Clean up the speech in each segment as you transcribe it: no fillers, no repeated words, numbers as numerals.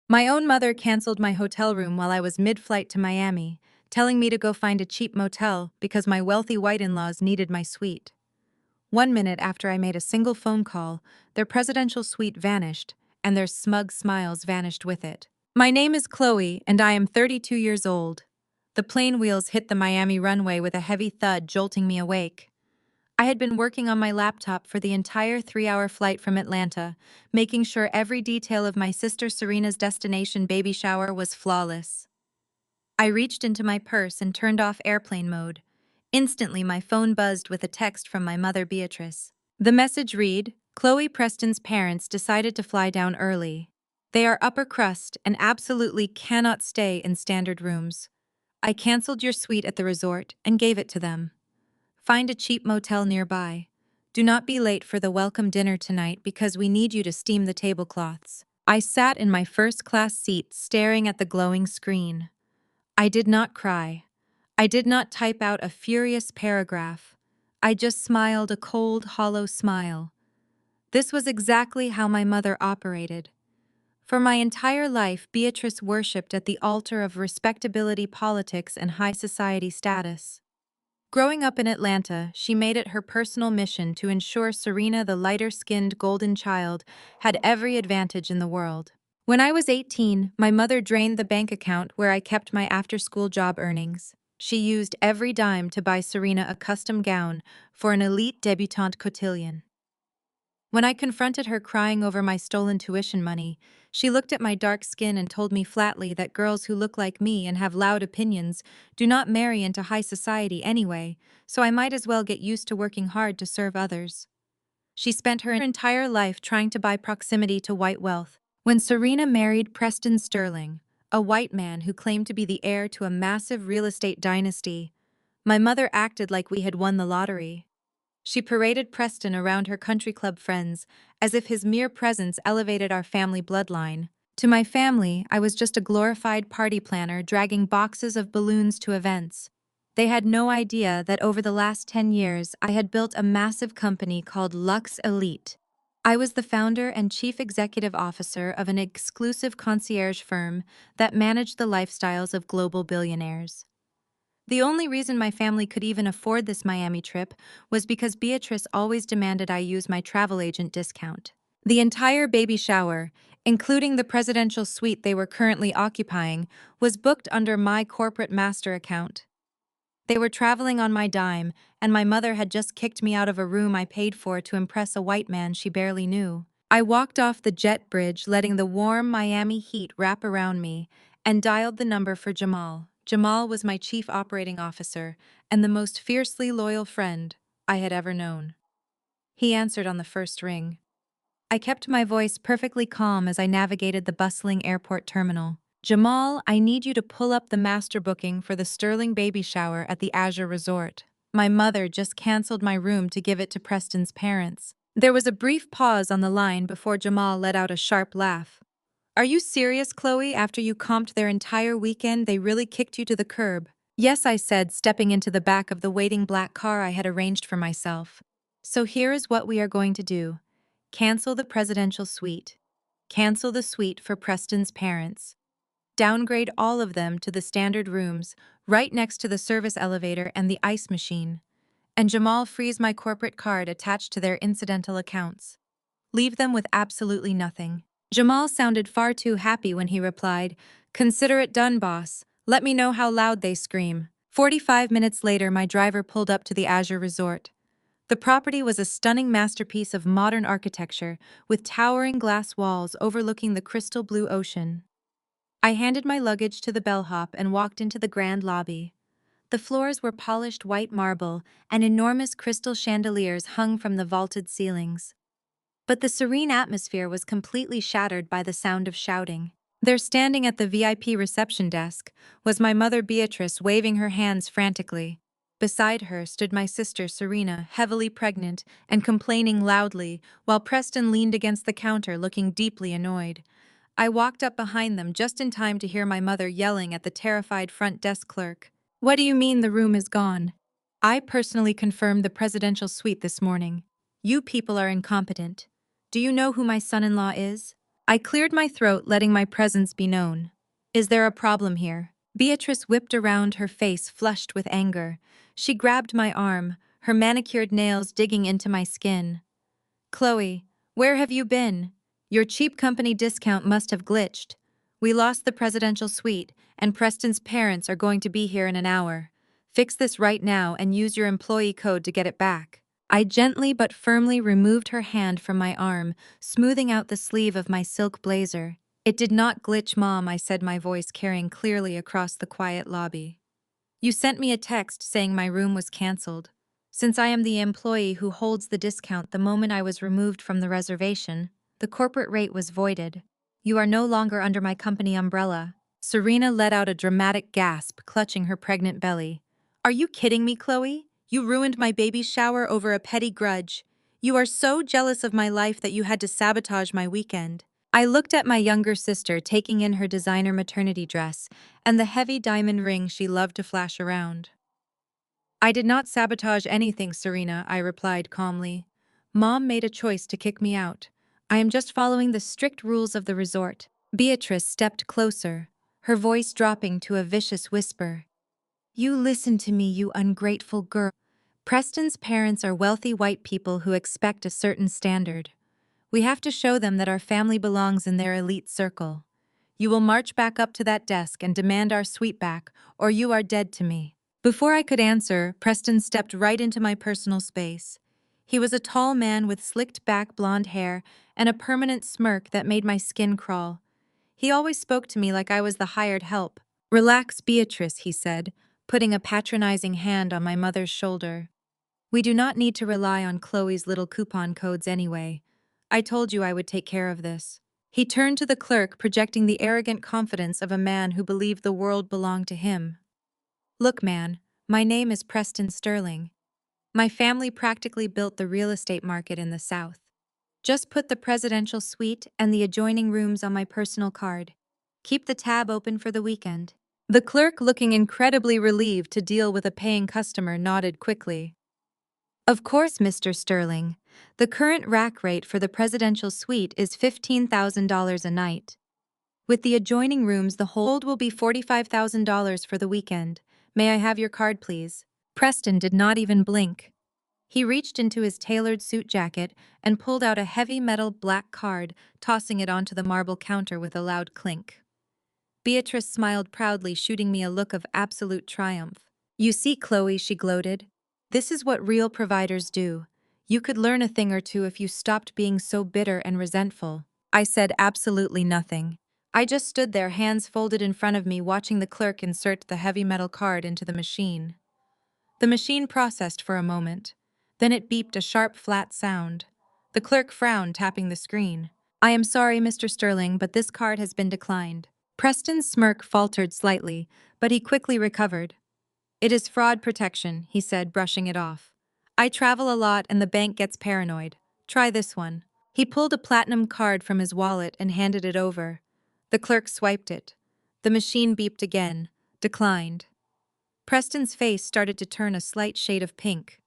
My own mother canceled my hotel room while I was mid-flight to Miami, telling me to go find a cheap motel because my wealthy white in-laws needed my suite. 1 minute after I made a single phone call, their presidential suite vanished, and their smug smiles vanished with it. My name is Chloe, and I am 32 years old. The plane wheels hit the Miami runway with a heavy thud, jolting me awake. I had been working on my laptop for the entire 3-hour flight from Atlanta, making sure every detail of my sister Serena's destination baby shower was flawless. I reached into my purse and turned off airplane mode. Instantly, my phone buzzed with a text from my mother, Beatrice. The message read, "Chloe Preston's parents decided to fly down early. They are upper crust and absolutely cannot stay in standard rooms. I canceled your suite at the resort and gave it to them. Find a cheap motel nearby. Do not be late for the welcome dinner tonight because we need you to steam the tablecloths." I sat in my first-class seat staring at the glowing screen. I did not cry. I did not type out a furious paragraph. I just smiled a cold, hollow smile. This was exactly how my mother operated. For my entire life, Beatrice worshipped at the altar of respectability politics and high society status. Growing up in Atlanta, she made it her personal mission to ensure Serena, the lighter-skinned golden child, had every advantage in the world. When I was 18, my mother drained the bank account where I kept my after-school job earnings. She used every dime to buy Serena a custom gown for an elite debutante cotillion. When I confronted her crying over my stolen tuition money, she looked at my dark skin and told me flatly that girls who look like me and have loud opinions do not marry into high society anyway, so I might as well get used to working hard to serve others. She spent her entire life trying to buy proximity to white wealth. When Serena married Preston Sterling, a white man who claimed to be the heir to a massive real estate dynasty, my mother acted like we had won the lottery. She paraded Preston around her country club friends, as if his mere presence elevated our family bloodline. To my family, I was just a glorified party planner dragging boxes of balloons to events. They had no idea that over the last 10 years, I had built a massive company called Lux Elite. I was the founder and chief executive officer of an exclusive concierge firm that managed the lifestyles of global billionaires. The only reason my family could even afford this Miami trip was because Beatrice always demanded I use my travel agent discount. The entire baby shower, including the presidential suite they were currently occupying, was booked under my corporate master account. They were traveling on my dime, and my mother had just kicked me out of a room I paid for to impress a white man she barely knew. I walked off the jet bridge, letting the warm Miami heat wrap around me, and dialed the number for Jamal. Jamal was my chief operating officer and the most fiercely loyal friend I had ever known. He answered on the first ring. I kept my voice perfectly calm as I navigated the bustling airport terminal. "Jamal, I need you to pull up the master booking for the Sterling baby shower at the Azure Resort. My mother just canceled my room to give it to Preston's parents." There was a brief pause on the line before Jamal let out a sharp laugh. "Are you serious, Chloe? After you comped their entire weekend, they really kicked you to the curb?" "Yes," I said, stepping into the back of the waiting black car I had arranged for myself. "So here is what we are going to do. Cancel the presidential suite. Cancel the suite for Preston's parents. Downgrade all of them to the standard rooms, right next to the service elevator and the ice machine. And Jamal, freeze my corporate card attached to their incidental accounts. Leave them with absolutely nothing." Jamal sounded far too happy when he replied, "Consider it done, boss. Let me know how loud they scream." 45 minutes later, my driver pulled up to the Azure Resort. The property was a stunning masterpiece of modern architecture, with towering glass walls overlooking the crystal blue ocean. I handed my luggage to the bellhop and walked into the grand lobby. The floors were polished white marble, and enormous crystal chandeliers hung from the vaulted ceilings. But the serene atmosphere was completely shattered by the sound of shouting. There, standing at the VIP reception desk, was my mother Beatrice, waving her hands frantically. Beside her stood my sister Serena, heavily pregnant and complaining loudly, while Preston leaned against the counter looking deeply annoyed. I walked up behind them just in time to hear my mother yelling at the terrified front desk clerk. "What do you mean the room is gone? I personally confirmed the presidential suite this morning. You people are incompetent. Do you know who my son-in-law is?" I cleared my throat, letting my presence be known. Is there a problem here? Beatrice whipped around, her face flushed with anger. She grabbed my arm, her manicured nails digging into my skin. Chloe, where have you been? Your cheap company discount must have glitched. We lost the presidential suite, and Preston's parents are going to be here in an hour. Fix this right now and use your employee code to get it back. I gently but firmly removed her hand from my arm, smoothing out the sleeve of my silk blazer. It did not glitch, Mom, I said, my voice carrying clearly across the quiet lobby. You sent me a text saying my room was canceled. Since I am the employee who holds the discount the moment I was removed from the reservation, the corporate rate was voided. You are no longer under my company umbrella. Serena let out a dramatic gasp, clutching her pregnant belly. Are you kidding me, Chloe? You ruined my baby's shower over a petty grudge. You are so jealous of my life that you had to sabotage my weekend. I looked at my younger sister taking in her designer maternity dress and the heavy diamond ring she loved to flash around. I did not sabotage anything, Serena, I replied calmly. Mom made a choice to kick me out. I am just following the strict rules of the resort. Beatrice stepped closer, her voice dropping to a vicious whisper. You listen to me, you ungrateful girl. Preston's parents are wealthy white people who expect a certain standard. We have to show them that our family belongs in their elite circle. You will march back up to that desk and demand our suite back, or you are dead to me. Before I could answer, Preston stepped right into my personal space. He was a tall man with slicked back blonde hair and a permanent smirk that made my skin crawl. He always spoke to me like I was the hired help. Relax, Beatrice, he said, putting a patronizing hand on my mother's shoulder. We do not need to rely on Chloe's little coupon codes anyway. I told you I would take care of this. He turned to the clerk, projecting the arrogant confidence of a man who believed the world belonged to him. Look, man, my name is Preston Sterling. My family practically built the real estate market in the South. Just put the presidential suite and the adjoining rooms on my personal card. Keep the tab open for the weekend. The clerk, looking incredibly relieved to deal with a paying customer, nodded quickly. Of course, Mr. Sterling. The current rack rate for the presidential suite is $15,000 a night. With the adjoining rooms, the hold will be $45,000 for the weekend. May I have your card, please? Preston did not even blink. He reached into his tailored suit jacket and pulled out a heavy metal black card, tossing it onto the marble counter with a loud clink. Beatrice smiled proudly, shooting me a look of absolute triumph. You see, Chloe, she gloated. This is what real providers do. You could learn a thing or two if you stopped being so bitter and resentful. I said absolutely nothing. I just stood there, hands folded in front of me, watching the clerk insert the heavy metal card into the machine. The machine processed for a moment. Then it beeped a sharp, flat sound. The clerk frowned, tapping the screen. I am sorry, Mr. Sterling, but this card has been declined. Preston's smirk faltered slightly, but he quickly recovered. It is fraud protection, he said, brushing it off. I travel a lot and the bank gets paranoid. Try this one. He pulled a platinum card from his wallet and handed it over. The clerk swiped it. The machine beeped again. Declined. Preston's face started to turn a slight shade of pink.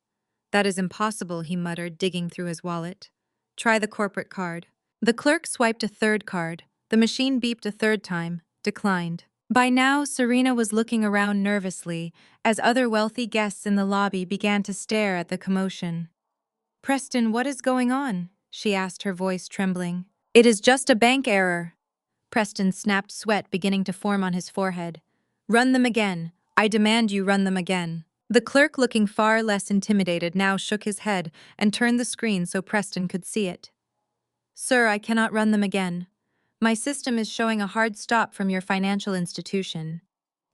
That is impossible, he muttered, digging through his wallet. Try the corporate card. The clerk swiped a third card. The machine beeped a third time. Declined. By now, Serena was looking around nervously as other wealthy guests in the lobby began to stare at the commotion. Preston, what is going on? She asked, her voice trembling. It is just a bank error. Preston snapped, sweat beginning to form on his forehead. Run them again. I demand you run them again. The clerk, looking far less intimidated, now shook his head and turned the screen so Preston could see it. Sir, I cannot run them again. My system is showing a hard stop from your financial institution.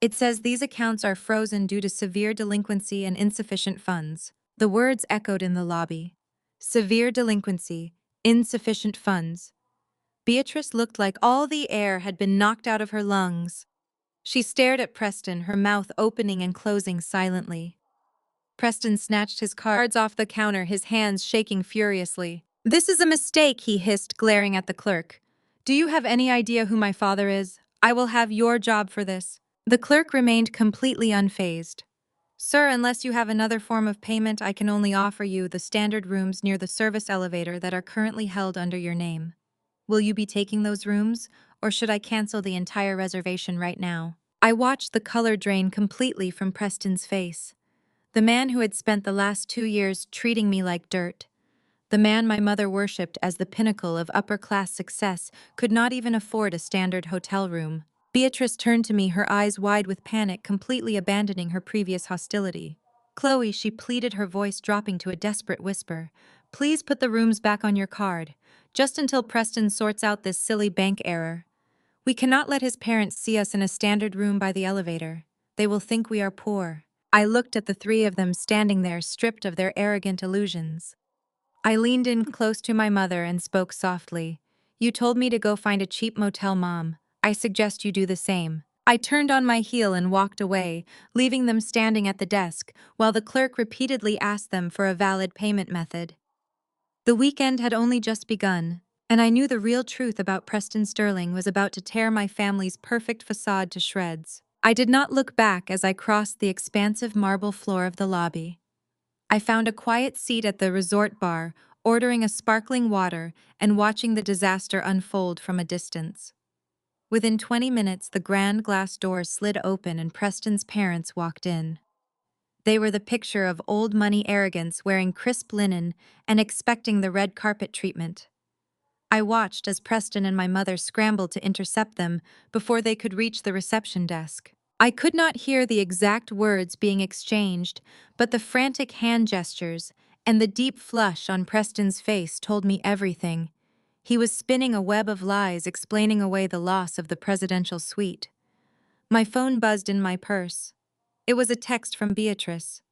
It says these accounts are frozen due to severe delinquency and insufficient funds. The words echoed in the lobby. Severe delinquency, insufficient funds. Beatrice looked like all the air had been knocked out of her lungs. She stared at Preston, her mouth opening and closing silently. Preston snatched his cards off the counter, his hands shaking furiously. This is a mistake, he hissed, glaring at the clerk. Do you have any idea who my father is? I will have your job for this. The clerk remained completely unfazed. Sir, unless you have another form of payment, I can only offer you the standard rooms near the service elevator that are currently held under your name. Will you be taking those rooms, or should I cancel the entire reservation right now? I watched the color drain completely from Preston's face. The man who had spent the last 2 years treating me like dirt, the man my mother worshipped as the pinnacle of upper-class success, could not even afford a standard hotel room. Beatrice turned to me, her eyes wide with panic, completely abandoning her previous hostility. Chloe, she pleaded, her voice dropping to a desperate whisper. Please put the rooms back on your card, just until Preston sorts out this silly bank error. We cannot let his parents see us in a standard room by the elevator. They will think we are poor. I looked at the three of them standing there, stripped of their arrogant illusions. I leaned in close to my mother and spoke softly. You told me to go find a cheap motel, Mom. I suggest you do the same. I turned on my heel and walked away, leaving them standing at the desk, while the clerk repeatedly asked them for a valid payment method. The weekend had only just begun, and I knew the real truth about Preston Sterling was about to tear my family's perfect facade to shreds. I did not look back as I crossed the expansive marble floor of the lobby. I found a quiet seat at the resort bar, ordering a sparkling water and watching the disaster unfold from a distance. Within 20 minutes, the grand glass doors slid open and Preston's parents walked in. They were the picture of old money arrogance, wearing crisp linen and expecting the red carpet treatment. I watched as Preston and my mother scrambled to intercept them before they could reach the reception desk. I could not hear the exact words being exchanged, but the frantic hand gestures and the deep flush on Preston's face told me everything. He was spinning a web of lies, explaining away the loss of the presidential suite. My phone buzzed in my purse. It was a text from Beatrice.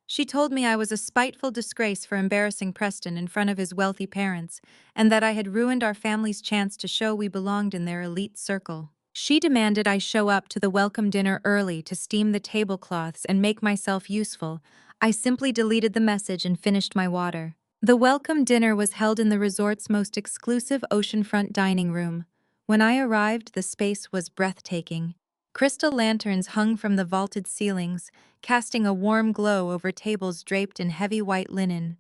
She told me I was a spiteful disgrace for embarrassing Preston in front of his wealthy parents, and that I had ruined our family's chance to show we belonged in their elite circle. She demanded I show up to the welcome dinner early to steam the tablecloths and make myself useful. I simply deleted the message and finished my water. The welcome dinner was held in the resort's most exclusive oceanfront dining room. When I arrived, the space was breathtaking. Crystal lanterns hung from the vaulted ceilings, casting a warm glow over tables draped in heavy white linen.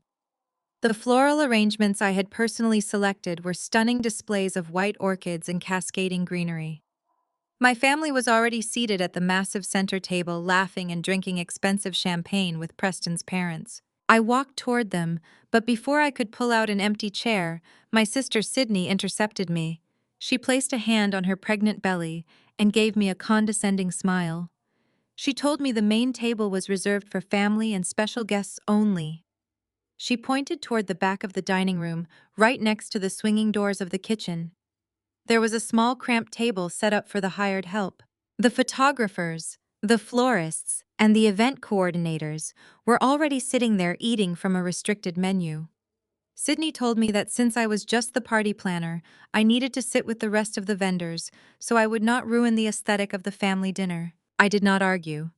The floral arrangements I had personally selected were stunning displays of white orchids and cascading greenery. My family was already seated at the massive center table, laughing and drinking expensive champagne with Preston's parents. I walked toward them, but before I could pull out an empty chair, my sister Sydney intercepted me. She placed a hand on her pregnant belly and gave me a condescending smile. She told me the main table was reserved for family and special guests only. She pointed toward the back of the dining room, right next to the swinging doors of the kitchen. There was a small cramped table set up for the hired help. The photographers, the florists, and the event coordinators were already sitting there eating from a restricted menu. Sydney told me that since I was just the party planner, I needed to sit with the rest of the vendors so I would not ruin the aesthetic of the family dinner. I did not argue.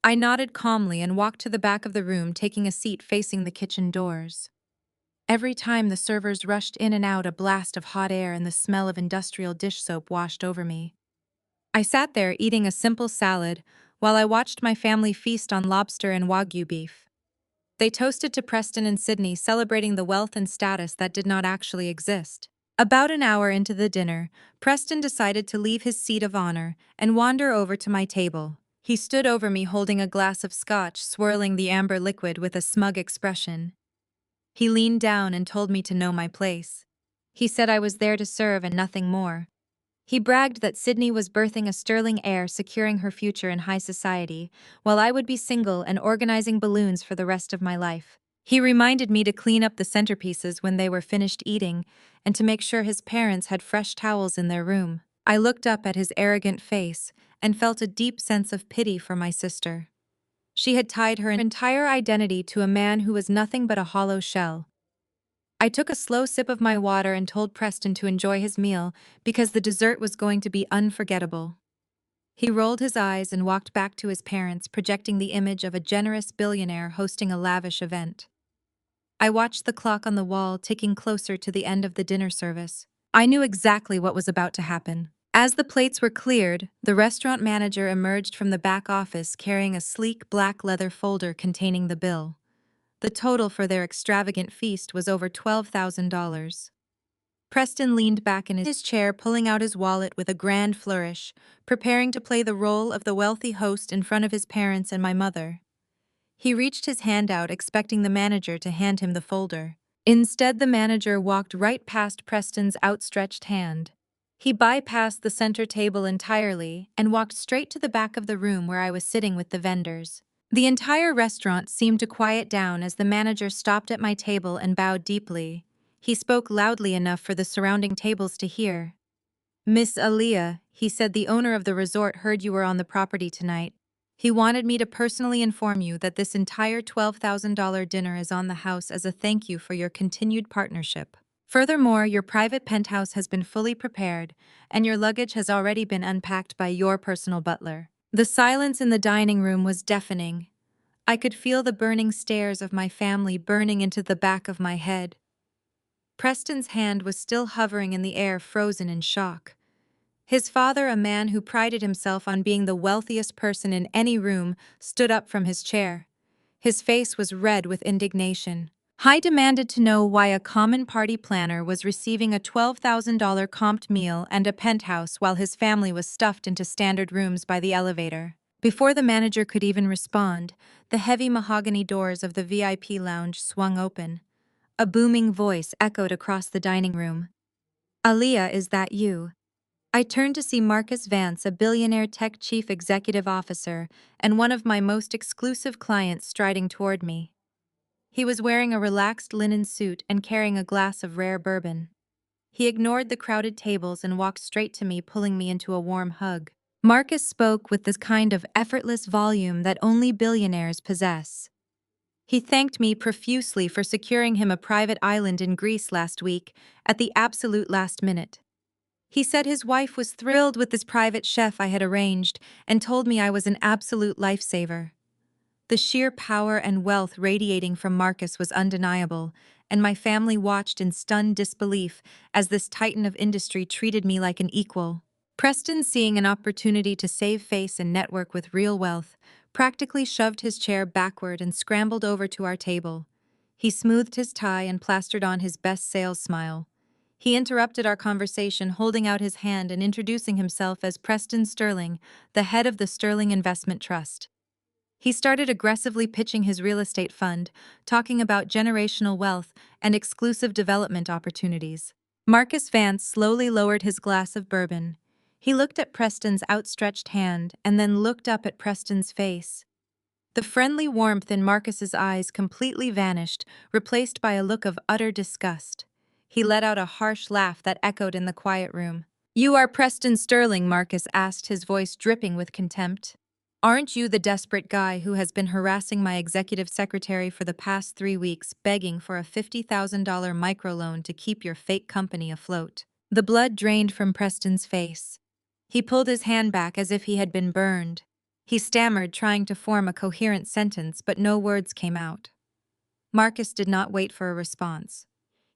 I nodded calmly and walked to the back of the room, taking a seat facing the kitchen doors. Every time the servers rushed in and out, a blast of hot air and the smell of industrial dish soap washed over me. I sat there eating a simple salad while I watched my family feast on lobster and wagyu beef. They toasted to Preston and Sydney, celebrating the wealth and status that did not actually exist. About an hour into the dinner, Preston decided to leave his seat of honor and wander over to my table. He stood over me holding a glass of scotch, swirling the amber liquid with a smug expression. He leaned down and told me to know my place. He said I was there to serve and nothing more. He bragged that Sydney was birthing a sterling heir, securing her future in high society, while I would be single and organizing balloons for the rest of my life. He reminded me to clean up the centerpieces when they were finished eating and to make sure his parents had fresh towels in their room. I looked up at his arrogant face and felt a deep sense of pity for my sister. She had tied her entire identity to a man who was nothing but a hollow shell. I took a slow sip of my water and told Preston to enjoy his meal because the dessert was going to be unforgettable. He rolled his eyes and walked back to his parents, projecting the image of a generous billionaire hosting a lavish event. I watched the clock on the wall ticking closer to the end of the dinner service. I knew exactly what was about to happen. As the plates were cleared, the restaurant manager emerged from the back office carrying a sleek black leather folder containing the bill. The total for their extravagant feast was over $12,000. Preston leaned back in his chair, pulling out his wallet with a grand flourish, preparing to play the role of the wealthy host in front of his parents and my mother. He reached his hand out, expecting the manager to hand him the folder. Instead, the manager walked right past Preston's outstretched hand. He bypassed the center table entirely and walked straight to the back of the room where I was sitting with the vendors. The entire restaurant seemed to quiet down as the manager stopped at my table and bowed deeply. He spoke loudly enough for the surrounding tables to hear. "Miss Aaliyah," he said, "the owner of the resort heard you were on the property tonight. He wanted me to personally inform you that this entire $12,000 dinner is on the house as a thank you for your continued partnership. Furthermore, your private penthouse has been fully prepared, and your luggage has already been unpacked by your personal butler." The silence in the dining room was deafening. I could feel the burning stares of my family burning into the back of my head. Preston's hand was still hovering in the air, frozen in shock. His father, a man who prided himself on being the wealthiest person in any room, stood up from his chair. His face was red with indignation. I demanded to know why a common party planner was receiving a $12,000 comped meal and a penthouse while his family was stuffed into standard rooms by the elevator. Before the manager could even respond, the heavy mahogany doors of the VIP lounge swung open. A booming voice echoed across the dining room. "Aaliyah, is that you?" I turned to see Marcus Vance, a billionaire tech chief executive officer, and one of my most exclusive clients striding toward me. He was wearing a relaxed linen suit and carrying a glass of rare bourbon. He ignored the crowded tables and walked straight to me, pulling me into a warm hug. Marcus spoke with this kind of effortless volume that only billionaires possess. He thanked me profusely for securing him a private island in Greece last week, at the absolute last minute. He said his wife was thrilled with this private chef I had arranged and told me I was an absolute lifesaver. The sheer power and wealth radiating from Marcus was undeniable, and my family watched in stunned disbelief as this titan of industry treated me like an equal. Preston, seeing an opportunity to save face and network with real wealth, practically shoved his chair backward and scrambled over to our table. He smoothed his tie and plastered on his best sales smile. He interrupted our conversation, holding out his hand and introducing himself as Preston Sterling, the head of the Sterling Investment Trust. He started aggressively pitching his real estate fund, talking about generational wealth and exclusive development opportunities. Marcus Vance slowly lowered his glass of bourbon. He looked at Preston's outstretched hand and then looked up at Preston's face. The friendly warmth in Marcus's eyes completely vanished, replaced by a look of utter disgust. He let out a harsh laugh that echoed in the quiet room. "You are Preston Sterling," Marcus asked, his voice dripping with contempt. "Aren't you the desperate guy who has been harassing my executive secretary for the past 3 weeks, begging for a $50,000 microloan to keep your fake company afloat?" The blood drained from Preston's face. He pulled his hand back as if he had been burned. He stammered, trying to form a coherent sentence, but no words came out. Marcus did not wait for a response.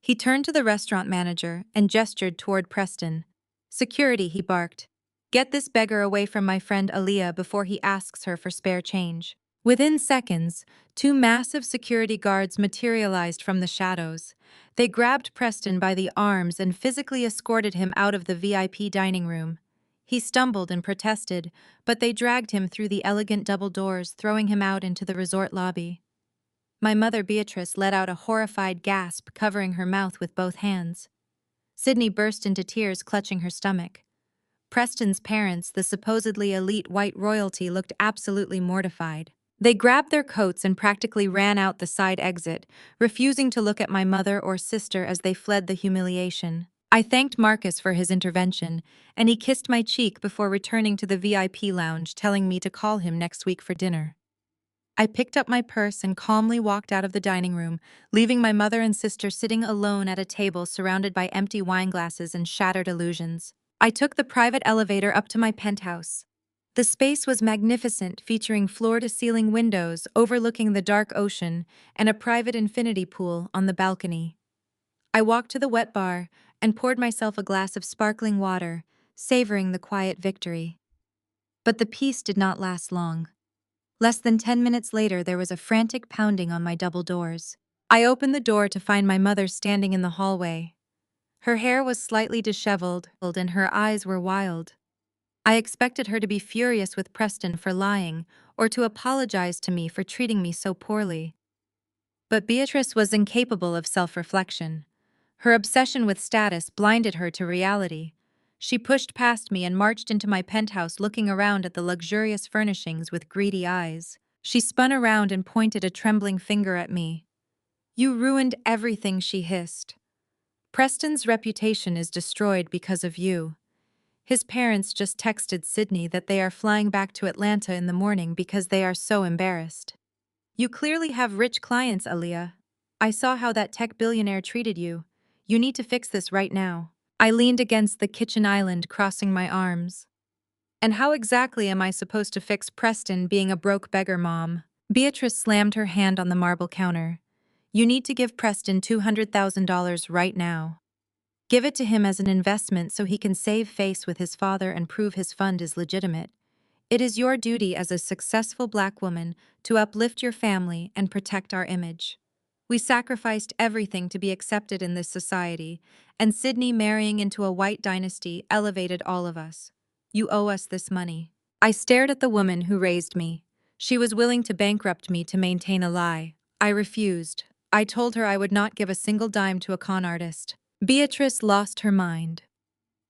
He turned to the restaurant manager and gestured toward Preston. "Security," he barked. "Get this beggar away from my friend Aaliyah before he asks her for spare change." Within seconds, 2 massive security guards materialized from the shadows. They grabbed Preston by the arms and physically escorted him out of the VIP dining room. He stumbled and protested, but they dragged him through the elegant double doors, throwing him out into the resort lobby. My mother, Beatrice, let out a horrified gasp, covering her mouth with both hands. Sydney burst into tears, clutching her stomach. Preston's parents, the supposedly elite white royalty, looked absolutely mortified. They grabbed their coats and practically ran out the side exit, refusing to look at my mother or sister as they fled the humiliation. I thanked Marcus for his intervention, and he kissed my cheek before returning to the VIP lounge, telling me to call him next week for dinner. I picked up my purse and calmly walked out of the dining room, leaving my mother and sister sitting alone at a table surrounded by empty wine glasses and shattered illusions. I took the private elevator up to my penthouse. The space was magnificent, featuring floor-to-ceiling windows overlooking the dark ocean and a private infinity pool on the balcony. I walked to the wet bar and poured myself a glass of sparkling water, savoring the quiet victory. But the peace did not last long. Less than 10 minutes later, there was a frantic pounding on my double doors. I opened the door to find my mother standing in the hallway. Her hair was slightly disheveled, and her eyes were wild. I expected her to be furious with Preston for lying, or to apologize to me for treating me so poorly. But Beatrice was incapable of self-reflection. Her obsession with status blinded her to reality. She pushed past me and marched into my penthouse, looking around at the luxurious furnishings with greedy eyes. She spun around and pointed a trembling finger at me. "You ruined everything," she hissed. "Preston's reputation is destroyed because of you. His parents just texted Sydney that they are flying back to Atlanta in the morning because they are so embarrassed. You clearly have rich clients, Aaliyah. I saw how that tech billionaire treated you. You need to fix this right now." I leaned against the kitchen island, crossing my arms. "And how exactly am I supposed to fix Preston being a broke beggar, Mom?" Beatrice slammed her hand on the marble counter. "You need to give Preston $200,000 right now. Give it to him as an investment so he can save face with his father and prove his fund is legitimate. It is your duty as a successful Black woman to uplift your family and protect our image. We sacrificed everything to be accepted in this society, and Sydney marrying into a white dynasty elevated all of us. You owe us this money." I stared at the woman who raised me. She was willing to bankrupt me to maintain a lie. I refused. I told her I would not give a single dime to a con artist. Beatrice lost her mind.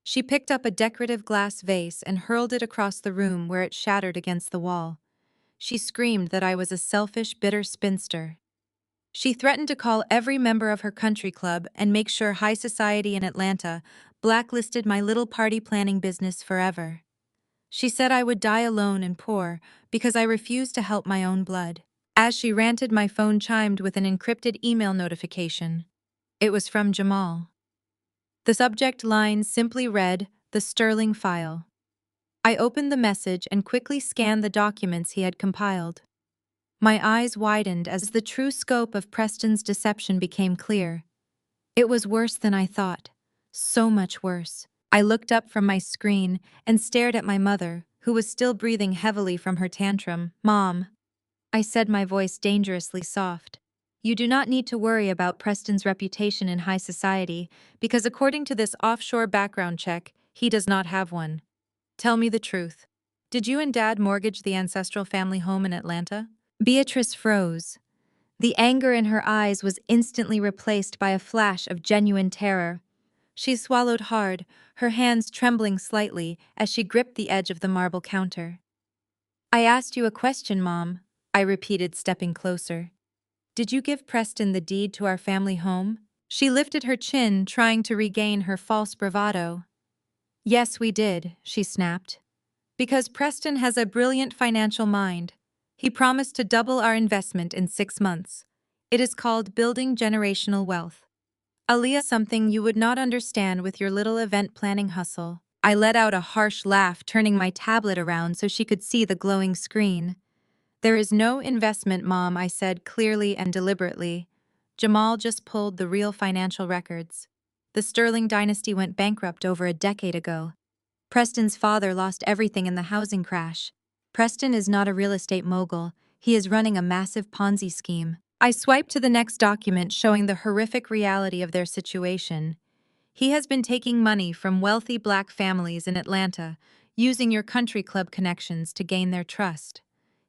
She picked up a decorative glass vase and hurled it across the room, where it shattered against the wall. She screamed that I was a selfish, bitter spinster. She threatened to call every member of her country club and make sure high society in Atlanta blacklisted my little party planning business forever. She said I would die alone and poor because I refused to help my own blood. As she ranted, my phone chimed with an encrypted email notification. It was from Jamal. The subject line simply read, "The Sterling File." I opened the message and quickly scanned the documents he had compiled. My eyes widened as the true scope of Preston's deception became clear. It was worse than I thought. So much worse. I looked up from my screen and stared at my mother, who was still breathing heavily from her tantrum. "Mom," I said, my voice dangerously soft, "you do not need to worry about Preston's reputation in high society, because according to this offshore background check, he does not have one. Tell me the truth. Did you and Dad mortgage the ancestral family home in Atlanta?" Beatrice froze. The anger in her eyes was instantly replaced by a flash of genuine terror. She swallowed hard, her hands trembling slightly as she gripped the edge of the marble counter. "I asked you a question, Mom," I repeated, stepping closer. "Did you give Preston the deed to our family home?" She lifted her chin, trying to regain her false bravado. "Yes, we did," she snapped. "Because Preston has a brilliant financial mind. He promised to double our investment in 6 months. It is called building generational wealth. Aaliyah, something you would not understand with your little event planning hustle." I let out a harsh laugh, turning my tablet around so she could see the glowing screen. "There is no investment, Mom," I said clearly and deliberately. "Jamal just pulled the real financial records. The Sterling dynasty went bankrupt over a decade ago. Preston's father lost everything in the housing crash. Preston is not a real estate mogul. He is running a massive Ponzi scheme." I swiped to the next document, showing the horrific reality of their situation. "He has been taking money from wealthy Black families in Atlanta, using your country club connections to gain their trust.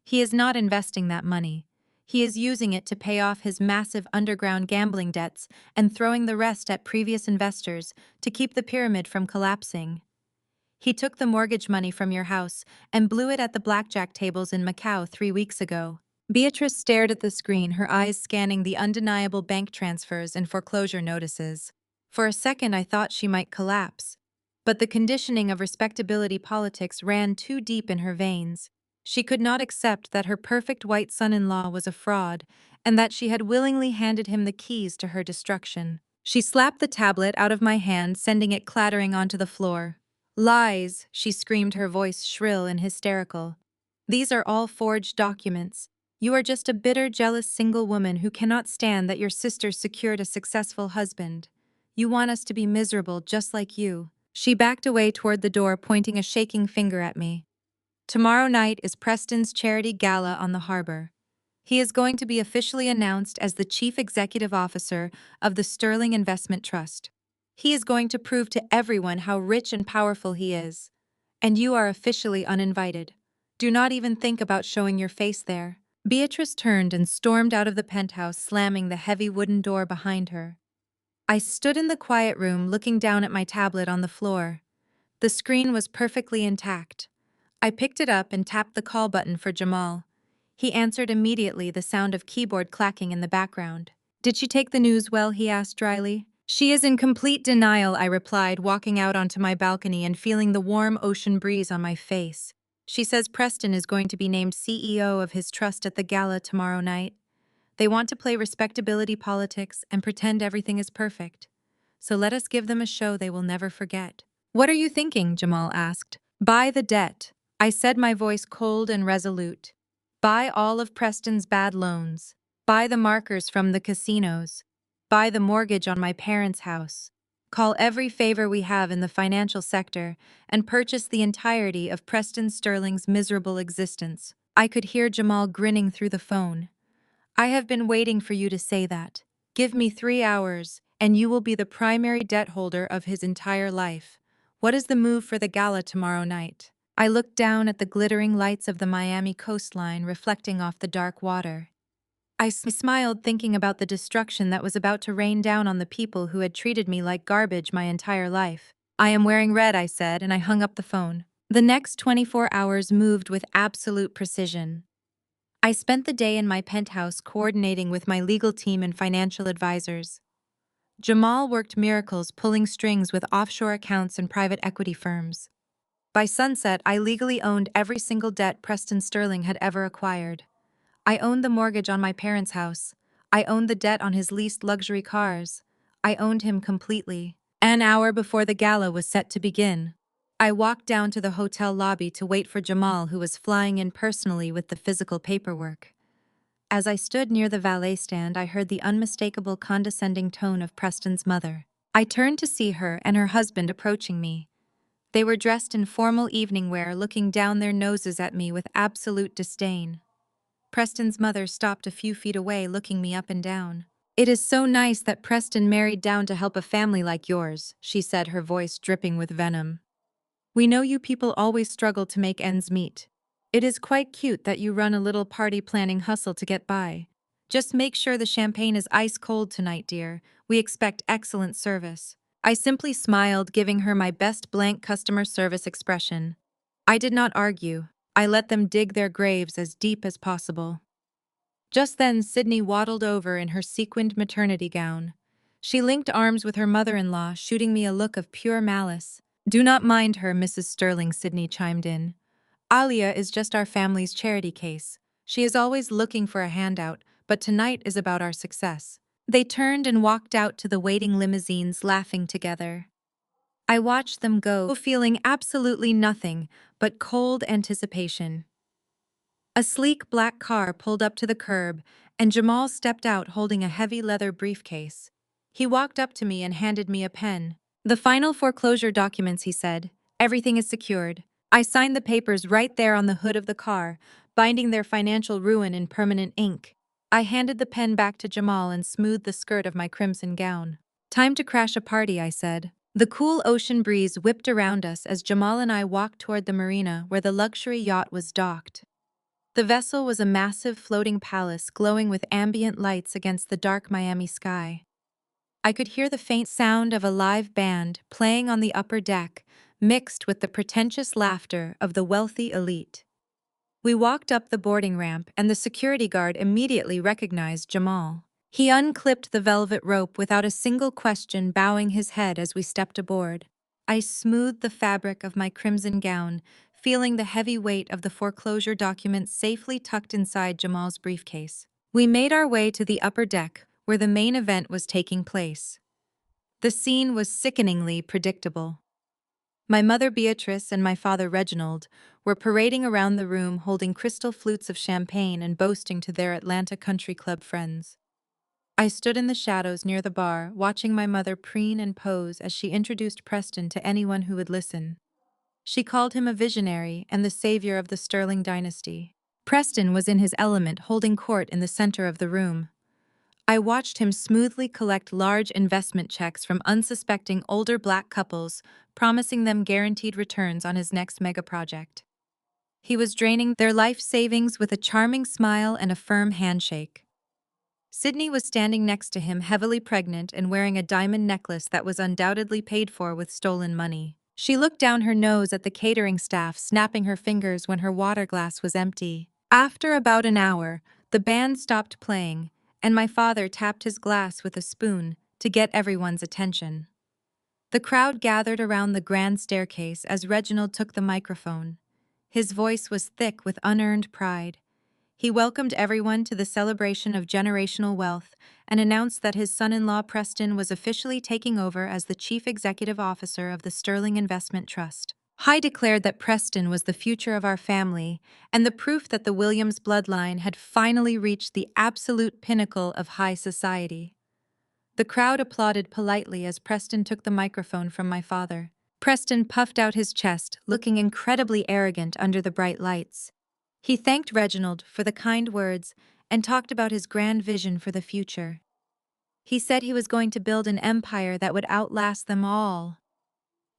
He is not investing that money. He is using it to pay off his massive underground gambling debts and throwing the rest at previous investors to keep the pyramid from collapsing. He took the mortgage money from your house and blew it at the blackjack tables in Macau 3 weeks ago." Beatrice stared at the screen, her eyes scanning the undeniable bank transfers and foreclosure notices. For a second, I thought she might collapse. But the conditioning of respectability politics ran too deep in her veins. She could not accept that her perfect white son-in-law was a fraud, and that she had willingly handed him the keys to her destruction. She slapped the tablet out of my hand, sending it clattering onto the floor. "Lies!" she screamed, her voice shrill and hysterical. "These are all forged documents. You are just a bitter, jealous single woman who cannot stand that your sister secured a successful husband. You want us to be miserable just like you." She backed away toward the door, pointing a shaking finger at me. "Tomorrow night is Preston's charity gala on the harbor. He is going to be officially announced as the Chief Executive Officer of the Sterling Investment Trust. He is going to prove to everyone how rich and powerful he is. And you are officially uninvited. Do not even think about showing your face there." Beatrice turned and stormed out of the penthouse, slamming the heavy wooden door behind her. I stood in the quiet room looking down at my tablet on the floor. The screen was perfectly intact. I picked it up and tapped the call button for Jamal. He answered immediately, the sound of keyboard clacking in the background. "Did she take the news well?" he asked dryly. "She is in complete denial," I replied, walking out onto my balcony and feeling the warm ocean breeze on my face. "She says Preston is going to be named CEO of his trust at the gala tomorrow night. They want to play respectability politics and pretend everything is perfect. So let us give them a show they will never forget." "What are you thinking?" Jamal asked. "Buy the debt," I said, my voice cold and resolute. "Buy all of Preston's bad loans. Buy the markers from the casinos. Buy the mortgage on my parents' house. Call every favor we have in the financial sector and purchase the entirety of Preston Sterling's miserable existence." I could hear Jamal grinning through the phone. "I have been waiting for you to say that. Give me 3 hours, and you will be the primary debt holder of his entire life. What is the move for the gala tomorrow night?" I looked down at the glittering lights of the Miami coastline reflecting off the dark water. I smiled, thinking about the destruction that was about to rain down on the people who had treated me like garbage my entire life. "I am wearing red," I said, and I hung up the phone. The next 24 hours moved with absolute precision. I spent the day in my penthouse coordinating with my legal team and financial advisors. Jamal worked miracles pulling strings with offshore accounts and private equity firms. By sunset, I legally owned every single debt Preston Sterling had ever acquired. I owned the mortgage on my parents' house. I owned the debt on his leased luxury cars. I owned him completely. An hour before the gala was set to begin, I walked down to the hotel lobby to wait for Jamal, who was flying in personally with the physical paperwork. As I stood near the valet stand, I heard the unmistakable condescending tone of Preston's mother. I turned to see her and her husband approaching me. They were dressed in formal evening wear, looking down their noses at me with absolute disdain. Preston's mother stopped a few feet away, looking me up and down. "It is so nice that Preston married down to help a family like yours," she said, her voice dripping with venom. "We know you people always struggle to make ends meet. It is quite cute that you run a little party planning hustle to get by. Just make sure the champagne is ice cold tonight, dear. We expect excellent service." I simply smiled, giving her my best blank customer service expression. I did not argue. I let them dig their graves as deep as possible. Just then, Sydney waddled over in her sequined maternity gown. She linked arms with her mother-in-law, shooting me a look of pure malice. "Do not mind her, Mrs. Sterling," Sydney chimed in. "Alia is just our family's charity case. She is always looking for a handout, but tonight is about our success." They turned and walked out to the waiting limousines, laughing together. I watched them go, feeling absolutely nothing but cold anticipation. A sleek black car pulled up to the curb, and Jamal stepped out holding a heavy leather briefcase. He walked up to me and handed me a pen. "The final foreclosure documents," he said. "Everything is secured." I signed the papers right there on the hood of the car, binding their financial ruin in permanent ink. I handed the pen back to Jamal and smoothed the skirt of my crimson gown. "Time to crash a party," I said. The cool ocean breeze whipped around us as Jamal and I walked toward the marina where the luxury yacht was docked. The vessel was a massive floating palace glowing with ambient lights against the dark Miami sky. I could hear the faint sound of a live band playing on the upper deck, mixed with the pretentious laughter of the wealthy elite. We walked up the boarding ramp, and the security guard immediately recognized Jamal. He unclipped the velvet rope without a single question, bowing his head as we stepped aboard. I smoothed the fabric of my crimson gown, feeling the heavy weight of the foreclosure documents safely tucked inside Jamal's briefcase. We made our way to the upper deck, where the main event was taking place. The scene was sickeningly predictable. My mother Beatrice and my father Reginald were parading around the room holding crystal flutes of champagne and boasting to their Atlanta country club friends. I stood in the shadows near the bar, watching my mother preen and pose as she introduced Preston to anyone who would listen. She called him a visionary and the savior of the Sterling dynasty. Preston was in his element, holding court in the center of the room. I watched him smoothly collect large investment checks from unsuspecting older black couples, promising them guaranteed returns on his next mega project. He was draining their life savings with a charming smile and a firm handshake. Sydney was standing next to him, heavily pregnant and wearing a diamond necklace that was undoubtedly paid for with stolen money. She looked down her nose at the catering staff, snapping her fingers when her water glass was empty. After about an hour, the band stopped playing, and my father tapped his glass with a spoon to get everyone's attention. The crowd gathered around the grand staircase as Reginald took the microphone. His voice was thick with unearned pride. He welcomed everyone to the celebration of generational wealth and announced that his son-in-law Preston was officially taking over as the chief executive officer of the Sterling Investment Trust. He declared that Preston was the future of our family and the proof that the Williams bloodline had finally reached the absolute pinnacle of high society. The crowd applauded politely as Preston took the microphone from my father. Preston puffed out his chest, looking incredibly arrogant under the bright lights. He thanked Reginald for the kind words and talked about his grand vision for the future. He said he was going to build an empire that would outlast them all.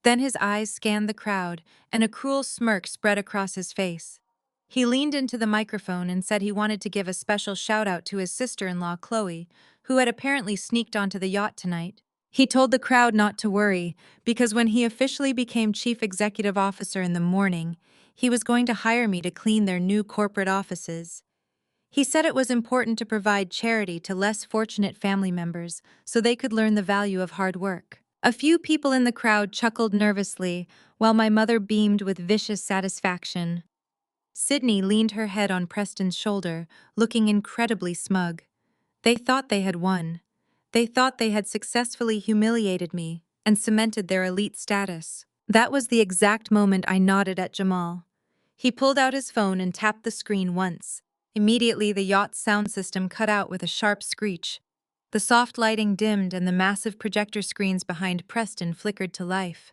Then his eyes scanned the crowd, and a cruel smirk spread across his face. He leaned into the microphone and said he wanted to give a special shout-out to his sister-in-law, Chloe, who had apparently sneaked onto the yacht tonight. He told the crowd not to worry, because when he officially became chief executive officer in the morning, he was going to hire me to clean their new corporate offices. He said it was important to provide charity to less fortunate family members so they could learn the value of hard work. A few people in the crowd chuckled nervously, while my mother beamed with vicious satisfaction. Sydney leaned her head on Preston's shoulder, looking incredibly smug. They thought they had won. They thought they had successfully humiliated me and cemented their elite status. That was the exact moment I nodded at Jamal. He pulled out his phone and tapped the screen once. Immediately, the yacht's sound system cut out with a sharp screech. The soft lighting dimmed and the massive projector screens behind Preston flickered to life.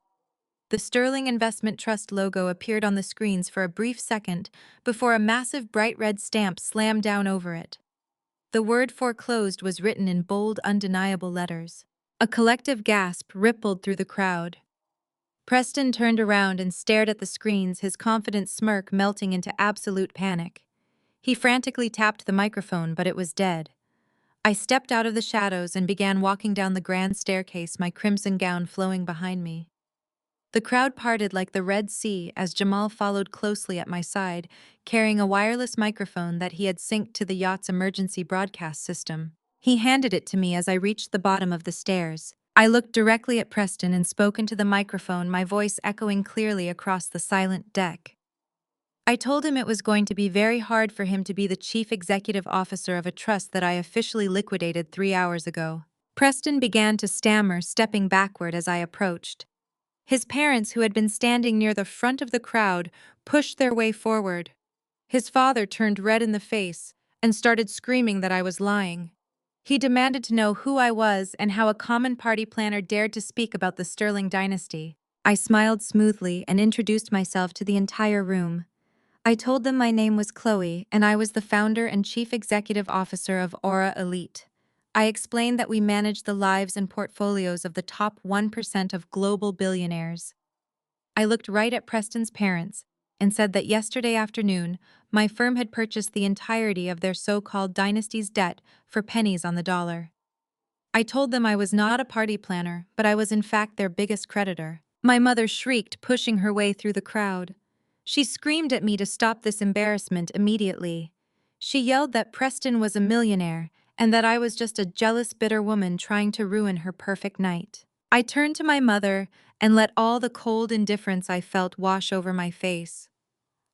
The Sterling Investment Trust logo appeared on the screens for a brief second before a massive bright red stamp slammed down over it. The word foreclosed was written in bold, undeniable letters. A collective gasp rippled through the crowd. Preston turned around and stared at the screens, his confident smirk melting into absolute panic. He frantically tapped the microphone, but it was dead. I stepped out of the shadows and began walking down the grand staircase, my crimson gown flowing behind me. The crowd parted like the Red Sea as Jamal followed closely at my side, carrying a wireless microphone that he had synced to the yacht's emergency broadcast system. He handed it to me as I reached the bottom of the stairs. I looked directly at Preston and spoke into the microphone, my voice echoing clearly across the silent deck. I told him it was going to be very hard for him to be the chief executive officer of a trust that I officially liquidated 3 hours ago. Preston began to stammer, stepping backward as I approached. His parents, who had been standing near the front of the crowd, pushed their way forward. His father turned red in the face and started screaming that I was lying. He demanded to know who I was and how a common party planner dared to speak about the Sterling dynasty. I smiled smoothly and introduced myself to the entire room. I told them my name was Chloe and I was the founder and chief executive officer of Aura Elite. I explained that we manage the lives and portfolios of the top 1% of global billionaires. I looked right at Preston's parents and said that yesterday afternoon, my firm had purchased the entirety of their so-called dynasty's debt for pennies on the dollar. I told them I was not a party planner, but I was in fact their biggest creditor. My mother shrieked, pushing her way through the crowd. She screamed at me to stop this embarrassment immediately. She yelled that Preston was a millionaire and that I was just a jealous, bitter woman trying to ruin her perfect night. I turned to my mother and let all the cold indifference I felt wash over my face.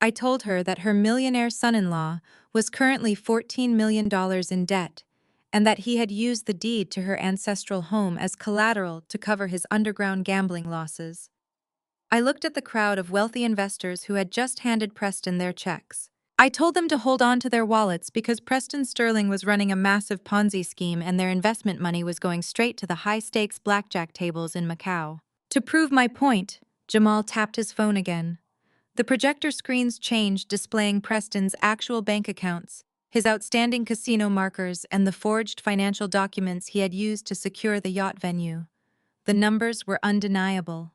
I told her that her millionaire son-in-law was currently $14 million in debt and that he had used the deed to her ancestral home as collateral to cover his underground gambling losses. I looked at the crowd of wealthy investors who had just handed Preston their checks. I told them to hold on to their wallets because Preston Sterling was running a massive Ponzi scheme and their investment money was going straight to the high-stakes blackjack tables in Macau. To prove my point, Jamal tapped his phone again. The projector screens changed, displaying Preston's actual bank accounts, his outstanding casino markers, and the forged financial documents he had used to secure the yacht venue. The numbers were undeniable.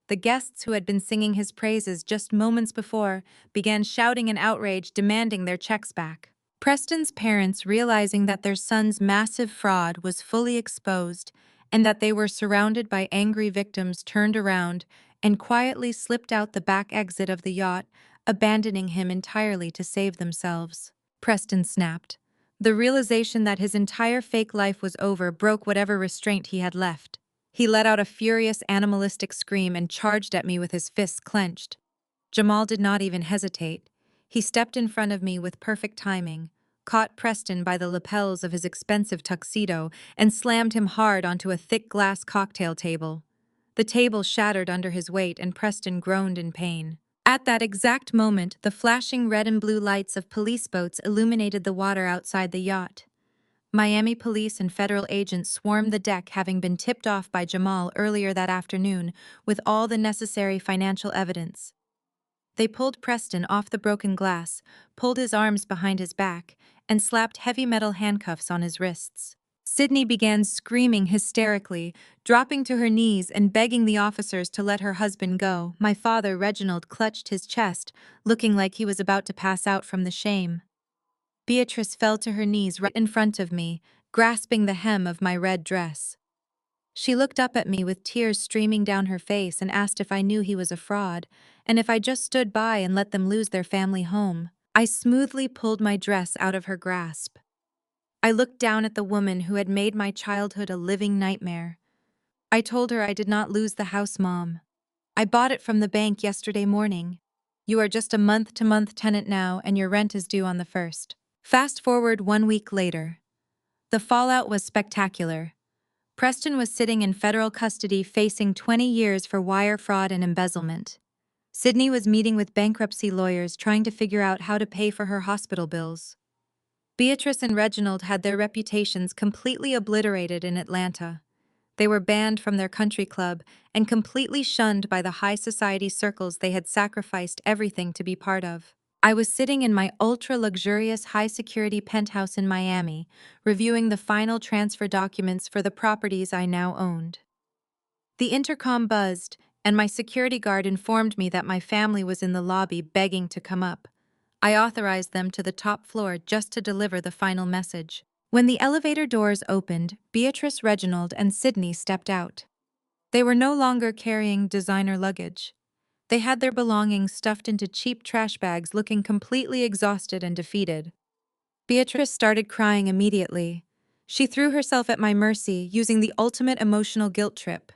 The guests who had been singing his praises just moments before began shouting in outrage, demanding their checks back. Preston's parents, realizing that their son's massive fraud was fully exposed and that they were surrounded by angry victims, turned around and quietly slipped out the back exit of the yacht, abandoning him entirely to save themselves. Preston snapped. The realization that his entire fake life was over broke whatever restraint he had left. He let out a furious, animalistic scream and charged at me with his fists clenched. Jamal did not even hesitate. He stepped in front of me with perfect timing, caught Preston by the lapels of his expensive tuxedo, and slammed him hard onto a thick glass cocktail table. The table shattered under his weight, and Preston groaned in pain. At that exact moment, the flashing red and blue lights of police boats illuminated the water outside the yacht. Miami police and federal agents swarmed the deck, having been tipped off by Jamal earlier that afternoon with all the necessary financial evidence. They pulled Preston off the broken glass, pulled his arms behind his back, and slapped heavy metal handcuffs on his wrists. Sydney began screaming hysterically, dropping to her knees and begging the officers to let her husband go. My father, Reginald, clutched his chest, looking like he was about to pass out from the shame. Beatrice fell to her knees right in front of me, grasping the hem of my red dress. She looked up at me with tears streaming down her face and asked if I knew he was a fraud, and if I just stood by and let them lose their family home. I smoothly pulled my dress out of her grasp. I looked down at the woman who had made my childhood a living nightmare. I told her I did not lose the house, Mom. I bought it from the bank yesterday morning. You are just a month-to-month tenant now, and your rent is due on the 1st. Fast forward 1 week later. The fallout was spectacular. Preston was sitting in federal custody facing 20 years for wire fraud and embezzlement. Sydney was meeting with bankruptcy lawyers trying to figure out how to pay for her hospital bills. Beatrice and Reginald had their reputations completely obliterated in Atlanta. They were banned from their country club and completely shunned by the high society circles they had sacrificed everything to be part of. I was sitting in my ultra-luxurious high-security penthouse in Miami, reviewing the final transfer documents for the properties I now owned. The intercom buzzed, and my security guard informed me that my family was in the lobby begging to come up. I authorized them to the top floor just to deliver the final message. When the elevator doors opened, Beatrice, Reginald, and Sydney stepped out. They were no longer carrying designer luggage. They had their belongings stuffed into cheap trash bags, looking completely exhausted and defeated. Beatrice started crying immediately. She threw herself at my mercy, using the ultimate emotional guilt trip.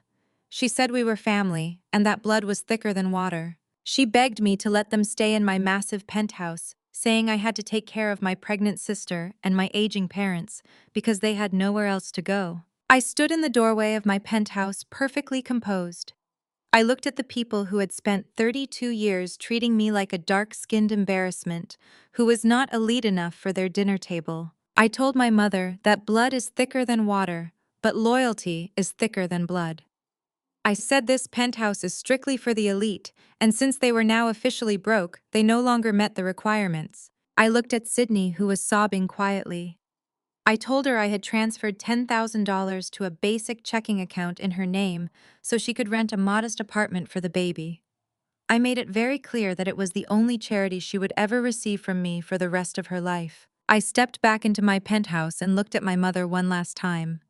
She said we were family, and that blood was thicker than water. She begged me to let them stay in my massive penthouse, saying I had to take care of my pregnant sister and my aging parents because they had nowhere else to go. I stood in the doorway of my penthouse, perfectly composed. I looked at the people who had spent 32 years treating me like a dark-skinned embarrassment, who was not elite enough for their dinner table. I told my mother that blood is thicker than water, but loyalty is thicker than blood. I said this penthouse is strictly for the elite, and since they were now officially broke, they no longer met the requirements. I looked at Sydney, who was sobbing quietly. I told her I had transferred $10,000 to a basic checking account in her name so she could rent a modest apartment for the baby. I made it very clear that it was the only charity she would ever receive from me for the rest of her life. I stepped back into my penthouse and looked at my mother one last time.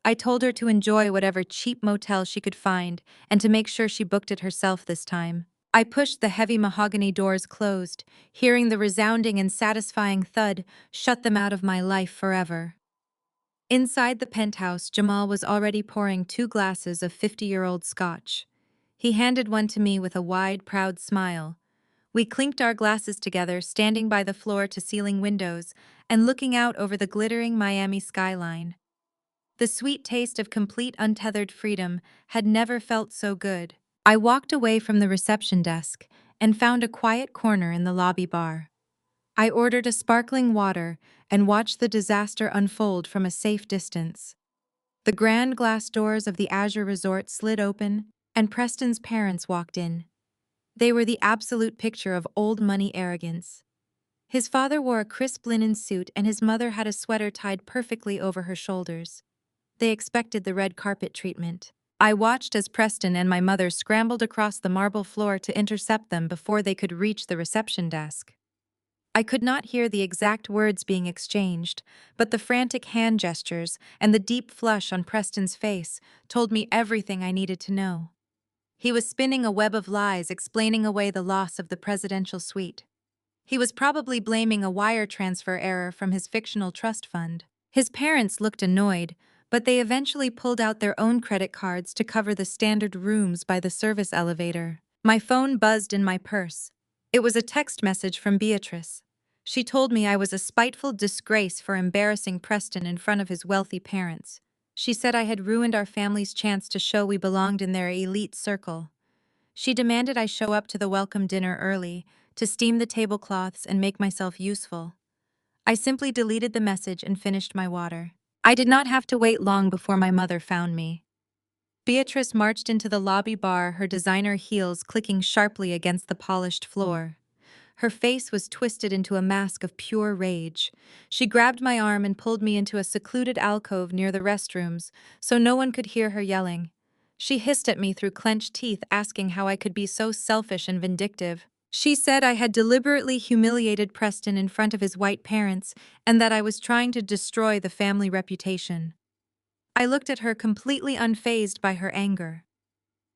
I told her to enjoy whatever cheap motel she could find and to make sure she booked it herself this time. I pushed the heavy mahogany doors closed, hearing the resounding and satisfying thud shut them out of my life forever. Inside the penthouse, Jamal was already pouring 2 glasses of 50-year-old scotch. He handed one to me with a wide, proud smile. We clinked our glasses together, standing by the floor-to-ceiling windows and looking out over the glittering Miami skyline. The sweet taste of complete untethered freedom had never felt so good. I walked away from the reception desk and found a quiet corner in the lobby bar. I ordered a sparkling water and watched the disaster unfold from a safe distance. The grand glass doors of the Azure Resort slid open, and Preston's parents walked in. They were the absolute picture of old money arrogance. His father wore a crisp linen suit and his mother had a sweater tied perfectly over her shoulders. They expected the red carpet treatment. I watched as Preston and my mother scrambled across the marble floor to intercept them before they could reach the reception desk. I could not hear the exact words being exchanged, but the frantic hand gestures and the deep flush on Preston's face told me everything I needed to know. He was spinning a web of lies explaining away the loss of the presidential suite. He was probably blaming a wire transfer error from his fictional trust fund. His parents looked annoyed, but they eventually pulled out their own credit cards to cover the standard rooms by the service elevator. My phone buzzed in my purse. It was a text message from Beatrice. She told me I was a spiteful disgrace for embarrassing Preston in front of his wealthy parents. She said I had ruined our family's chance to show we belonged in their elite circle. She demanded I show up to the welcome dinner early, to steam the tablecloths and make myself useful. I simply deleted the message and finished my water. I did not have to wait long before my mother found me. Beatrice marched into the lobby bar, her designer heels clicking sharply against the polished floor. Her face was twisted into a mask of pure rage. She grabbed my arm and pulled me into a secluded alcove near the restrooms, so no one could hear her yelling. She hissed at me through clenched teeth, asking how I could be so selfish and vindictive. She said I had deliberately humiliated Preston in front of his white parents and that I was trying to destroy the family reputation. I looked at her completely unfazed by her anger.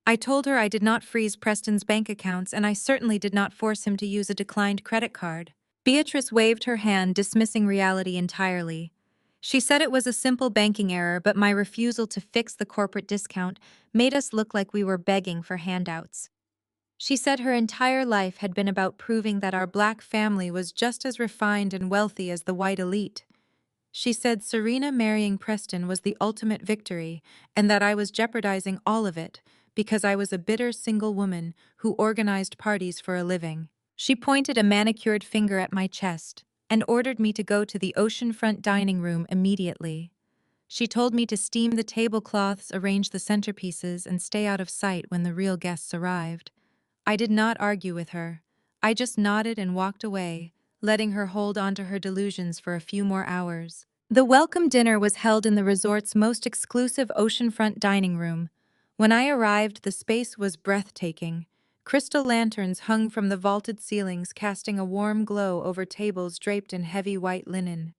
I told her I did not freeze Preston's bank accounts and I certainly did not force him to use a declined credit card. Beatrice waved her hand, dismissing reality entirely. She said it was a simple banking error, but my refusal to fix the corporate discount made us look like we were begging for handouts. She said her entire life had been about proving that our black family was just as refined and wealthy as the white elite. She said Serena marrying Preston was the ultimate victory and that I was jeopardizing all of it because I was a bitter single woman who organized parties for a living. She pointed a manicured finger at my chest and ordered me to go to the oceanfront dining room immediately. She told me to steam the tablecloths, arrange the centerpieces, and stay out of sight when the real guests arrived. I did not argue with her. I just nodded and walked away, letting her hold on to her delusions for a few more hours. The welcome dinner was held in the resort's most exclusive oceanfront dining room. When I arrived, the space was breathtaking. Crystal lanterns hung from the vaulted ceilings, casting a warm glow over tables draped in heavy white linen.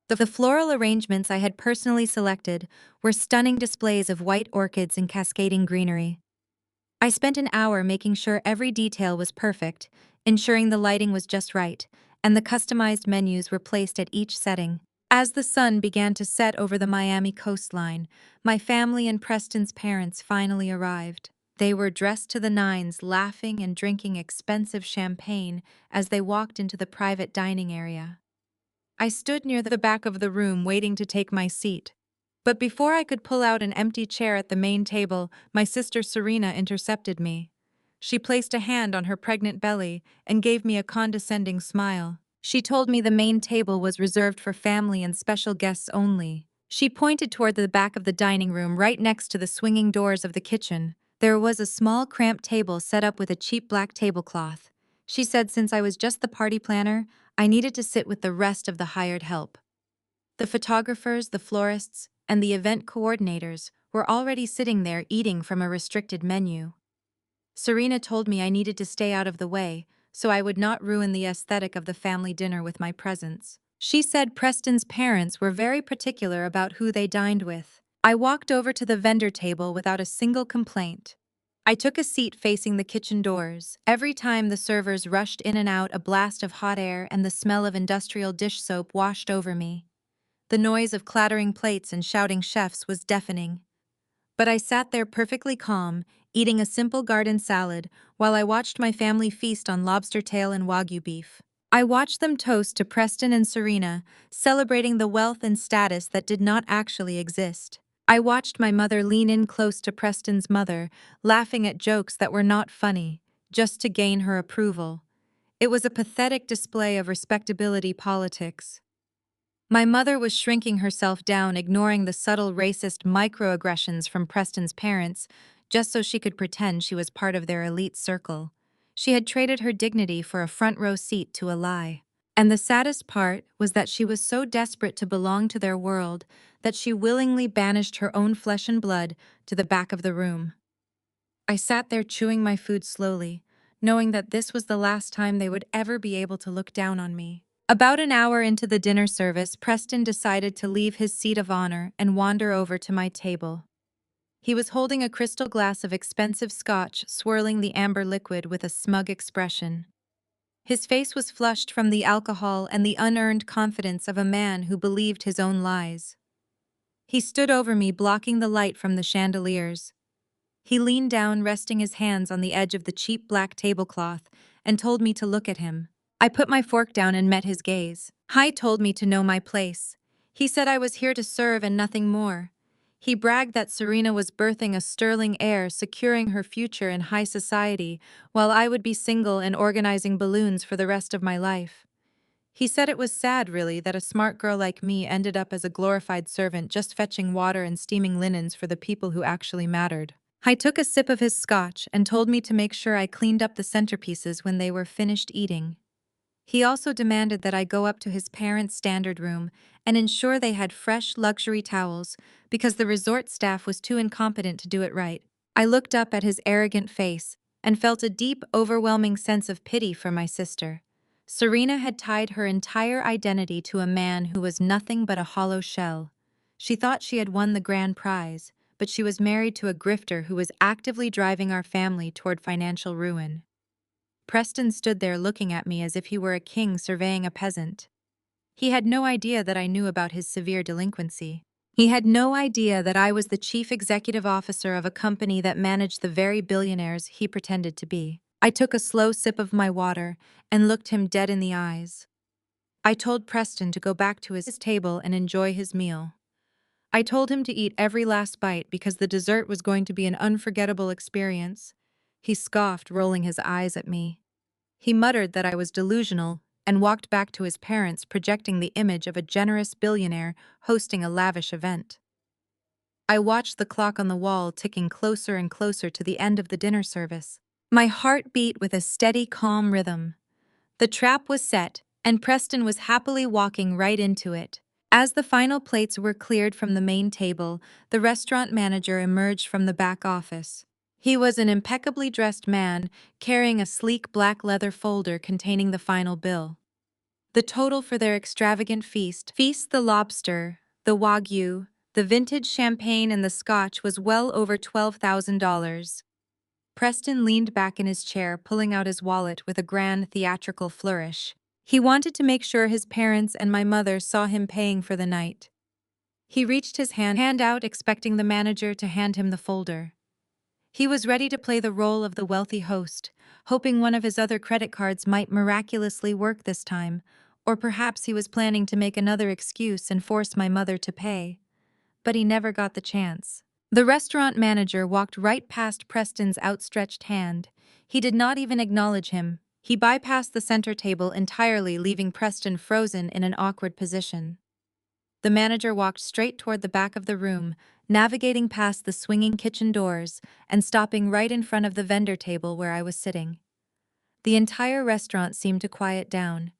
The floral arrangements I had personally selected were stunning displays of white orchids and cascading greenery. I spent an hour making sure every detail was perfect, ensuring the lighting was just right, and the customized menus were placed at each setting. As the sun began to set over the Miami coastline, my family and Preston's parents finally arrived. They were dressed to the nines, laughing and drinking expensive champagne as they walked into the private dining area. I stood near the back of the room waiting to take my seat. But before I could pull out an empty chair at the main table, my sister Serena intercepted me. She placed a hand on her pregnant belly and gave me a condescending smile. She told me the main table was reserved for family and special guests only. She pointed toward the back of the dining room right next to the swinging doors of the kitchen. There was a small cramped table set up with a cheap black tablecloth. She said since I was just the party planner, I needed to sit with the rest of the hired help. The photographers, the florists, and the event coordinators were already sitting there eating from a restricted menu. Serena told me I needed to stay out of the way, so I would not ruin the aesthetic of the family dinner with my presence. She said Preston's parents were very particular about who they dined with. I walked over to the vendor table without a single complaint. I took a seat facing the kitchen doors. Every time the servers rushed in and out, a blast of hot air and the smell of industrial dish soap washed over me. The noise of clattering plates and shouting chefs was deafening. But I sat there perfectly calm, eating a simple garden salad, while I watched my family feast on lobster tail and wagyu beef. I watched them toast to Preston and Serena, celebrating the wealth and status that did not actually exist. I watched my mother lean in close to Preston's mother, laughing at jokes that were not funny, just to gain her approval. It was a pathetic display of respectability politics. My mother was shrinking herself down, ignoring the subtle racist microaggressions from Preston's parents, just so she could pretend she was part of their elite circle. She had traded her dignity for a front row seat to a lie. And the saddest part was that she was so desperate to belong to their world that she willingly banished her own flesh and blood to the back of the room. I sat there chewing my food slowly, knowing that this was the last time they would ever be able to look down on me. About an hour into the dinner service, Preston decided to leave his seat of honor and wander over to my table. He was holding a crystal glass of expensive scotch, swirling the amber liquid with a smug expression. His face was flushed from the alcohol and the unearned confidence of a man who believed his own lies. He stood over me, blocking the light from the chandeliers. He leaned down, resting his hands on the edge of the cheap black tablecloth, and told me to look at him. I put my fork down and met his gaze. He told me to know my place. He said I was here to serve and nothing more. He bragged that Serena was birthing a sterling heir, securing her future in high society, while I would be single and organizing balloons for the rest of my life. He said it was sad, really, that a smart girl like me ended up as a glorified servant, just fetching water and steaming linens for the people who actually mattered. I took a sip of his scotch and told me to make sure I cleaned up the centerpieces when they were finished eating. He also demanded that I go up to his parents' standard room and ensure they had fresh, luxury towels because the resort staff was too incompetent to do it right. I looked up at his arrogant face and felt a deep, overwhelming sense of pity for my sister. Serena had tied her entire identity to a man who was nothing but a hollow shell. She thought she had won the grand prize, but she was married to a grifter who was actively driving our family toward financial ruin. Preston stood there looking at me as if he were a king surveying a peasant. He had no idea that I knew about his severe delinquency. He had no idea that I was the chief executive officer of a company that managed the very billionaires he pretended to be. I took a slow sip of my water and looked him dead in the eyes. I told Preston to go back to his table and enjoy his meal. I told him to eat every last bite because the dessert was going to be an unforgettable experience. He scoffed, rolling his eyes at me. He muttered that I was delusional and walked back to his parents, projecting the image of a generous billionaire hosting a lavish event. I watched the clock on the wall ticking closer and closer to the end of the dinner service. My heart beat with a steady, calm rhythm. The trap was set, and Preston was happily walking right into it. As the final plates were cleared from the main table, the restaurant manager emerged from the back office. He was an impeccably dressed man, carrying a sleek black leather folder containing the final bill. The total for their extravagant feast, the lobster, the wagyu, the vintage champagne and the scotch was well over $12,000. Preston leaned back in his chair, pulling out his wallet with a grand theatrical flourish. He wanted to make sure his parents and my mother saw him paying for the night. He reached his hand out, expecting the manager to hand him the folder. He was ready to play the role of the wealthy host, hoping one of his other credit cards might miraculously work this time, or perhaps he was planning to make another excuse and force my mother to pay. But he never got the chance. The restaurant manager walked right past Preston's outstretched hand. He did not even acknowledge him. He bypassed the center table entirely, leaving Preston frozen in an awkward position. The manager walked straight toward the back of the room, navigating past the swinging kitchen doors and stopping right in front of the vendor table where I was sitting. The entire restaurant seemed to quiet down.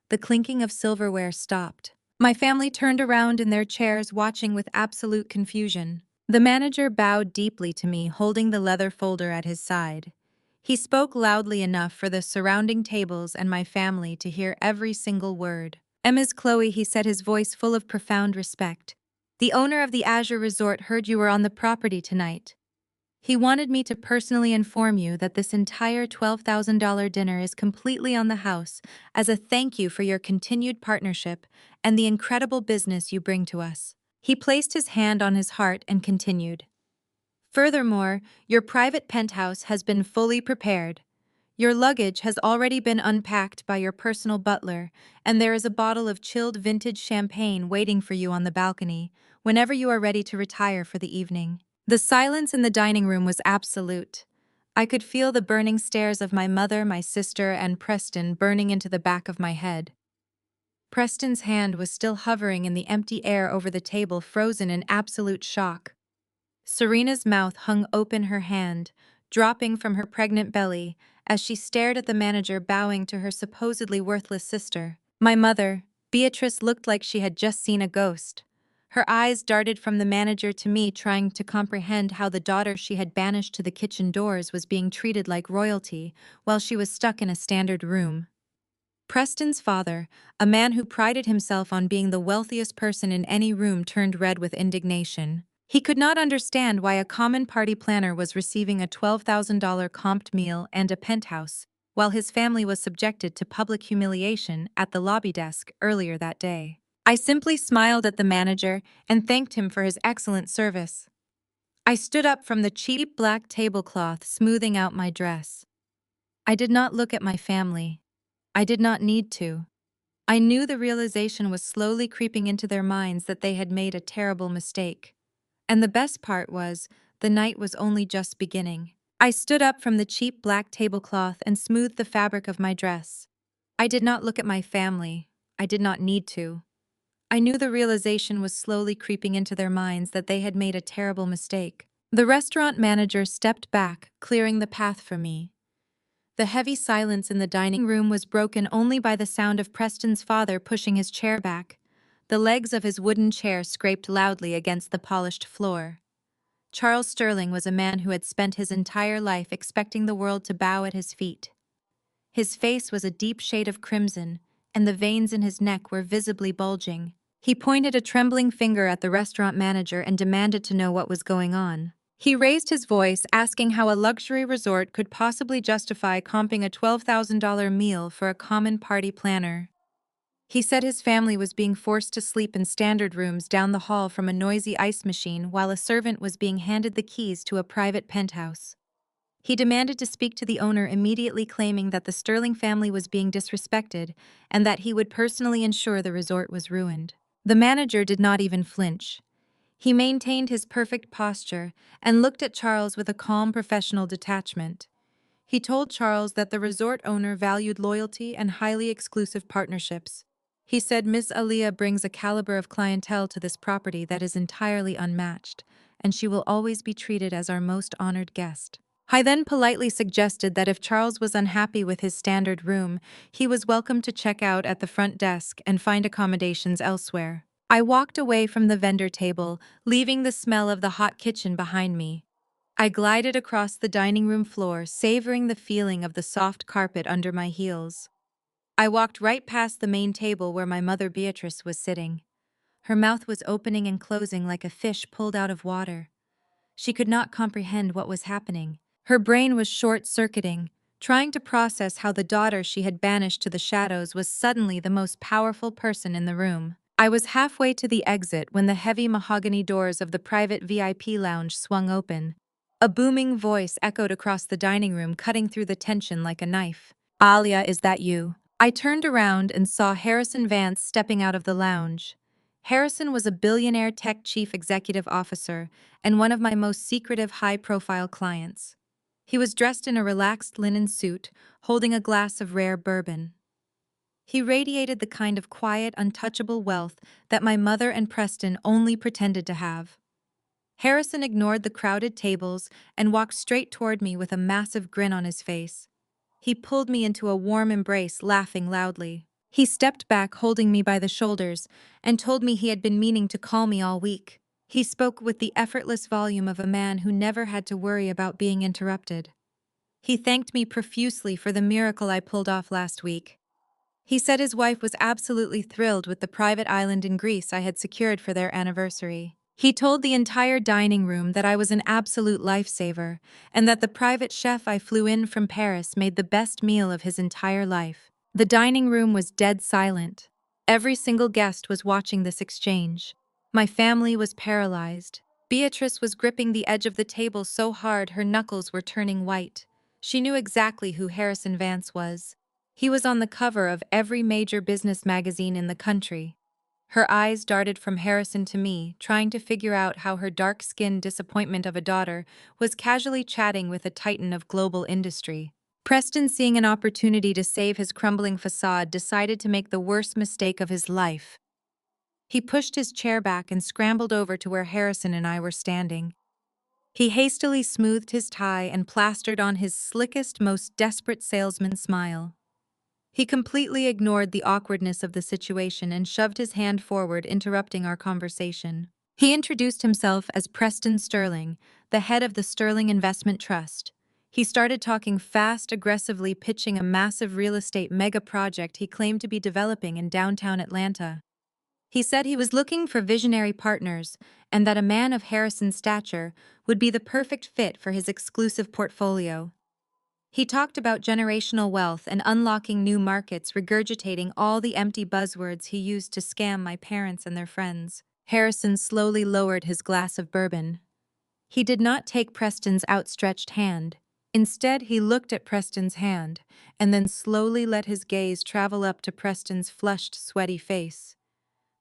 The clinking of silverware stopped. My family turned around in their chairs, watching with absolute confusion. The manager bowed deeply to me, holding the leather folder at his side. He spoke loudly enough for the surrounding tables and my family to hear every single word. Ms. Chloe, he said, his voice full of profound respect. The owner of the Azure Resort heard you were on the property tonight. He wanted me to personally inform you that this entire $12,000 dinner is completely on the house as a thank you for your continued partnership and the incredible business you bring to us. He placed his hand on his heart and continued. Furthermore, your private penthouse has been fully prepared. Your luggage has already been unpacked by your personal butler, and there is a bottle of chilled vintage champagne waiting for you on the balcony whenever you are ready to retire for the evening. The silence in the dining room was absolute. I could feel the burning stares of my mother, my sister, and Preston burning into the back of my head. Preston's hand was still hovering in the empty air over the table, frozen in absolute shock. Serena's mouth hung open, her hand dropping from her pregnant belly as she stared at the manager, bowing to her supposedly worthless sister. My mother, Beatrice, looked like she had just seen a ghost. Her eyes darted from the manager to me, trying to comprehend how the daughter she had banished to the kitchen doors was being treated like royalty while she was stuck in a standard room. Preston's father, a man who prided himself on being the wealthiest person in any room, turned red with indignation. He could not understand why a common party planner was receiving a $12,000 comped meal and a penthouse, while his family was subjected to public humiliation at the lobby desk earlier that day. I simply smiled at the manager and thanked him for his excellent service. I stood up from the cheap black tablecloth, smoothing out my dress. I did not look at my family. I did not need to. I knew the realization was slowly creeping into their minds that they had made a terrible mistake. And the best part was, the night was only just beginning. I stood up from the cheap black tablecloth and smoothed the fabric of my dress. I did not look at my family. I did not need to. I knew the realization was slowly creeping into their minds that they had made a terrible mistake. The restaurant manager stepped back, clearing the path for me. The heavy silence in the dining room was broken only by the sound of Preston's father pushing his chair back. The legs of his wooden chair scraped loudly against the polished floor. Charles Sterling was a man who had spent his entire life expecting the world to bow at his feet. His face was a deep shade of crimson, and the veins in his neck were visibly bulging. He pointed a trembling finger at the restaurant manager and demanded to know what was going on. He raised his voice, asking how a luxury resort could possibly justify comping a $12,000 meal for a common party planner. He said his family was being forced to sleep in standard rooms down the hall from a noisy ice machine while a servant was being handed the keys to a private penthouse. He demanded to speak to the owner immediately, claiming that the Sterling family was being disrespected and that he would personally ensure the resort was ruined. The manager did not even flinch. He maintained his perfect posture and looked at Charles with a calm professional detachment. He told Charles that the resort owner valued loyalty and highly exclusive partnerships. He said Miss Aaliyah brings a caliber of clientele to this property that is entirely unmatched, and she will always be treated as our most honored guest. I then politely suggested that if Charles was unhappy with his standard room, he was welcome to check out at the front desk and find accommodations elsewhere. I walked away from the vendor table, leaving the smell of the hot kitchen behind me. I glided across the dining room floor, savoring the feeling of the soft carpet under my heels. I walked right past the main table where my mother Beatrice was sitting. Her mouth was opening and closing like a fish pulled out of water. She could not comprehend what was happening. Her brain was short-circuiting, trying to process how the daughter she had banished to the shadows was suddenly the most powerful person in the room. I was halfway to the exit when the heavy mahogany doors of the private VIP lounge swung open. A booming voice echoed across the dining room, cutting through the tension like a knife. "Alia, is that you?" I turned around and saw Harrison Vance stepping out of the lounge. Harrison was a billionaire tech chief executive officer and one of my most secretive high-profile clients. He was dressed in a relaxed linen suit, holding a glass of rare bourbon. He radiated the kind of quiet, untouchable wealth that my mother and Preston only pretended to have. Harrison ignored the crowded tables and walked straight toward me with a massive grin on his face. He pulled me into a warm embrace, laughing loudly. He stepped back, holding me by the shoulders, and told me he had been meaning to call me all week. He spoke with the effortless volume of a man who never had to worry about being interrupted. He thanked me profusely for the miracle I pulled off last week. He said his wife was absolutely thrilled with the private island in Greece I had secured for their anniversary. He told the entire dining room that I was an absolute lifesaver, and that the private chef I flew in from Paris made the best meal of his entire life. The dining room was dead silent. Every single guest was watching this exchange. My family was paralyzed. Beatrice was gripping the edge of the table so hard her knuckles were turning white. She knew exactly who Harrison Vance was. He was on the cover of every major business magazine in the country. Her eyes darted from Harrison to me, trying to figure out how her dark-skinned disappointment of a daughter was casually chatting with a titan of global industry. Preston, seeing an opportunity to save his crumbling facade, decided to make the worst mistake of his life. He pushed his chair back and scrambled over to where Harrison and I were standing. He hastily smoothed his tie and plastered on his slickest, most desperate salesman smile. He completely ignored the awkwardness of the situation and shoved his hand forward, interrupting our conversation. He introduced himself as Preston Sterling, the head of the Sterling Investment Trust. He started talking fast, aggressively pitching a massive real estate mega project he claimed to be developing in downtown Atlanta. He said he was looking for visionary partners and that a man of Harrison's stature would be the perfect fit for his exclusive portfolio. He talked about generational wealth and unlocking new markets, regurgitating all the empty buzzwords he used to scam my parents and their friends. Harrison slowly lowered his glass of bourbon. He did not take Preston's outstretched hand. Instead, he looked at Preston's hand and then slowly let his gaze travel up to Preston's flushed, sweaty face.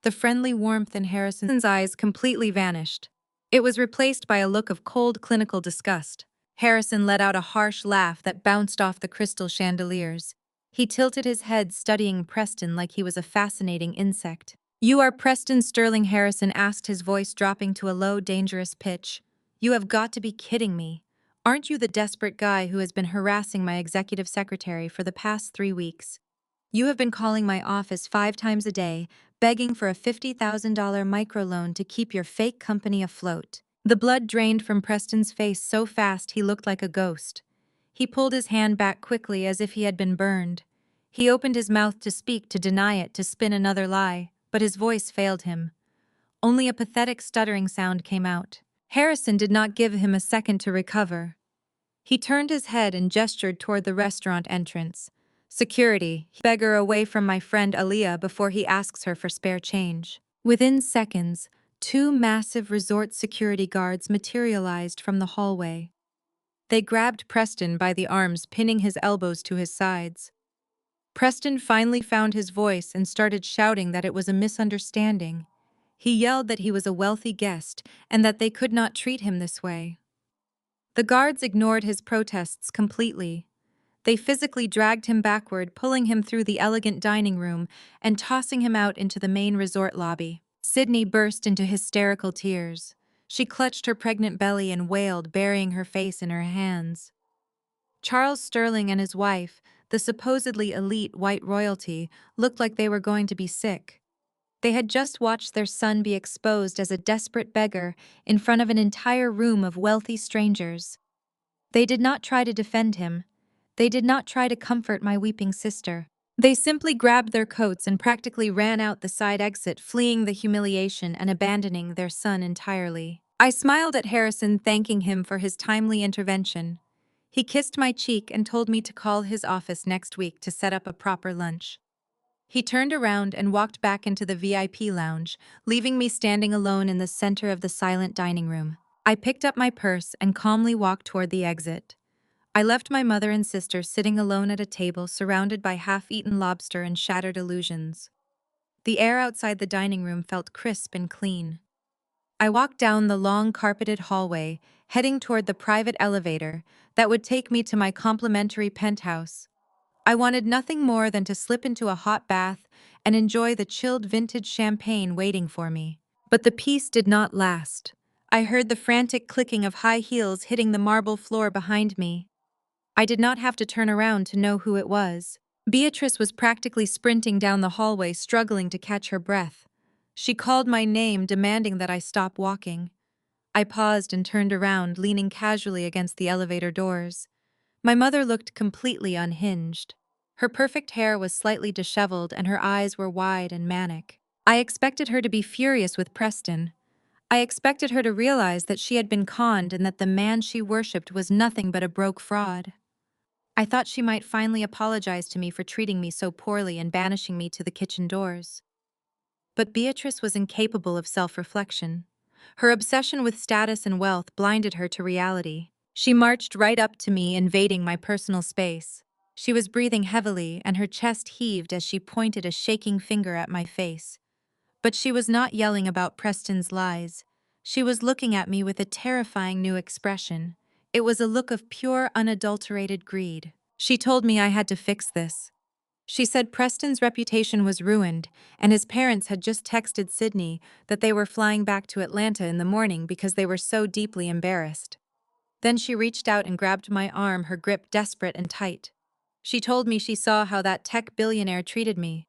The friendly warmth in Harrison's eyes completely vanished. It was replaced by a look of cold, clinical disgust. Harrison let out a harsh laugh that bounced off the crystal chandeliers. He tilted his head, studying Preston like he was a fascinating insect. "You are Preston Sterling," Harrison asked, his voice dropping to a low, dangerous pitch. "You have got to be kidding me. Aren't you the desperate guy who has been harassing my executive secretary for the past 3 weeks? You have been calling my office 5 times a day, begging for a $50,000 microloan to keep your fake company afloat." The blood drained from Preston's face so fast he looked like a ghost. He pulled his hand back quickly as if he had been burned. He opened his mouth to speak, to deny it, to spin another lie, but his voice failed him. Only a pathetic stuttering sound came out. Harrison did not give him a second to recover. He turned his head and gestured toward the restaurant entrance. "Security, beg her away from my friend Aaliyah before he asks her for spare change." Within seconds, 2 massive resort security guards materialized from the hallway. They grabbed Preston by the arms, pinning his elbows to his sides. Preston finally found his voice and started shouting that it was a misunderstanding. He yelled that he was a wealthy guest and that they could not treat him this way. The guards ignored his protests completely. They physically dragged him backward, pulling him through the elegant dining room and tossing him out into the main resort lobby. Sydney burst into hysterical tears. She clutched her pregnant belly and wailed, burying her face in her hands. Charles Sterling and his wife, the supposedly elite white royalty, looked like they were going to be sick. They had just watched their son be exposed as a desperate beggar in front of an entire room of wealthy strangers. They did not try to defend him. They did not try to comfort my weeping sister. They simply grabbed their coats and practically ran out the side exit, fleeing the humiliation and abandoning their son entirely. I smiled at Harrison, thanking him for his timely intervention. He kissed my cheek and told me to call his office next week to set up a proper lunch. He turned around and walked back into the VIP lounge, leaving me standing alone in the center of the silent dining room. I picked up my purse and calmly walked toward the exit. I left my mother and sister sitting alone at a table surrounded by half-eaten lobster and shattered illusions. The air outside the dining room felt crisp and clean. I walked down the long carpeted hallway, heading toward the private elevator that would take me to my complimentary penthouse. I wanted nothing more than to slip into a hot bath and enjoy the chilled vintage champagne waiting for me. But the peace did not last. I heard the frantic clicking of high heels hitting the marble floor behind me. I did not have to turn around to know who it was. Beatrice was practically sprinting down the hallway, struggling to catch her breath. She called my name, demanding that I stop walking. I paused and turned around, leaning casually against the elevator doors. My mother looked completely unhinged. Her perfect hair was slightly disheveled and her eyes were wide and manic. I expected her to be furious with Preston. I expected her to realize that she had been conned and that the man she worshipped was nothing but a broke fraud. I thought she might finally apologize to me for treating me so poorly and banishing me to the kitchen doors. But Beatrice was incapable of self-reflection. Her obsession with status and wealth blinded her to reality. She marched right up to me, invading my personal space. She was breathing heavily, and her chest heaved as she pointed a shaking finger at my face. But she was not yelling about Preston's lies. She was looking at me with a terrifying new expression. It was a look of pure, unadulterated greed. She told me I had to fix this. She said Preston's reputation was ruined, and his parents had just texted Sydney that they were flying back to Atlanta in the morning because they were so deeply embarrassed. Then she reached out and grabbed my arm, her grip desperate and tight. She told me she saw how that tech billionaire treated me.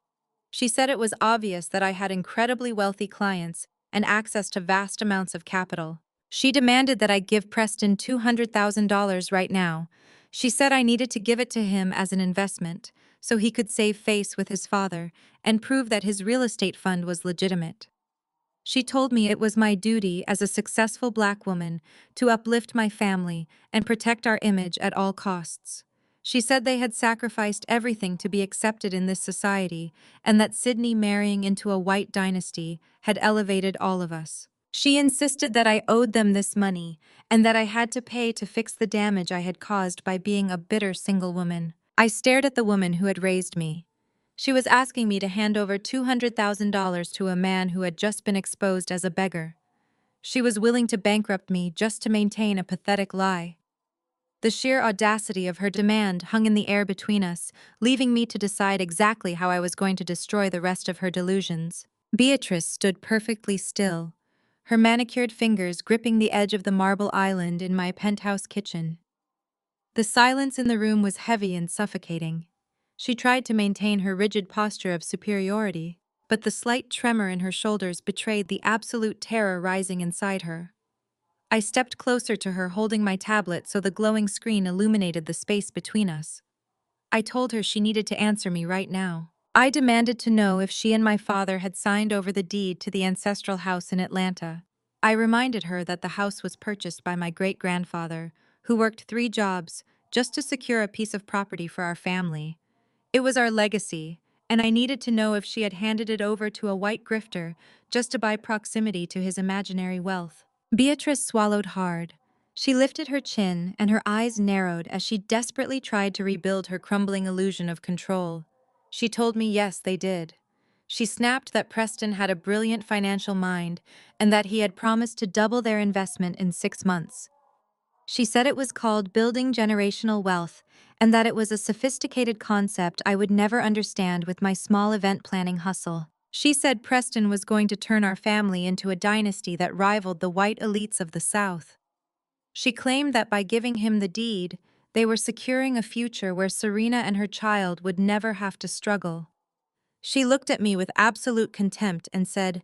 She said it was obvious that I had incredibly wealthy clients and access to vast amounts of capital. She demanded that I give Preston $200,000 right now. She said I needed to give it to him as an investment, so he could save face with his father and prove that his real estate fund was legitimate. She told me it was my duty as a successful Black woman to uplift my family and protect our image at all costs. She said they had sacrificed everything to be accepted in this society, and that Sydney marrying into a white dynasty had elevated all of us. She insisted that I owed them this money, and that I had to pay to fix the damage I had caused by being a bitter single woman. I stared at the woman who had raised me. She was asking me to hand over $200,000 to a man who had just been exposed as a beggar. She was willing to bankrupt me just to maintain a pathetic lie. The sheer audacity of her demand hung in the air between us, leaving me to decide exactly how I was going to destroy the rest of her delusions. Beatrice stood perfectly still, her manicured fingers gripping the edge of the marble island in my penthouse kitchen. The silence in the room was heavy and suffocating. She tried to maintain her rigid posture of superiority, but the slight tremor in her shoulders betrayed the absolute terror rising inside her. I stepped closer to her, holding my tablet so the glowing screen illuminated the space between us. I told her she needed to answer me right now. I demanded to know if she and my father had signed over the deed to the ancestral house in Atlanta. I reminded her that the house was purchased by my great-grandfather, who worked 3 jobs just to secure a piece of property for our family. It was our legacy, and I needed to know if she had handed it over to a white grifter just to buy proximity to his imaginary wealth. Beatrice swallowed hard. She lifted her chin and her eyes narrowed as she desperately tried to rebuild her crumbling illusion of control. She told me yes, they did. She snapped that Preston had a brilliant financial mind and that he had promised to double their investment in 6 months. She said it was called building generational wealth and that it was a sophisticated concept I would never understand with my small event planning hustle. She said Preston was going to turn our family into a dynasty that rivaled the white elites of the South. She claimed that by giving him the deed, they were securing a future where Serena and her child would never have to struggle. She looked at me with absolute contempt and said,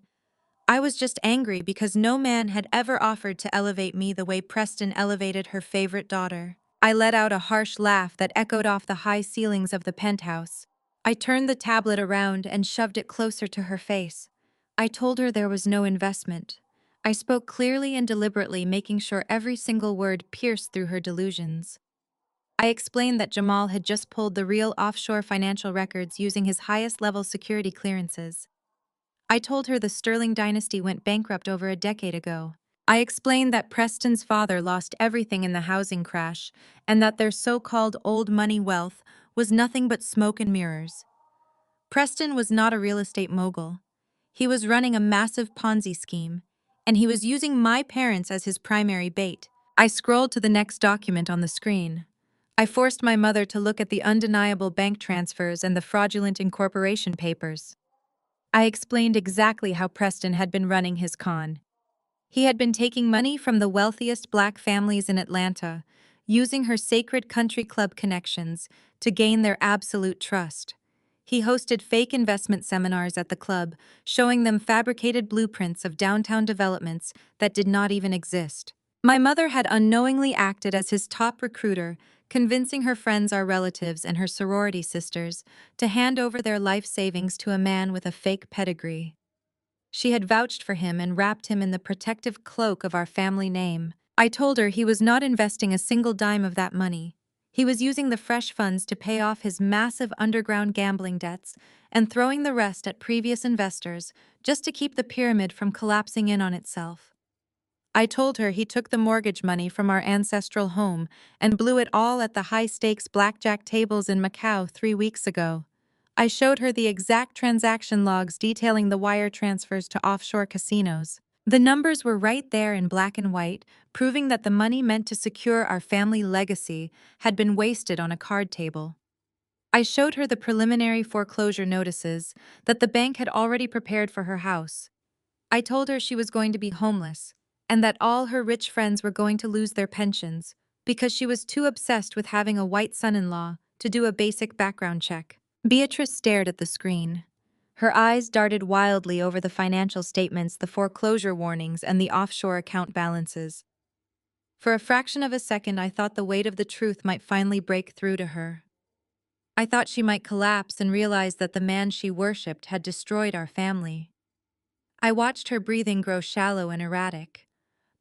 I was just angry because no man had ever offered to elevate me the way Preston elevated her favorite daughter. I let out a harsh laugh that echoed off the high ceilings of the penthouse. I turned the tablet around and shoved it closer to her face. I told her there was no investment. I spoke clearly and deliberately, making sure every single word pierced through her delusions. I explained that Jamal had just pulled the real offshore financial records using his highest level security clearances. I told her the Sterling dynasty went bankrupt over a decade ago. I explained that Preston's father lost everything in the housing crash and that their so-called old money wealth was nothing but smoke and mirrors. Preston was not a real estate mogul. He was running a massive Ponzi scheme, and he was using my parents as his primary bait. I scrolled to the next document on the screen. I forced my mother to look at the undeniable bank transfers and the fraudulent incorporation papers. I explained exactly how Preston had been running his con. He had been taking money from the wealthiest Black families in Atlanta, using her sacred country club connections to gain their absolute trust. He hosted fake investment seminars at the club, showing them fabricated blueprints of downtown developments that did not even exist. My mother had unknowingly acted as his top recruiter, convincing her friends, our relatives, and her sorority sisters to hand over their life savings to a man with a fake pedigree. She had vouched for him and wrapped him in the protective cloak of our family name. I told her he was not investing a single dime of that money. He was using the fresh funds to pay off his massive underground gambling debts and throwing the rest at previous investors just to keep the pyramid from collapsing in on itself. I told her he took the mortgage money from our ancestral home and blew it all at the high-stakes blackjack tables in Macau 3 weeks ago. I showed her the exact transaction logs detailing the wire transfers to offshore casinos. The numbers were right there in black and white, proving that the money meant to secure our family legacy had been wasted on a card table. I showed her the preliminary foreclosure notices that the bank had already prepared for her house. I told her she was going to be homeless, and that all her rich friends were going to lose their pensions, because she was too obsessed with having a white son-in-law to do a basic background check. Beatrice stared at the screen. Her eyes darted wildly over the financial statements, the foreclosure warnings, and the offshore account balances. For a fraction of a second, I thought the weight of the truth might finally break through to her. I thought she might collapse and realize that the man she worshipped had destroyed our family. I watched her breathing grow shallow and erratic,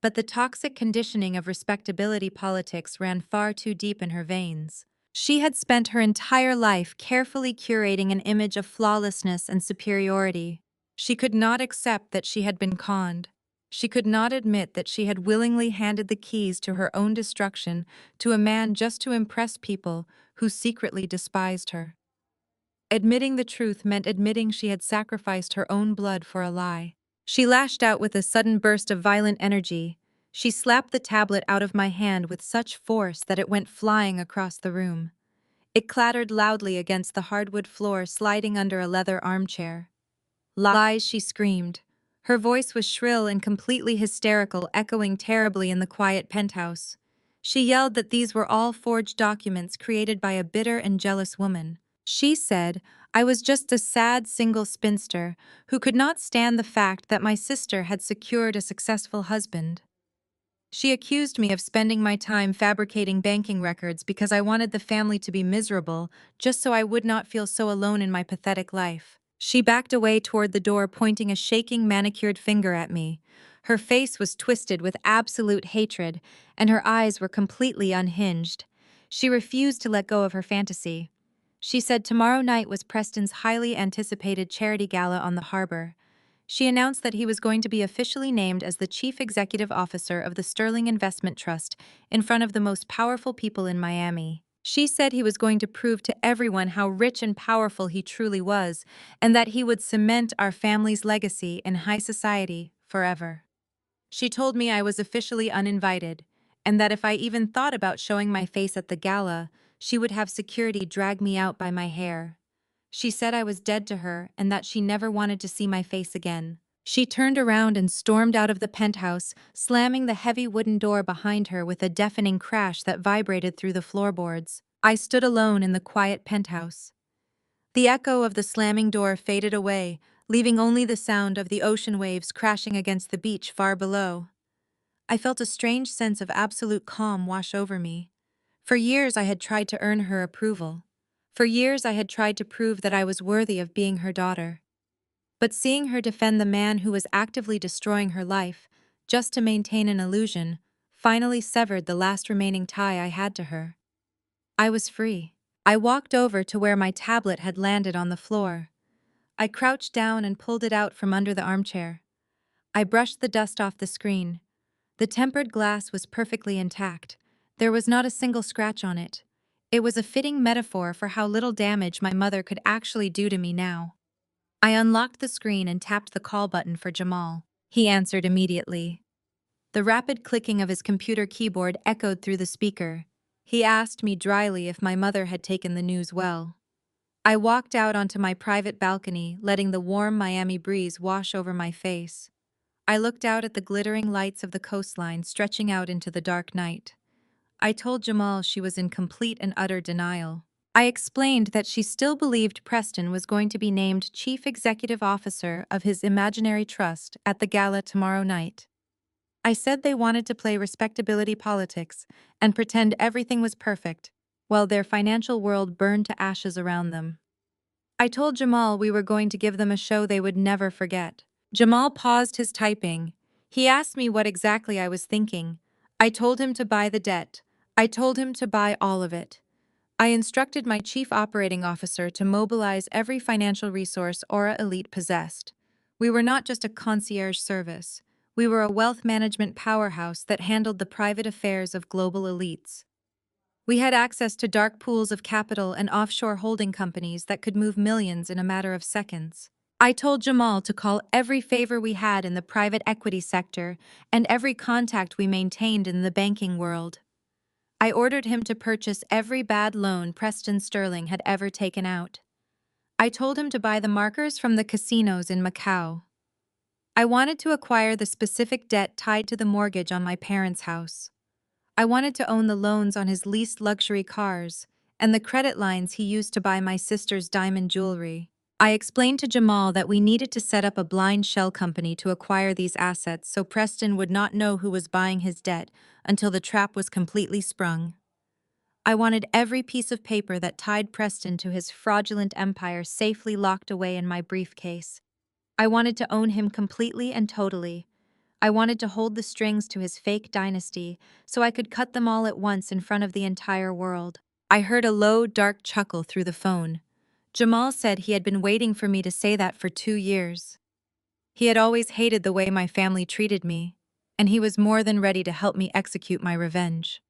but the toxic conditioning of respectability politics ran far too deep in her veins. She had spent her entire life carefully curating an image of flawlessness and superiority. She could not accept that she had been conned. She could not admit that she had willingly handed the keys to her own destruction to a man just to impress people who secretly despised her. Admitting the truth meant admitting she had sacrificed her own blood for a lie. She lashed out with a sudden burst of violent energy. She slapped the tablet out of my hand with such force that it went flying across the room. It clattered loudly against the hardwood floor, sliding under a leather armchair. Lies, she screamed. Her voice was shrill and completely hysterical, echoing terribly in the quiet penthouse. She yelled that these were all forged documents created by a bitter and jealous woman. She said I was just a sad single spinster who could not stand the fact that my sister had secured a successful husband. She accused me of spending my time fabricating banking records because I wanted the family to be miserable, just so I would not feel so alone in my pathetic life. She backed away toward the door, pointing a shaking, manicured finger at me. Her face was twisted with absolute hatred, and her eyes were completely unhinged. She refused to let go of her fantasy. She said tomorrow night was Preston's highly anticipated charity gala on the harbor. She announced that he was going to be officially named as the Chief Executive Officer of the Sterling Investment Trust in front of the most powerful people in Miami. She said he was going to prove to everyone how rich and powerful he truly was, and that he would cement our family's legacy in high society forever. She told me I was officially uninvited, and that if I even thought about showing my face at the gala, she would have security drag me out by my hair. She said I was dead to her and that she never wanted to see my face again. She turned around and stormed out of the penthouse, slamming the heavy wooden door behind her with a deafening crash that vibrated through the floorboards. I stood alone in the quiet penthouse. The echo of the slamming door faded away, leaving only the sound of the ocean waves crashing against the beach far below. I felt a strange sense of absolute calm wash over me. For years I had tried to earn her approval. For years I had tried to prove that I was worthy of being her daughter. But seeing her defend the man who was actively destroying her life, just to maintain an illusion, finally severed the last remaining tie I had to her. I was free. I walked over to where my tablet had landed on the floor. I crouched down and pulled it out from under the armchair. I brushed the dust off the screen. The tempered glass was perfectly intact. There was not a single scratch on it. It was a fitting metaphor for how little damage my mother could actually do to me now. I unlocked the screen and tapped the call button for Jamal. He answered immediately. The rapid clicking of his computer keyboard echoed through the speaker. He asked me dryly if my mother had taken the news well. I walked out onto my private balcony, letting the warm Miami breeze wash over my face. I looked out at the glittering lights of the coastline stretching out into the dark night. I told Jamal she was in complete and utter denial. I explained that she still believed Preston was going to be named Chief Executive Officer of his imaginary trust at the gala tomorrow night. I said they wanted to play respectability politics and pretend everything was perfect, while their financial world burned to ashes around them. I told Jamal we were going to give them a show they would never forget. Jamal paused his typing. He asked me what exactly I was thinking. I told him to buy the debt. I told him to buy all of it. I instructed my chief operating officer to mobilize every financial resource Aura Elite possessed. We were not just a concierge service. We were a wealth management powerhouse that handled the private affairs of global elites. We had access to dark pools of capital and offshore holding companies that could move millions in a matter of seconds. I told Jamal to call every favor we had in the private equity sector and every contact we maintained in the banking world. I ordered him to purchase every bad loan Preston Sterling had ever taken out. I told him to buy the markers from the casinos in Macau. I wanted to acquire the specific debt tied to the mortgage on my parents' house. I wanted to own the loans on his leased luxury cars, and the credit lines he used to buy my sister's diamond jewelry. I explained to Jamal that we needed to set up a blind shell company to acquire these assets so Preston would not know who was buying his debt until the trap was completely sprung. I wanted every piece of paper that tied Preston to his fraudulent empire safely locked away in my briefcase. I wanted to own him completely and totally. I wanted to hold the strings to his fake dynasty so I could cut them all at once in front of the entire world. I heard a low, dark chuckle through the phone. Jamal said he had been waiting for me to say that for 2 years. He had always hated the way my family treated me, and he was more than ready to help me execute my revenge.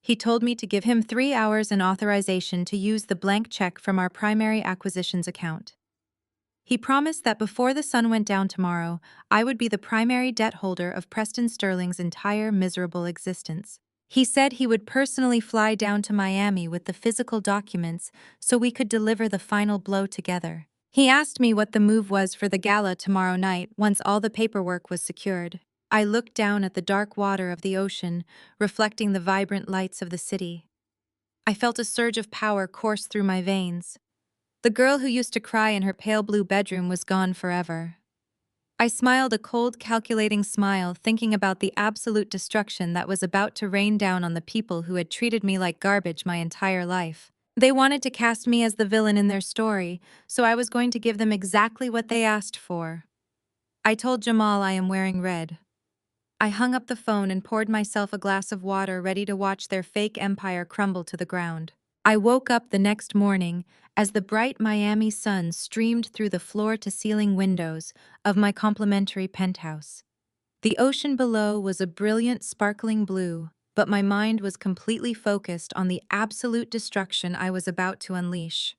He told me to give him 3 hours and authorization to use the blank check from our primary acquisitions account. He promised that before the sun went down tomorrow, I would be the primary debt holder of Preston Sterling's entire miserable existence. He said he would personally fly down to Miami with the physical documents so we could deliver the final blow together. He asked me what the move was for the gala tomorrow night once all the paperwork was secured. I looked down at the dark water of the ocean, reflecting the vibrant lights of the city. I felt a surge of power course through my veins. The girl who used to cry in her pale blue bedroom was gone forever. I smiled a cold, calculating smile, thinking about the absolute destruction that was about to rain down on the people who had treated me like garbage my entire life. They wanted to cast me as the villain in their story, so I was going to give them exactly what they asked for. I told Jamal I am wearing red. I hung up the phone and poured myself a glass of water, ready to watch their fake empire crumble to the ground. I woke up the next morning as the bright Miami sun streamed through the floor-to-ceiling windows of my complimentary penthouse. The ocean below was a brilliant, sparkling blue, but my mind was completely focused on the absolute destruction I was about to unleash.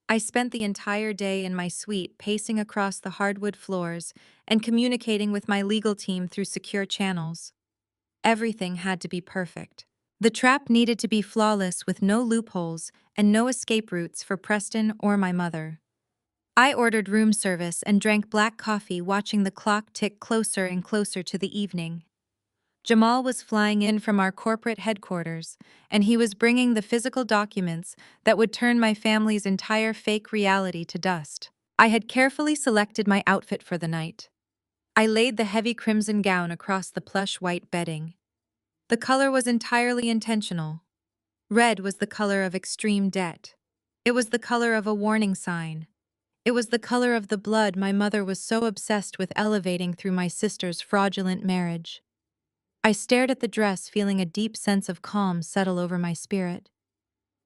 I spent the entire day in my suite pacing across the hardwood floors and communicating with my legal team through secure channels. Everything had to be perfect. The trap needed to be flawless with no loopholes and no escape routes for Preston or my mother. I ordered room service and drank black coffee, watching the clock tick closer and closer to the evening. Jamal was flying in from our corporate headquarters, and he was bringing the physical documents that would turn my family's entire fake reality to dust. I had carefully selected my outfit for the night. I laid the heavy crimson gown across the plush white bedding. The color was entirely intentional. Red was the color of extreme debt. It was the color of a warning sign. It was the color of the blood my mother was so obsessed with elevating through my sister's fraudulent marriage. I stared at the dress, feeling a deep sense of calm settle over my spirit.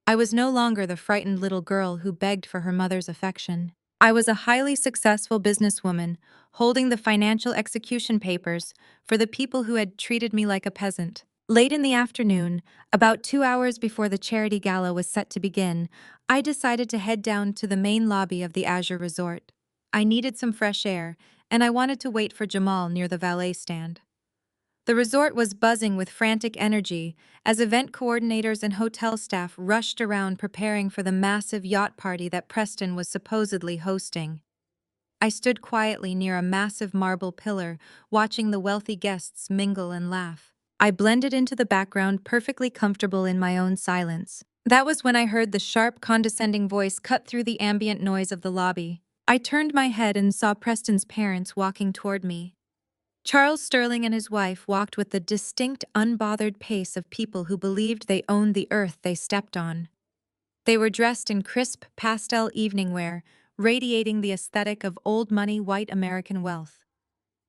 I was no longer the frightened little girl who begged for her mother's affection. I was a highly successful businesswoman, holding the financial execution papers for the people who had treated me like a peasant. Late in the afternoon, about 2 hours before the charity gala was set to begin, I decided to head down to the main lobby of the Azure Resort. I needed some fresh air, and I wanted to wait for Jamal near the valet stand. The resort was buzzing with frantic energy as event coordinators and hotel staff rushed around preparing for the massive yacht party that Preston was supposedly hosting. I stood quietly near a massive marble pillar, watching the wealthy guests mingle and laugh. I blended into the background, perfectly comfortable in my own silence. That was when I heard the sharp, condescending voice cut through the ambient noise of the lobby. I turned my head and saw Preston's parents walking toward me. Charles Sterling and his wife walked with the distinct, unbothered pace of people who believed they owned the earth they stepped on. They were dressed in crisp, pastel evening wear, radiating the aesthetic of old-money white American wealth.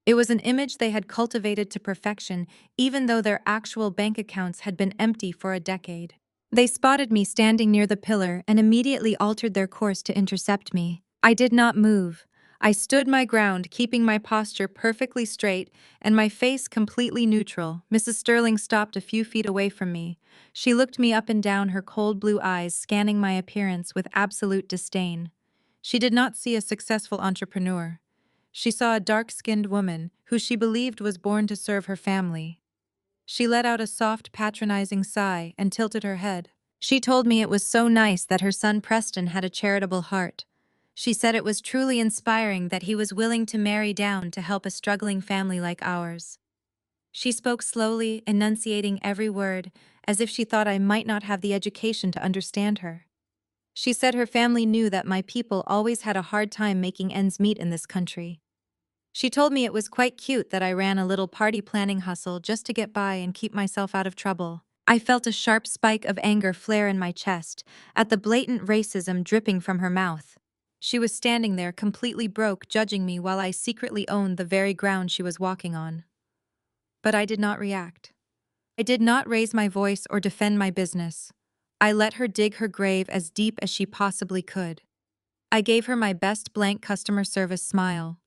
It was an image they had cultivated to perfection, even though their actual bank accounts had been empty for a decade. They spotted me standing near the pillar and immediately altered their course to intercept me. I did not move. I stood my ground, keeping my posture perfectly straight and my face completely neutral. Mrs. Sterling stopped a few feet away from me. She looked me up and down, her cold blue eyes scanning my appearance with absolute disdain. She did not see a successful entrepreneur. She saw a dark-skinned woman who she believed was born to serve her family. She let out a soft, patronizing sigh and tilted her head. She told me it was so nice that her son Preston had a charitable heart. She said it was truly inspiring that he was willing to marry down to help a struggling family like ours. She spoke slowly, enunciating every word, as if she thought I might not have the education to understand her. She said her family knew that my people always had a hard time making ends meet in this country. She told me it was quite cute that I ran a little party planning hustle just to get by and keep myself out of trouble. I felt a sharp spike of anger flare in my chest at the blatant racism dripping from her mouth. She was standing there completely broke, judging me while I secretly owned the very ground she was walking on. But I did not react. I did not raise my voice or defend my business. I let her dig her grave as deep as she possibly could. I gave her my best blank customer service smile.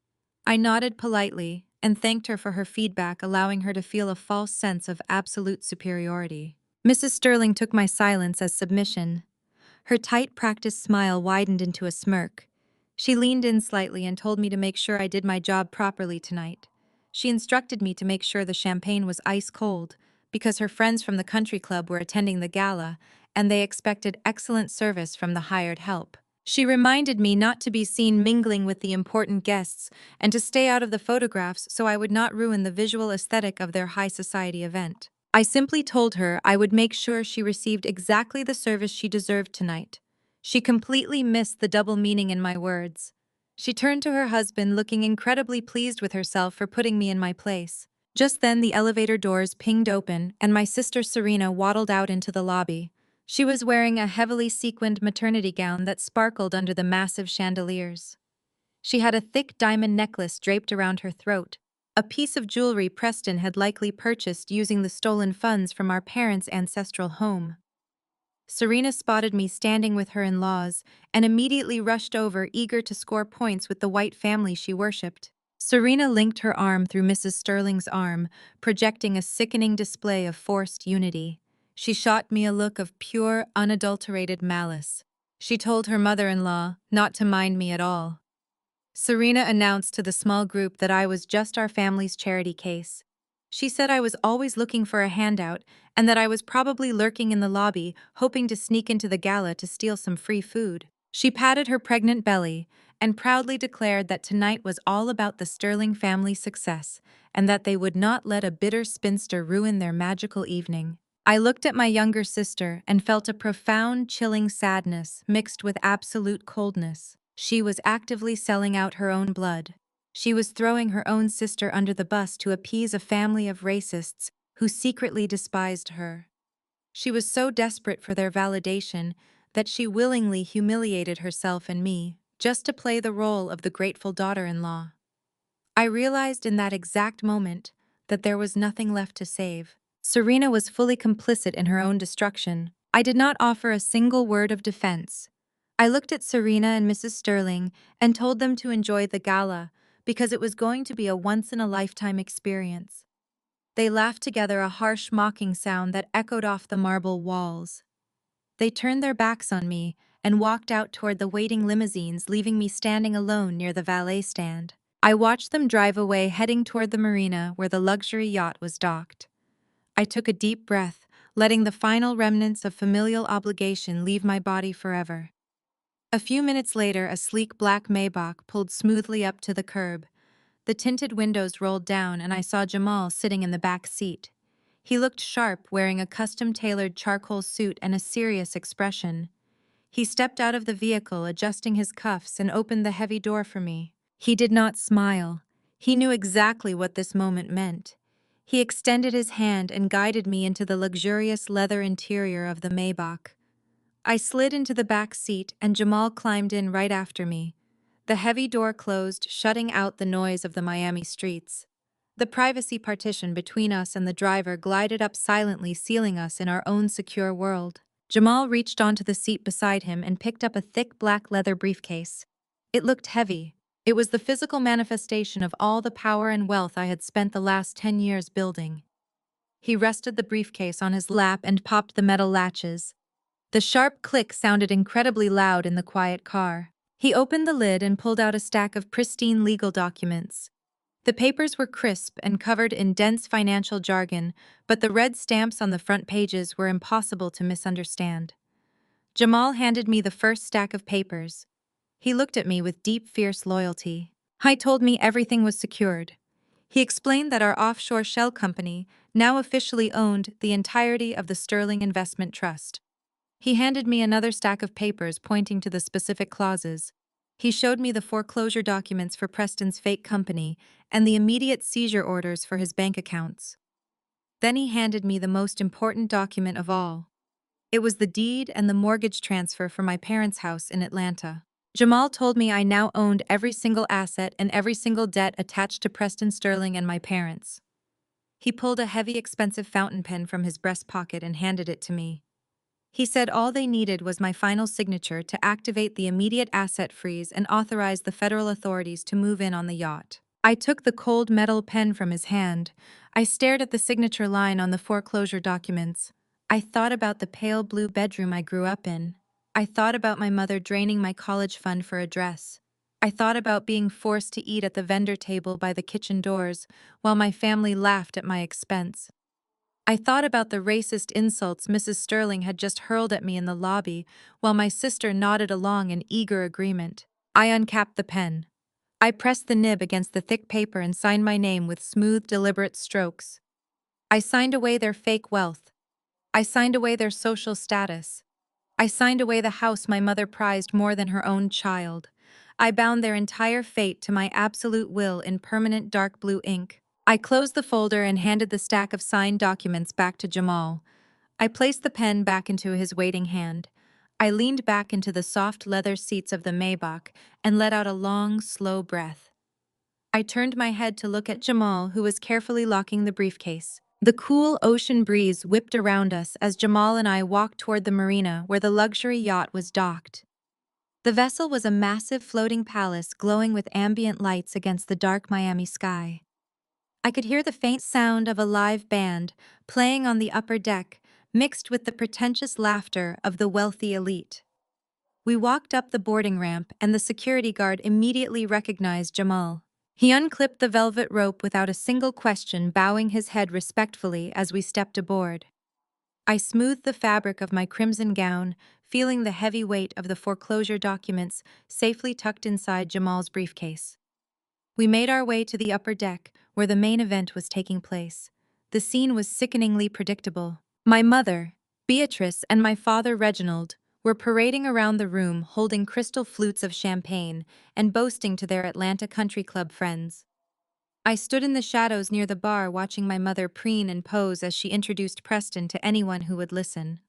I nodded politely and thanked her for her feedback, allowing her to feel a false sense of absolute superiority. Mrs. Sterling took my silence as submission. Her tight, practiced smile widened into a smirk. She leaned in slightly and told me to make sure I did my job properly tonight. She instructed me to make sure the champagne was ice cold, because her friends from the country club were attending the gala, and they expected excellent service from the hired help. She reminded me not to be seen mingling with the important guests and to stay out of the photographs so I would not ruin the visual aesthetic of their high society event. I simply told her I would make sure she received exactly the service she deserved tonight. She completely missed the double meaning in my words. She turned to her husband, looking incredibly pleased with herself for putting me in my place. Just then the elevator doors pinged open and my sister Serena waddled out into the lobby. She was wearing a heavily sequined maternity gown that sparkled under the massive chandeliers. She had a thick diamond necklace draped around her throat, a piece of jewelry Preston had likely purchased using the stolen funds from our parents' ancestral home. Serena spotted me standing with her in-laws and immediately rushed over, eager to score points with the white family she worshipped. Serena linked her arm through Mrs. Sterling's arm, projecting a sickening display of forced unity. She shot me a look of pure, unadulterated malice. She told her mother-in-law not to mind me at all. Serena announced to the small group that I was just our family's charity case. She said I was always looking for a handout and that I was probably lurking in the lobby, hoping to sneak into the gala to steal some free food. She patted her pregnant belly and proudly declared that tonight was all about the Sterling family's success and that they would not let a bitter spinster ruin their magical evening. I looked at my younger sister and felt a profound, chilling sadness mixed with absolute coldness. She was actively selling out her own blood. She was throwing her own sister under the bus to appease a family of racists who secretly despised her. She was so desperate for their validation that she willingly humiliated herself and me just to play the role of the grateful daughter-in-law. I realized in that exact moment that there was nothing left to save. Serena was fully complicit in her own destruction. I did not offer a single word of defense. I looked at Serena and Mrs. Sterling and told them to enjoy the gala because it was going to be a once-in-a-lifetime experience. They laughed together, a harsh, mocking sound that echoed off the marble walls. They turned their backs on me and walked out toward the waiting limousines, leaving me standing alone near the valet stand. I watched them drive away, heading toward the marina where the luxury yacht was docked. I took a deep breath, letting the final remnants of familial obligation leave my body forever. A few minutes later, a sleek black Maybach pulled smoothly up to the curb. The tinted windows rolled down and I saw Jamal sitting in the back seat. He looked sharp, wearing a custom-tailored charcoal suit and a serious expression. He stepped out of the vehicle, adjusting his cuffs, and opened the heavy door for me. He did not smile. He knew exactly what this moment meant. He extended his hand and guided me into the luxurious leather interior of the Maybach. I slid into the back seat and Jamal climbed in right after me. The heavy door closed, shutting out the noise of the Miami streets. The privacy partition between us and the driver glided up silently, sealing us in our own secure world. Jamal reached onto the seat beside him and picked up a thick black leather briefcase. It looked heavy. It was the physical manifestation of all the power and wealth I had spent the last 10 years building. He rested the briefcase on his lap and popped the metal latches. The sharp click sounded incredibly loud in the quiet car. He opened the lid and pulled out a stack of pristine legal documents. The papers were crisp and covered in dense financial jargon, but the red stamps on the front pages were impossible to misunderstand. Jamal handed me the first stack of papers. He looked at me with deep, fierce loyalty. I told me everything was secured. He explained that our offshore shell company now officially owned the entirety of the Sterling Investment Trust. He handed me another stack of papers pointing to the specific clauses. He showed me the foreclosure documents for Preston's fake company and the immediate seizure orders for his bank accounts. Then he handed me the most important document of all. It was the deed and the mortgage transfer for my parents' house in Atlanta. Jamal told me I now owned every single asset and every single debt attached to Preston Sterling and my parents. He pulled a heavy, expensive fountain pen from his breast pocket and handed it to me. He said all they needed was my final signature to activate the immediate asset freeze and authorize the federal authorities to move in on the yacht. I took the cold metal pen from his hand. I stared at the signature line on the foreclosure documents. I thought about the pale blue bedroom I grew up in. I thought about my mother draining my college fund for a dress. I thought about being forced to eat at the vendor table by the kitchen doors while my family laughed at my expense. I thought about the racist insults Mrs. Sterling had just hurled at me in the lobby while my sister nodded along in eager agreement. I uncapped the pen. I pressed the nib against the thick paper and signed my name with smooth, deliberate strokes. I signed away their fake wealth. I signed away their social status. I signed away the house my mother prized more than her own child. I bound their entire fate to my absolute will in permanent dark blue ink. I closed the folder and handed the stack of signed documents back to Jamal. I placed the pen back into his waiting hand. I leaned back into the soft leather seats of the Maybach and let out a long, slow breath. I turned my head to look at Jamal, who was carefully locking the briefcase. The cool ocean breeze whipped around us as Jamal and I walked toward the marina where the luxury yacht was docked. The vessel was a massive floating palace glowing with ambient lights against the dark Miami sky. I could hear the faint sound of a live band playing on the upper deck, mixed with the pretentious laughter of the wealthy elite. We walked up the boarding ramp and the security guard immediately recognized Jamal. He unclipped the velvet rope without a single question, bowing his head respectfully as we stepped aboard. I smoothed the fabric of my crimson gown, feeling the heavy weight of the foreclosure documents safely tucked inside Jamal's briefcase. We made our way to the upper deck, where the main event was taking place. The scene was sickeningly predictable. My mother, Beatrice, and my father, Reginald, were parading around the room holding crystal flutes of champagne and boasting to their Atlanta country club friends. I stood in the shadows near the bar watching my mother preen and pose as she introduced Preston to anyone who would listen.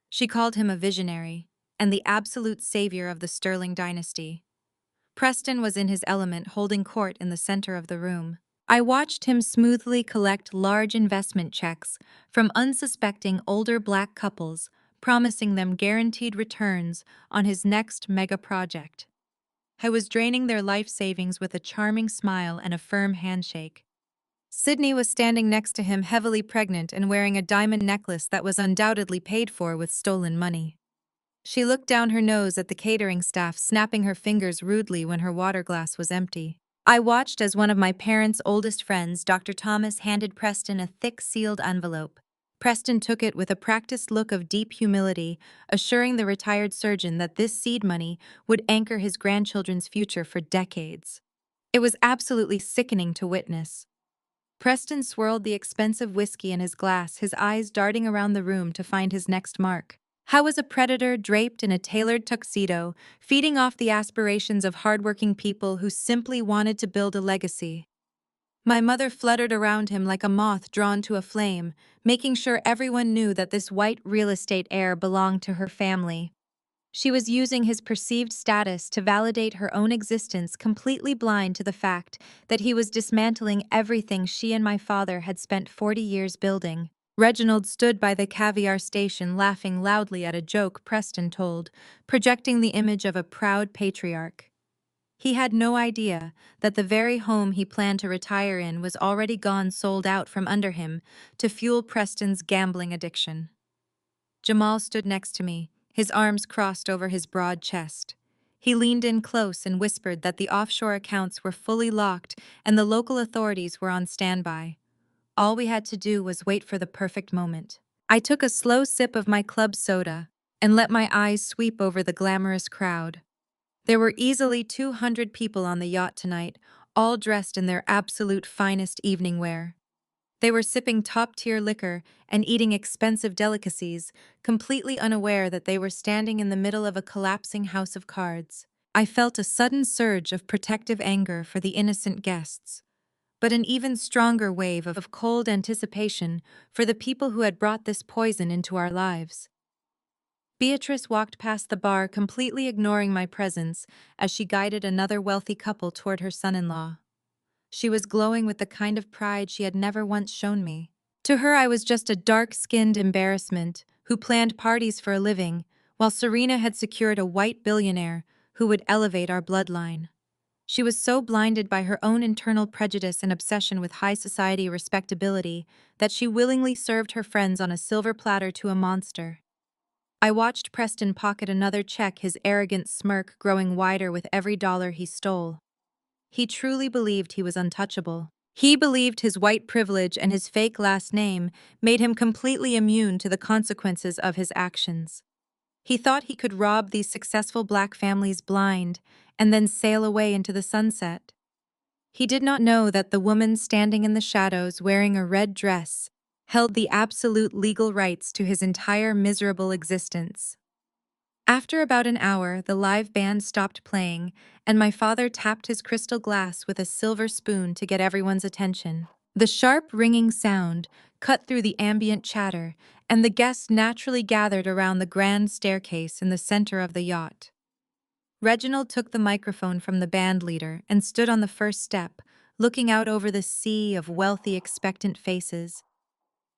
She called him a visionary and the absolute savior of the Sterling dynasty. Preston was in his element, holding court in the center of the room. I watched him smoothly collect large investment checks from unsuspecting older black couples, promising them guaranteed returns on his next mega project. I was draining their life savings with a charming smile and a firm handshake. Sydney was standing next to him, heavily pregnant and wearing a diamond necklace that was undoubtedly paid for with stolen money. She looked down her nose at the catering staff, snapping her fingers rudely when her water glass was empty. I watched as one of my parents' oldest friends, Dr. Thomas, handed Preston a thick sealed envelope. Preston took it with a practiced look of deep humility, assuring the retired surgeon that this seed money would anchor his grandchildren's future for decades. It was absolutely sickening to witness. Preston swirled the expensive whiskey in his glass, his eyes darting around the room to find his next mark. How was a predator draped in a tailored tuxedo, feeding off the aspirations of hardworking people who simply wanted to build a legacy? My mother fluttered around him like a moth drawn to a flame, making sure everyone knew that this white real estate heir belonged to her family. She was using his perceived status to validate her own existence, completely blind to the fact that he was dismantling everything she and my father had spent 40 years building. Reginald stood by the caviar station laughing loudly at a joke Preston told, projecting the image of a proud patriarch. He had no idea that the very home he planned to retire in was already gone, sold out from under him to fuel Preston's gambling addiction. Jamal stood next to me, his arms crossed over his broad chest. He leaned in close and whispered that the offshore accounts were fully locked and the local authorities were on standby. All we had to do was wait for the perfect moment. I took a slow sip of my club soda and let my eyes sweep over the glamorous crowd. There were easily 200 people on the yacht tonight, all dressed in their absolute finest evening wear. They were sipping top-tier liquor and eating expensive delicacies, completely unaware that they were standing in the middle of a collapsing house of cards. I felt a sudden surge of protective anger for the innocent guests, but an even stronger wave of cold anticipation for the people who had brought this poison into our lives. Beatrice walked past the bar, completely ignoring my presence as she guided another wealthy couple toward her son-in-law. She was glowing with the kind of pride she had never once shown me. To her, I was just a dark-skinned embarrassment who planned parties for a living, while Serena had secured a white billionaire who would elevate our bloodline. She was so blinded by her own internal prejudice and obsession with high society respectability that she willingly served her friends on a silver platter to a monster. I watched Preston pocket another check, his arrogant smirk growing wider with every dollar he stole. He truly believed he was untouchable. He believed his white privilege and his fake last name made him completely immune to the consequences of his actions. He thought he could rob these successful black families blind and then sail away into the sunset. He did not know that the woman standing in the shadows wearing a red dress held the absolute legal rights to his entire miserable existence. After about an hour, the live band stopped playing, and my father tapped his crystal glass with a silver spoon to get everyone's attention. The sharp, ringing sound cut through the ambient chatter, and the guests naturally gathered around the grand staircase in the center of the yacht. Reginald took the microphone from the band leader and stood on the first step, looking out over the sea of wealthy, expectant faces.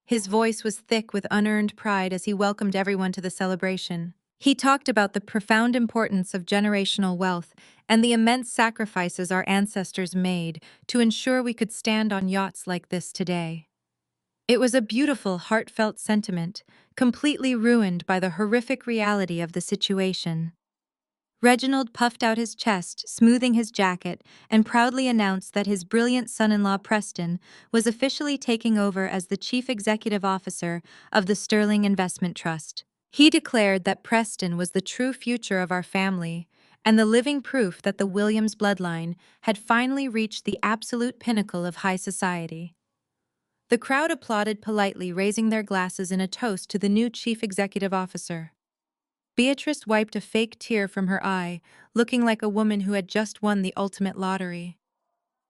His voice was thick with unearned pride as he welcomed everyone to the celebration. He talked about the profound importance of generational wealth and the immense sacrifices our ancestors made to ensure we could stand on yachts like this today. It was a beautiful, heartfelt sentiment, completely ruined by the horrific reality of the situation. Reginald puffed out his chest, smoothing his jacket, and proudly announced that his brilliant son-in-law Preston was officially taking over as the chief executive officer of the Sterling Investment Trust. He declared that Preston was the true future of our family and the living proof that the Williams bloodline had finally reached the absolute pinnacle of high society. The crowd applauded politely, raising their glasses in a toast to the new chief executive officer. Beatrice wiped a fake tear from her eye, looking like a woman who had just won the ultimate lottery.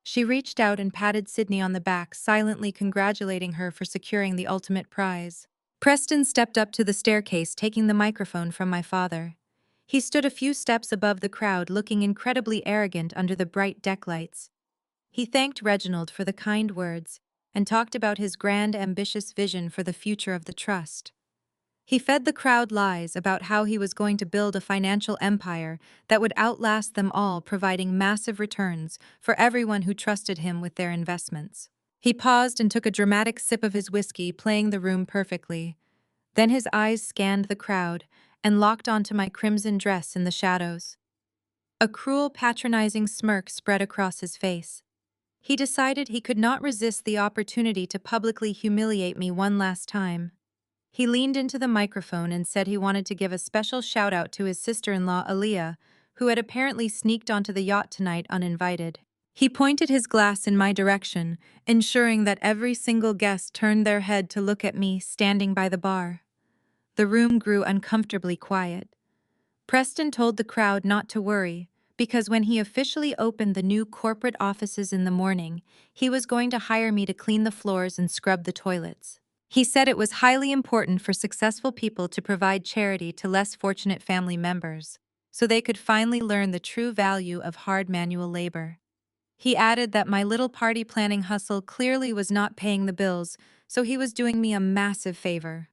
She reached out and patted Sydney on the back, silently congratulating her for securing the ultimate prize. Preston stepped up to the staircase, taking the microphone from my father. He stood a few steps above the crowd, looking incredibly arrogant under the bright deck lights. He thanked Reginald for the kind words and talked about his grand, ambitious vision for the future of the trust. He fed the crowd lies about how he was going to build a financial empire that would outlast them all, providing massive returns for everyone who trusted him with their investments. He paused and took a dramatic sip of his whiskey, playing the room perfectly. Then his eyes scanned the crowd and locked onto my crimson dress in the shadows. A cruel, patronizing smirk spread across his face. He decided he could not resist the opportunity to publicly humiliate me one last time. He leaned into the microphone and said he wanted to give a special shout-out to his sister-in-law, Aaliyah, who had apparently sneaked onto the yacht tonight uninvited. He pointed his glass in my direction, ensuring that every single guest turned their head to look at me standing by the bar. The room grew uncomfortably quiet. Preston told the crowd not to worry, because when he officially opened the new corporate offices in the morning, he was going to hire me to clean the floors and scrub the toilets. He said it was highly important for successful people to provide charity to less fortunate family members, so they could finally learn the true value of hard manual labor. He added that my little party planning hustle clearly was not paying the bills, so he was doing me a massive favor.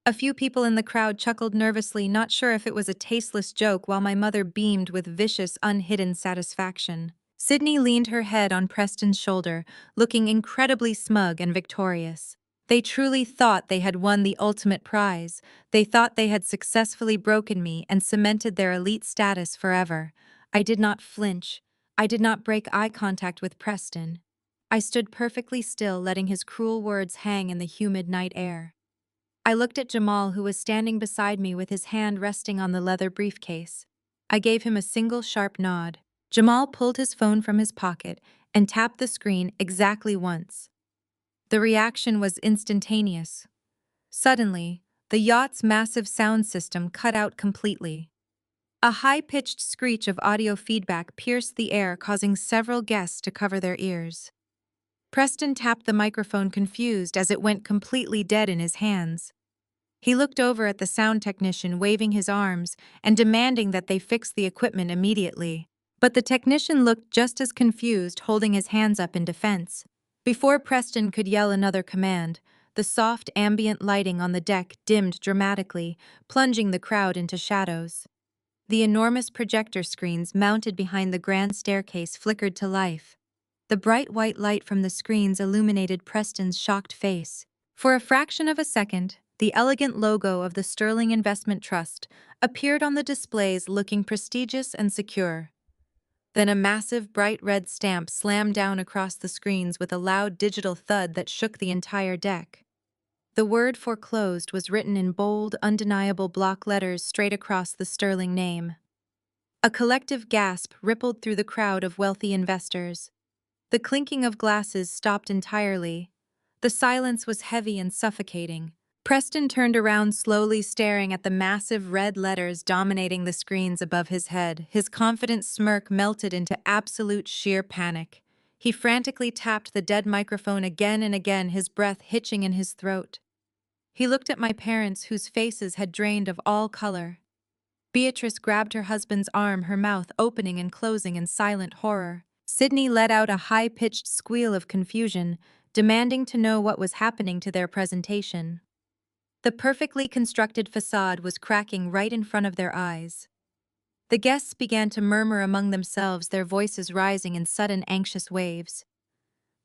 A few people in the crowd chuckled nervously, not sure if it was a tasteless joke, while my mother beamed with vicious, unhidden satisfaction. Sydney leaned her head on Preston's shoulder, looking incredibly smug and victorious. They truly thought they had won the ultimate prize. They thought they had successfully broken me and cemented their elite status forever. I did not flinch. I did not break eye contact with Preston. I stood perfectly still, letting his cruel words hang in the humid night air. I looked at Jamal, who was standing beside me with his hand resting on the leather briefcase. I gave him a single sharp nod. Jamal pulled his phone from his pocket and tapped the screen exactly once. The reaction was instantaneous. Suddenly, the yacht's massive sound system cut out completely. A high-pitched screech of audio feedback pierced the air, causing several guests to cover their ears. Preston tapped the microphone, confused as it went completely dead in his hands. He looked over at the sound technician, waving his arms and demanding that they fix the equipment immediately. But the technician looked just as confused, holding his hands up in defense. Before Preston could yell another command, the soft ambient lighting on the deck dimmed dramatically, plunging the crowd into shadows. The enormous projector screens mounted behind the grand staircase flickered to life. The bright white light from the screens illuminated Preston's shocked face. For a fraction of a second, the elegant logo of the Sterling Investment Trust appeared on the displays, looking prestigious and secure. Then a massive bright red stamp slammed down across the screens with a loud digital thud that shook the entire deck. The word "foreclosed" was written in bold, undeniable block letters straight across the Sterling name. A collective gasp rippled through the crowd of wealthy investors. The clinking of glasses stopped entirely. The silence was heavy and suffocating. Preston turned around slowly, staring at the massive red letters dominating the screens above his head. His confident smirk melted into absolute sheer panic. He frantically tapped the dead microphone again and again, his breath hitching in his throat. He looked at my parents, whose faces had drained of all color. Beatrice grabbed her husband's arm, her mouth opening and closing in silent horror. Sydney let out a high-pitched squeal of confusion, demanding to know what was happening to their presentation. The perfectly constructed facade was cracking right in front of their eyes. The guests began to murmur among themselves, their voices rising in sudden anxious waves.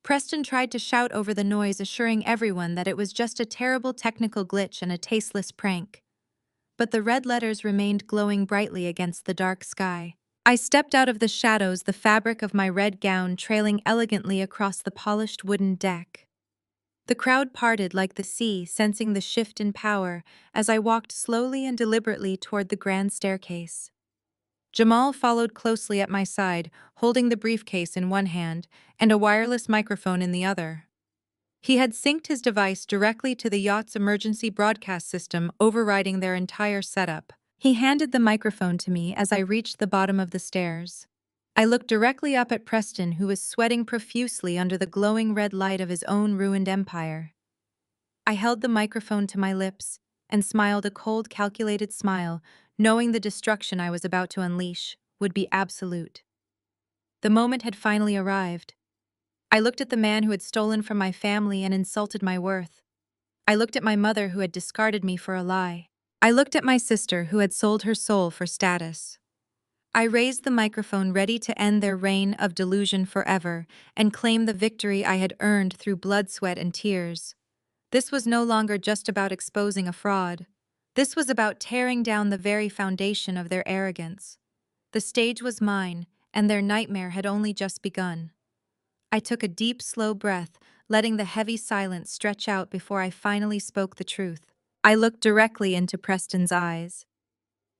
Preston tried to shout over the noise, assuring everyone that it was just a terrible technical glitch and a tasteless prank. But the red letters remained glowing brightly against the dark sky. I stepped out of the shadows, the fabric of my red gown trailing elegantly across the polished wooden deck. The crowd parted like the sea, sensing the shift in power as I walked slowly and deliberately toward the grand staircase. Jamal followed closely at my side, holding the briefcase in one hand and a wireless microphone in the other. He had synced his device directly to the yacht's emergency broadcast system, overriding their entire setup. He handed the microphone to me as I reached the bottom of the stairs. I looked directly up at Preston, who was sweating profusely under the glowing red light of his own ruined empire. I held the microphone to my lips and smiled a cold, calculated smile, knowing the destruction I was about to unleash would be absolute. The moment had finally arrived. I looked at the man who had stolen from my family and insulted my worth. I looked at my mother, who had discarded me for a lie. I looked at my sister, who had sold her soul for status. I raised the microphone, ready to end their reign of delusion forever and claim the victory I had earned through blood, sweat, and tears. This was no longer just about exposing a fraud. This was about tearing down the very foundation of their arrogance. The stage was mine, and their nightmare had only just begun. I took a deep, slow breath, letting the heavy silence stretch out before I finally spoke the truth. I looked directly into Preston's eyes.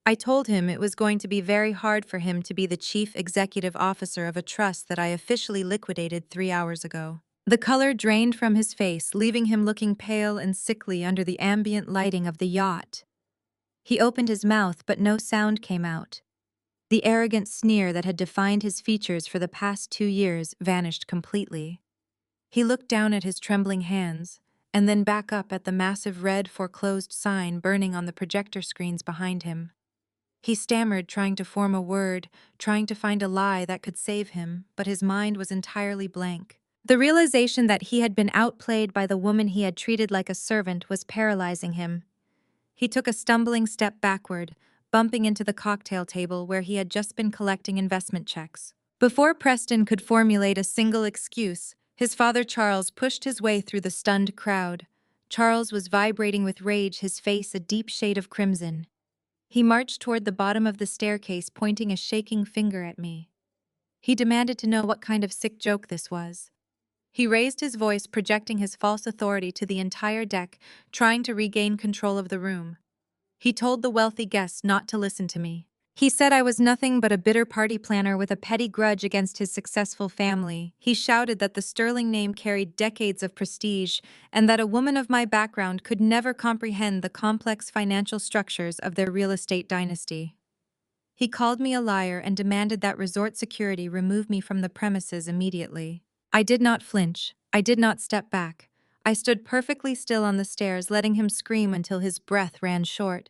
I told him it was going to be very hard for him to be the chief executive officer of a trust that I officially liquidated 3 hours ago. The color drained from his face, leaving him looking pale and sickly under the ambient lighting of the yacht. He opened his mouth, but no sound came out. The arrogant sneer that had defined his features for the past 2 years vanished completely. He looked down at his trembling hands, and then back up at the massive red "foreclosed" sign burning on the projector screens behind him. He stammered, trying to form a word, trying to find a lie that could save him, but his mind was entirely blank. The realization that he had been outplayed by the woman he had treated like a servant was paralyzing him. He took a stumbling step backward, bumping into the cocktail table where he had just been collecting investment checks. Before Preston could formulate a single excuse, his father Charles pushed his way through the stunned crowd. Charles was vibrating with rage, his face a deep shade of crimson. He marched toward the bottom of the staircase, pointing a shaking finger at me. He demanded to know what kind of sick joke this was. He raised his voice, projecting his false authority to the entire deck, trying to regain control of the room. He told the wealthy guests not to listen to me. He said I was nothing but a bitter party planner with a petty grudge against his successful family. He shouted that the Sterling name carried decades of prestige and that a woman of my background could never comprehend the complex financial structures of their real estate dynasty. He called me a liar and demanded that resort security remove me from the premises immediately. I did not flinch. I did not step back. I stood perfectly still on the stairs, letting him scream until his breath ran short.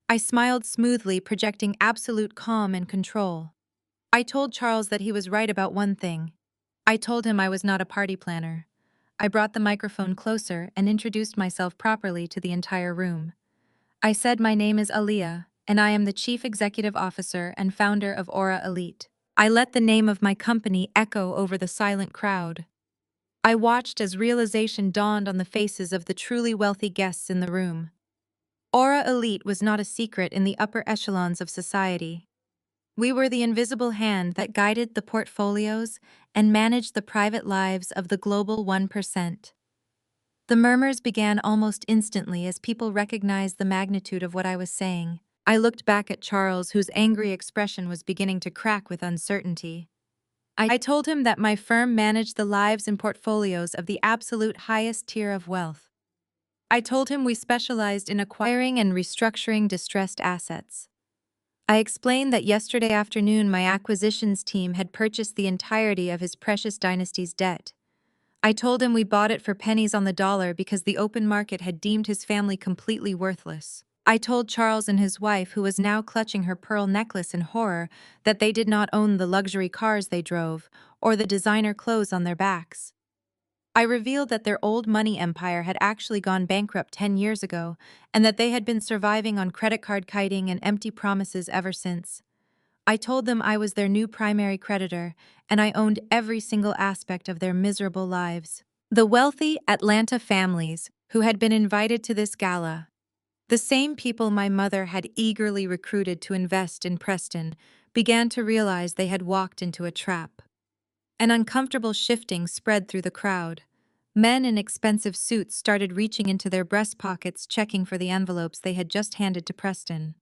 I smiled smoothly, projecting absolute calm and control. I told Charles that he was right about one thing. I told him I was not a party planner. I brought the microphone closer and introduced myself properly to the entire room. I said my name is Aaliyah, and I am the Chief Executive Officer and founder of Aura Elite. I let the name of my company echo over the silent crowd. I watched as realization dawned on the faces of the truly wealthy guests in the room. Aura Elite was not a secret in the upper echelons of society. We were the invisible hand that guided the portfolios and managed the private lives of the global 1%. The murmurs began almost instantly as people recognized the magnitude of what I was saying. I looked back at Charles, whose angry expression was beginning to crack with uncertainty. I told him that my firm managed the lives and portfolios of the absolute highest tier of wealth. I told him we specialized in acquiring and restructuring distressed assets. I explained that yesterday afternoon my acquisitions team had purchased the entirety of his precious dynasty's debt. I told him we bought it for pennies on the dollar because the open market had deemed his family completely worthless. I told Charles and his wife, who was now clutching her pearl necklace in horror, that they did not own the luxury cars they drove or the designer clothes on their backs. I revealed that their old money empire had actually gone bankrupt 10 years ago and that they had been surviving on credit card kiting and empty promises ever since. I told them I was their new primary creditor and I owned every single aspect of their miserable lives. The wealthy Atlanta families who had been invited to this gala, the same people my mother had eagerly recruited to invest in Preston, began to realize they had walked into a trap. An uncomfortable shifting spread through the crowd. Men in expensive suits started reaching into their breast pockets, checking for the envelopes they had just handed to Preston.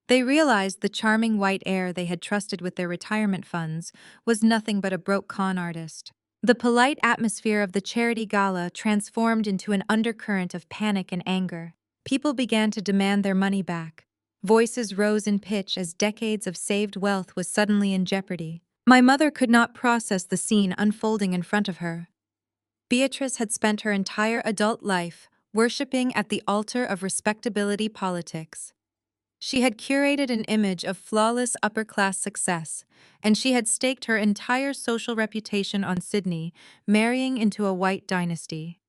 They realized the charming white heir they had trusted with their retirement funds was nothing but a broke con artist. The polite atmosphere of the charity gala transformed into an undercurrent of panic and anger. People began to demand their money back. Voices rose in pitch as decades of saved wealth was suddenly in jeopardy. My mother could not process the scene unfolding in front of her. Beatrice had spent her entire adult life worshipping at the altar of respectability politics. She had curated an image of flawless upper-class success, and she had staked her entire social reputation on Sydney, marrying into a white dynasty.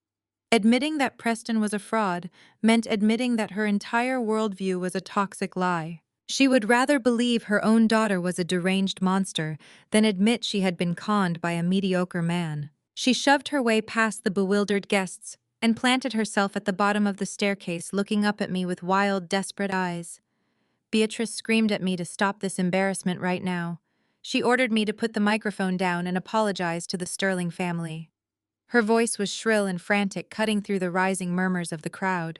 Admitting that Preston was a fraud meant admitting that her entire worldview was a toxic lie. She would rather believe her own daughter was a deranged monster than admit she had been conned by a mediocre man. She shoved her way past the bewildered guests and planted herself at the bottom of the staircase, looking up at me with wild, desperate eyes. Beatrice screamed at me to stop this embarrassment right now. She ordered me to put the microphone down and apologize to the Sterling family. Her voice was shrill and frantic, cutting through the rising murmurs of the crowd.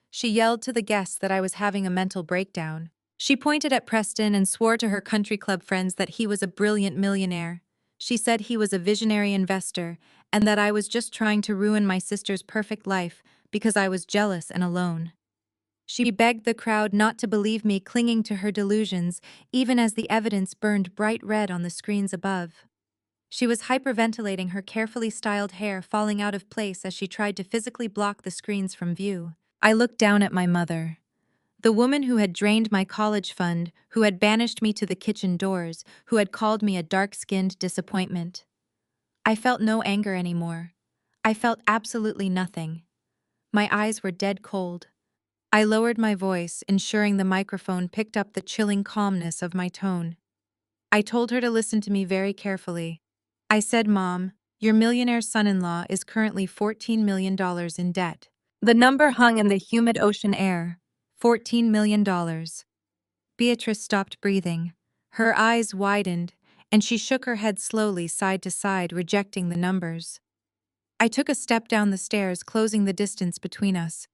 She yelled to the guests that I was having a mental breakdown. She pointed at Preston and swore to her country club friends that he was a brilliant millionaire. She said he was a visionary investor and that I was just trying to ruin my sister's perfect life because I was jealous and alone. She begged the crowd not to believe me, clinging to her delusions, even as the evidence burned bright red on the screens above. She was hyperventilating, her carefully styled hair falling out of place as she tried to physically block the screens from view. I looked down at my mother. The woman who had drained my college fund, who had banished me to the kitchen doors, who had called me a dark-skinned disappointment. I felt no anger anymore. I felt absolutely nothing. My eyes were dead cold. I lowered my voice, ensuring the microphone picked up the chilling calmness of my tone. I told her to listen to me very carefully. I said, "Mom, your millionaire son-in-law is currently $14 million in debt." The number hung in the humid ocean air. $14 million. Beatrice stopped breathing. Her eyes widened, and she shook her head slowly side to side, rejecting the numbers. I took a step down the stairs, closing the distance between us.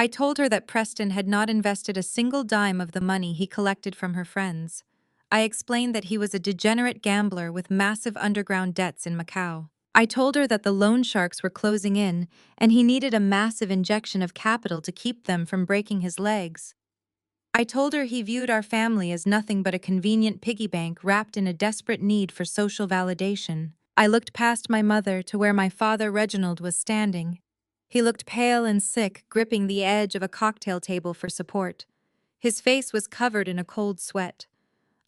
I told her that Preston had not invested a single dime of the money he collected from her friends. I explained that he was a degenerate gambler with massive underground debts in Macau. I told her that the loan sharks were closing in, and he needed a massive injection of capital to keep them from breaking his legs. I told her he viewed our family as nothing but a convenient piggy bank wrapped in a desperate need for social validation. I looked past my mother to where my father Reginald was standing. He looked pale and sick, gripping the edge of a cocktail table for support. His face was covered in a cold sweat.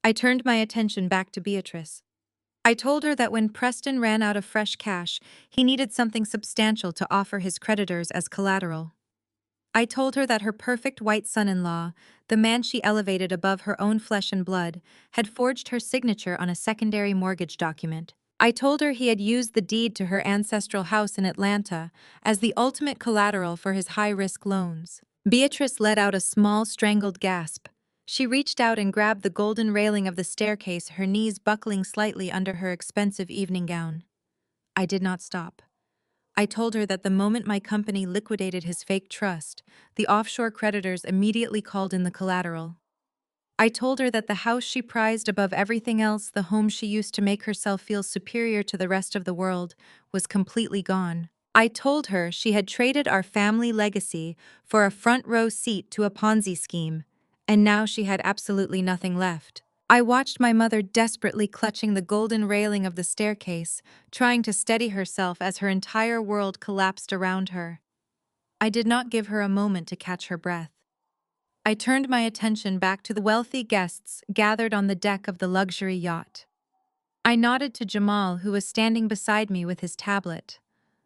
I turned my attention back to Beatrice. I told her that when Preston ran out of fresh cash, he needed something substantial to offer his creditors as collateral. I told her that her perfect white son-in-law, the man she elevated above her own flesh and blood, had forged her signature on a secondary mortgage document. I told her he had used the deed to her ancestral house in Atlanta as the ultimate collateral for his high-risk loans. Beatrice let out a small, strangled gasp. She reached out and grabbed the golden railing of the staircase, her knees buckling slightly under her expensive evening gown. I did not stop. I told her that the moment my company liquidated his fake trust, the offshore creditors immediately called in the collateral. I told her that the house she prized above everything else, the home she used to make herself feel superior to the rest of the world, was completely gone. I told her she had traded our family legacy for a front row seat to a Ponzi scheme, and now she had absolutely nothing left. I watched my mother desperately clutching the golden railing of the staircase, trying to steady herself as her entire world collapsed around her. I did not give her a moment to catch her breath. I turned my attention back to the wealthy guests gathered on the deck of the luxury yacht. I nodded to Jamal, who was standing beside me with his tablet.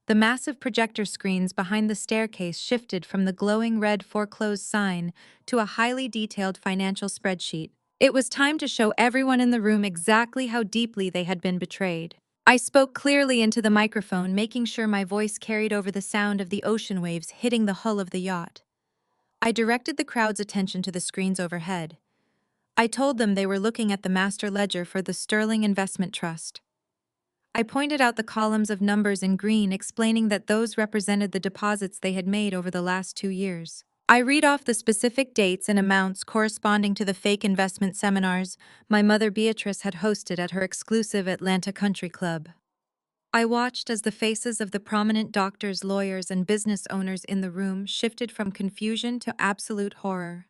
The massive projector screens behind the staircase shifted from the glowing red foreclosed sign to a highly detailed financial spreadsheet. It was time to show everyone in the room exactly how deeply they had been betrayed. I spoke clearly into the microphone, making sure my voice carried over the sound of the ocean waves hitting the hull of the yacht. I directed the crowd's attention to the screens overhead. I told them they were looking at the master ledger for the Sterling Investment Trust. I pointed out the columns of numbers in green, explaining that those represented the deposits they had made over the last 2 years. I read off the specific dates and amounts corresponding to the fake investment seminars my mother Beatrice had hosted at her exclusive Atlanta country club. I watched as the faces of the prominent doctors, lawyers, and business owners in the room shifted from confusion to absolute horror.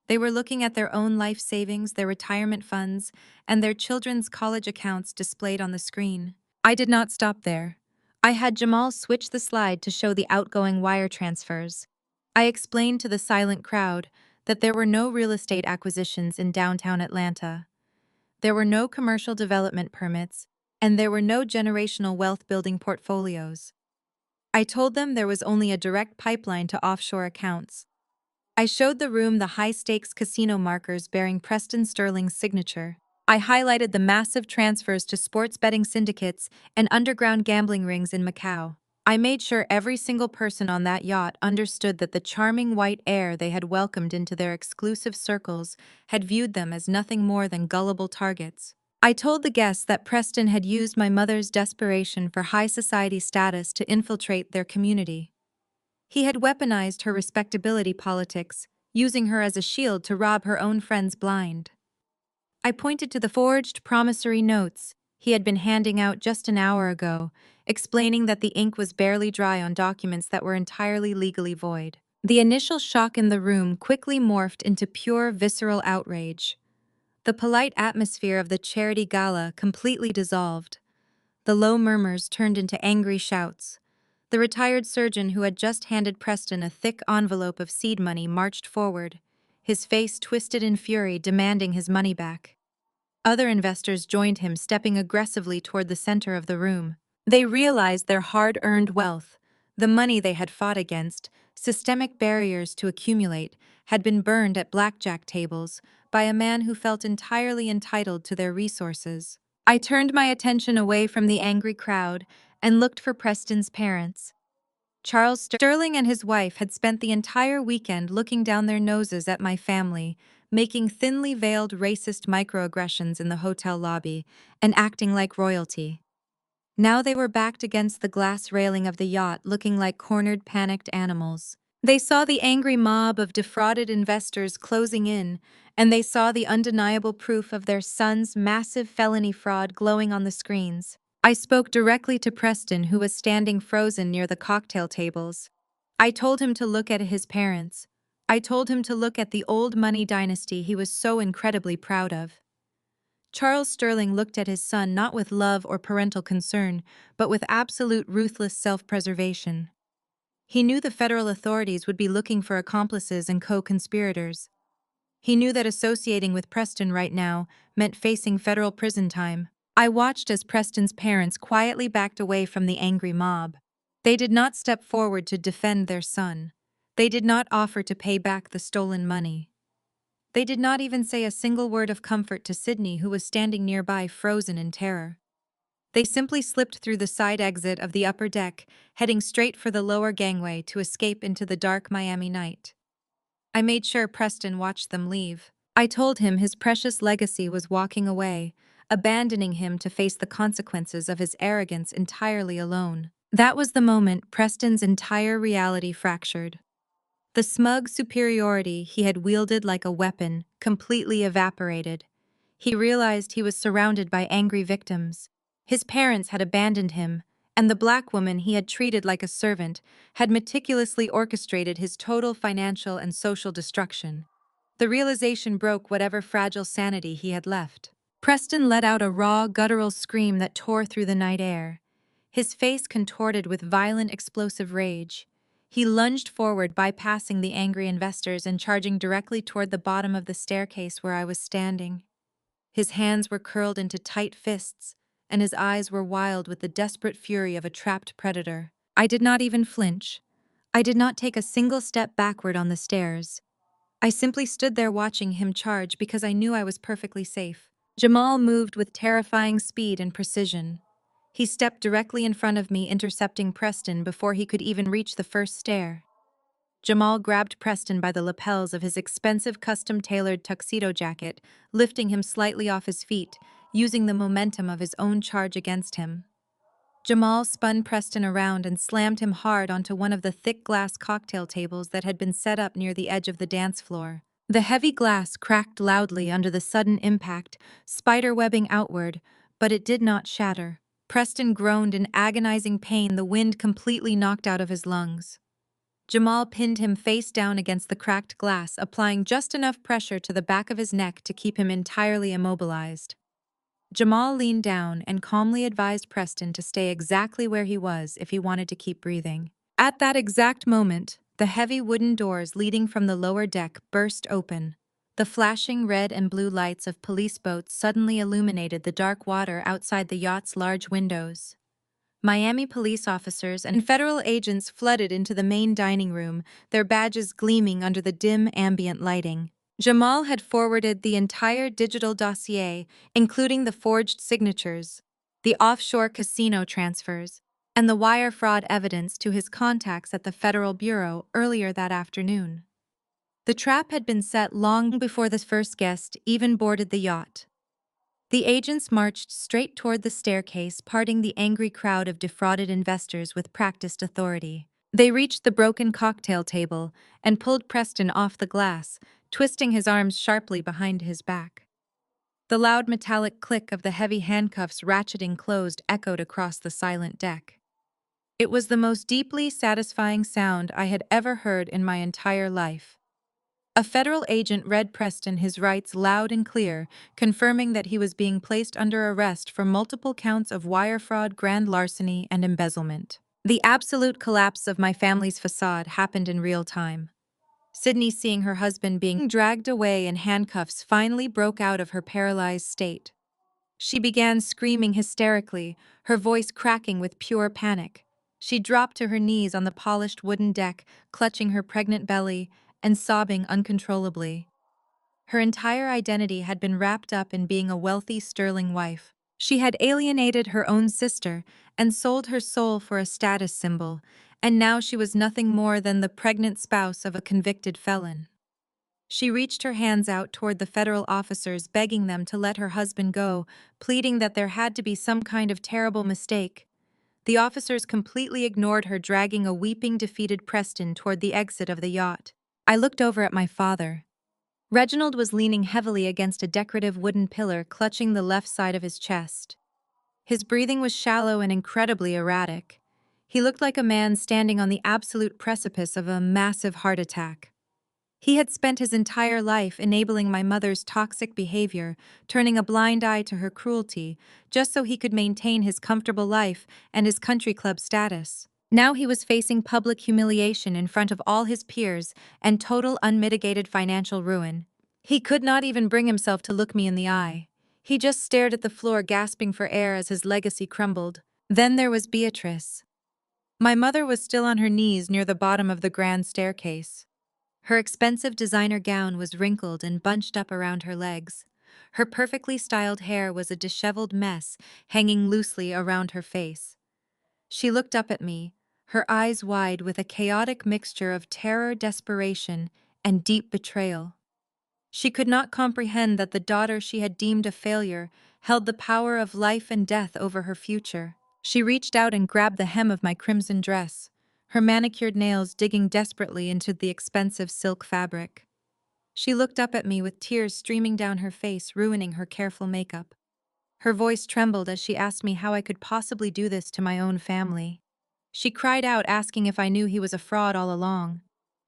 They were looking at their own life savings, their retirement funds, and their children's college accounts displayed on the screen. I did not stop there. I had Jamal switch the slide to show the outgoing wire transfers. I explained to the silent crowd that there were no real estate acquisitions in downtown Atlanta. There were no commercial development permits, and there were no generational wealth-building portfolios. I told them there was only a direct pipeline to offshore accounts. I showed the room the high-stakes casino markers bearing Preston Sterling's signature. I highlighted the massive transfers to sports betting syndicates and underground gambling rings in Macau. I made sure every single person on that yacht understood that the charming white air they had welcomed into their exclusive circles had viewed them as nothing more than gullible targets. I told the guests that Preston had used my mother's desperation for high society status to infiltrate their community. He had weaponized her respectability politics, using her as a shield to rob her own friends blind. I pointed to the forged promissory notes he had been handing out just an hour ago, explaining that the ink was barely dry on documents that were entirely legally void. The initial shock in the room quickly morphed into pure visceral outrage. The polite atmosphere of the charity gala completely dissolved. The low murmurs turned into angry shouts. The retired surgeon who had just handed Preston a thick envelope of seed money marched forward, his face twisted in fury, demanding his money back. Other investors joined him, stepping aggressively toward the center of the room. They realized their hard-earned wealth, the money they had fought against, systemic barriers to accumulate, had been burned at blackjack tables by a man who felt entirely entitled to their resources. I turned my attention away from the angry crowd and looked for Preston's parents. Charles Sterling and his wife had spent the entire weekend looking down their noses at my family, making thinly veiled racist microaggressions in the hotel lobby, and acting like royalty. Now they were backed against the glass railing of the yacht, looking like cornered, panicked animals. They saw the angry mob of defrauded investors closing in, and they saw the undeniable proof of their son's massive felony fraud glowing on the screens. I spoke directly to Preston, who was standing frozen near the cocktail tables. I told him to look at his parents. I told him to look at the old money dynasty he was so incredibly proud of. Charles Sterling looked at his son not with love or parental concern, but with absolute ruthless self-preservation. He knew the federal authorities would be looking for accomplices and co-conspirators. He knew that associating with Preston right now meant facing federal prison time. I watched as Preston's parents quietly backed away from the angry mob. They did not step forward to defend their son. They did not offer to pay back the stolen money. They did not even say a single word of comfort to Sydney, who was standing nearby, frozen in terror. They simply slipped through the side exit of the upper deck, heading straight for the lower gangway to escape into the dark Miami night. I made sure Preston watched them leave. I told him his precious legacy was walking away, abandoning him to face the consequences of his arrogance entirely alone. That was the moment Preston's entire reality fractured. The smug superiority he had wielded like a weapon completely evaporated. He realized he was surrounded by angry victims. His parents had abandoned him, and the black woman he had treated like a servant had meticulously orchestrated his total financial and social destruction. The realization broke whatever fragile sanity he had left. Preston let out a raw, guttural scream that tore through the night air. His face contorted with violent, explosive rage. He lunged forward, bypassing the angry investors and charging directly toward the bottom of the staircase where I was standing. His hands were curled into tight fists, and his eyes were wild with the desperate fury of a trapped predator. I did not even flinch. I did not take a single step backward on the stairs. I simply stood there watching him charge because I knew I was perfectly safe. Jamal moved with terrifying speed and precision. He stepped directly in front of me, intercepting Preston before he could even reach the first stair. Jamal grabbed Preston by the lapels of his expensive custom-tailored tuxedo jacket, lifting him slightly off his feet, using the momentum of his own charge against him. Jamal spun Preston around and slammed him hard onto one of the thick glass cocktail tables that had been set up near the edge of the dance floor. The heavy glass cracked loudly under the sudden impact, spiderwebbing outward, but it did not shatter. Preston groaned in agonizing pain, the wind completely knocked out of his lungs. Jamal pinned him face down against the cracked glass, applying just enough pressure to the back of his neck to keep him entirely immobilized. Jamal leaned down and calmly advised Preston to stay exactly where he was if he wanted to keep breathing. At that exact moment, the heavy wooden doors leading from the lower deck burst open. The flashing red and blue lights of police boats suddenly illuminated the dark water outside the yacht's large windows. Miami police officers and federal agents flooded into the main dining room, their badges gleaming under the dim ambient lighting. Jamal had forwarded the entire digital dossier, including the forged signatures, the offshore casino transfers, and the wire fraud evidence to his contacts at the Federal Bureau earlier that afternoon. The trap had been set long before the first guest even boarded the yacht. The agents marched straight toward the staircase, parting the angry crowd of defrauded investors with practiced authority. They reached the broken cocktail table and pulled Preston off the glass, twisting his arms sharply behind his back. The loud metallic click of the heavy handcuffs ratcheting closed echoed across the silent deck. It was the most deeply satisfying sound I had ever heard in my entire life. A federal agent read Preston his rights loud and clear, confirming that he was being placed under arrest for multiple counts of wire fraud, grand larceny, and embezzlement. The absolute collapse of my family's facade happened in real time. Sydney, seeing her husband being dragged away in handcuffs, finally broke out of her paralyzed state. She began screaming hysterically, her voice cracking with pure panic. She dropped to her knees on the polished wooden deck, clutching her pregnant belly and sobbing uncontrollably. Her entire identity had been wrapped up in being a wealthy, sterling wife. She had alienated her own sister and sold her soul for a status symbol, and now she was nothing more than the pregnant spouse of a convicted felon. She reached her hands out toward the federal officers, begging them to let her husband go, pleading that there had to be some kind of terrible mistake. The officers completely ignored her, dragging a weeping, defeated Preston toward the exit of the yacht. I looked over at my father. Reginald was leaning heavily against a decorative wooden pillar, clutching the left side of his chest. His breathing was shallow and incredibly erratic. He looked like a man standing on the absolute precipice of a massive heart attack. He had spent his entire life enabling my mother's toxic behavior, turning a blind eye to her cruelty, just so he could maintain his comfortable life and his country club status. Now he was facing public humiliation in front of all his peers and total unmitigated financial ruin. He could not even bring himself to look me in the eye. He just stared at the floor, gasping for air as his legacy crumbled. Then there was Beatrice. My mother was still on her knees near the bottom of the grand staircase. Her expensive designer gown was wrinkled and bunched up around her legs. Her perfectly styled hair was a disheveled mess, hanging loosely around her face. She looked up at me, her eyes wide with a chaotic mixture of terror, desperation, and deep betrayal. She could not comprehend that the daughter she had deemed a failure held the power of life and death over her future. She reached out and grabbed the hem of my crimson dress, her manicured nails digging desperately into the expensive silk fabric. She looked up at me with tears streaming down her face, ruining her careful makeup. Her voice trembled as she asked me how I could possibly do this to my own family. She cried out, asking if I knew he was a fraud all along.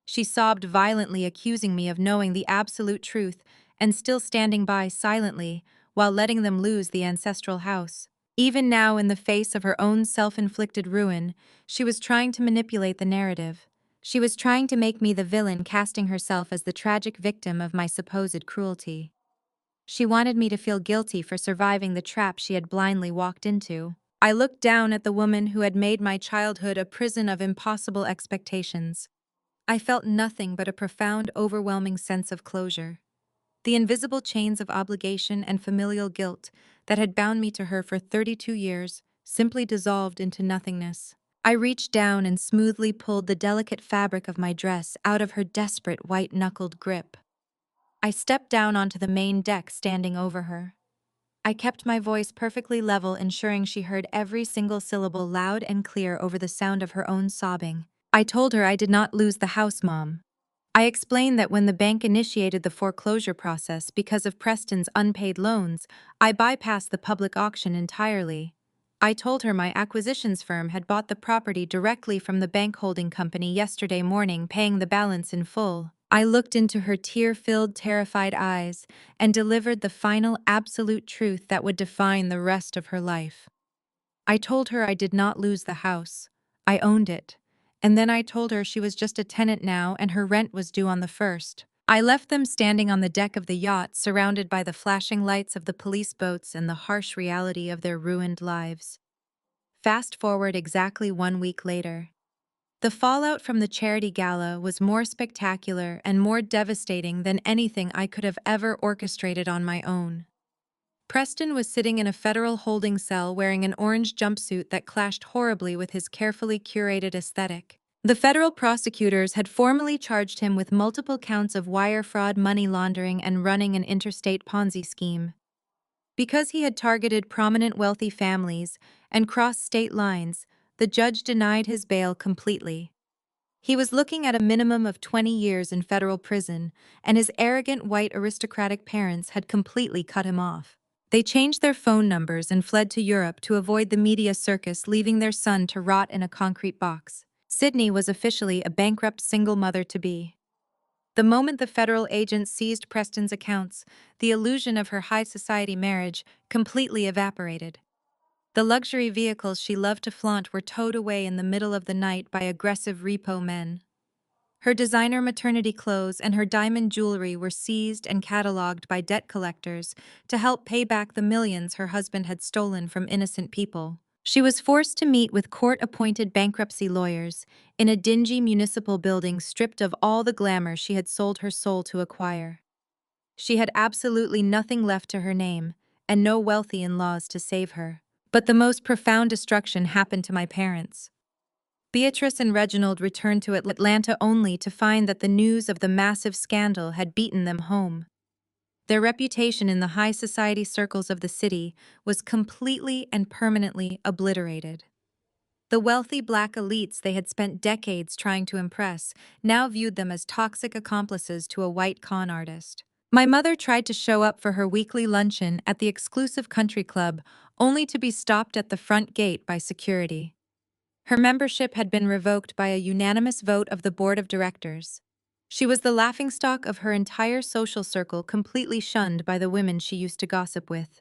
She sobbed violently, accusing me of knowing the absolute truth and still standing by silently while letting them lose the ancestral house. Even now, in the face of her own self-inflicted ruin, she was trying to manipulate the narrative. She was trying to make me the villain, casting herself as the tragic victim of my supposed cruelty. She wanted me to feel guilty for surviving the trap she had blindly walked into. I looked down at the woman who had made my childhood a prison of impossible expectations. I felt nothing but a profound, overwhelming sense of closure. The invisible chains of obligation and familial guilt that had bound me to her for 32 years simply dissolved into nothingness. I reached down and smoothly pulled the delicate fabric of my dress out of her desperate, white-knuckled grip. I stepped down onto the main deck, standing over her. I kept my voice perfectly level, ensuring she heard every single syllable loud and clear over the sound of her own sobbing. I told her I did not lose the house, Mom. I explained that when the bank initiated the foreclosure process because of Preston's unpaid loans, I bypassed the public auction entirely. I told her my acquisitions firm had bought the property directly from the bank holding company yesterday morning, paying the balance in full. I looked into her tear-filled, terrified eyes and delivered the final absolute truth that would define the rest of her life. I told her I did not lose the house. I owned it. And then I told her she was just a tenant now and her rent was due on the 1st. I left them standing on the deck of the yacht, surrounded by the flashing lights of the police boats and the harsh reality of their ruined lives. Fast forward exactly 1 week later. The fallout from the charity gala was more spectacular and more devastating than anything I could have ever orchestrated on my own. Preston was sitting in a federal holding cell wearing an orange jumpsuit that clashed horribly with his carefully curated aesthetic. The federal prosecutors had formally charged him with multiple counts of wire fraud, money laundering, and running an interstate Ponzi scheme. Because he had targeted prominent wealthy families and crossed state lines, the judge denied his bail completely. He was looking at a minimum of 20 years in federal prison, and his arrogant white aristocratic parents had completely cut him off. They changed their phone numbers and fled to Europe to avoid the media circus, leaving their son to rot in a concrete box. Sydney was officially a bankrupt single mother-to-be. The moment the federal agents seized Preston's accounts, the illusion of her high society marriage completely evaporated. The luxury vehicles she loved to flaunt were towed away in the middle of the night by aggressive repo men. Her designer maternity clothes and her diamond jewelry were seized and cataloged by debt collectors to help pay back the millions her husband had stolen from innocent people. She was forced to meet with court-appointed bankruptcy lawyers in a dingy municipal building, stripped of all the glamour she had sold her soul to acquire. She had absolutely nothing left to her name, and no wealthy in-laws to save her. But the most profound destruction happened to my parents. Beatrice and Reginald returned to Atlanta only to find that the news of the massive scandal had beaten them home. Their reputation in the high society circles of the city was completely and permanently obliterated. The wealthy black elites they had spent decades trying to impress now viewed them as toxic accomplices to a white con artist. My mother tried to show up for her weekly luncheon at the exclusive country club, only to be stopped at the front gate by security. Her membership had been revoked by a unanimous vote of the board of directors. She was the laughingstock of her entire social circle, completely shunned by the women she used to gossip with.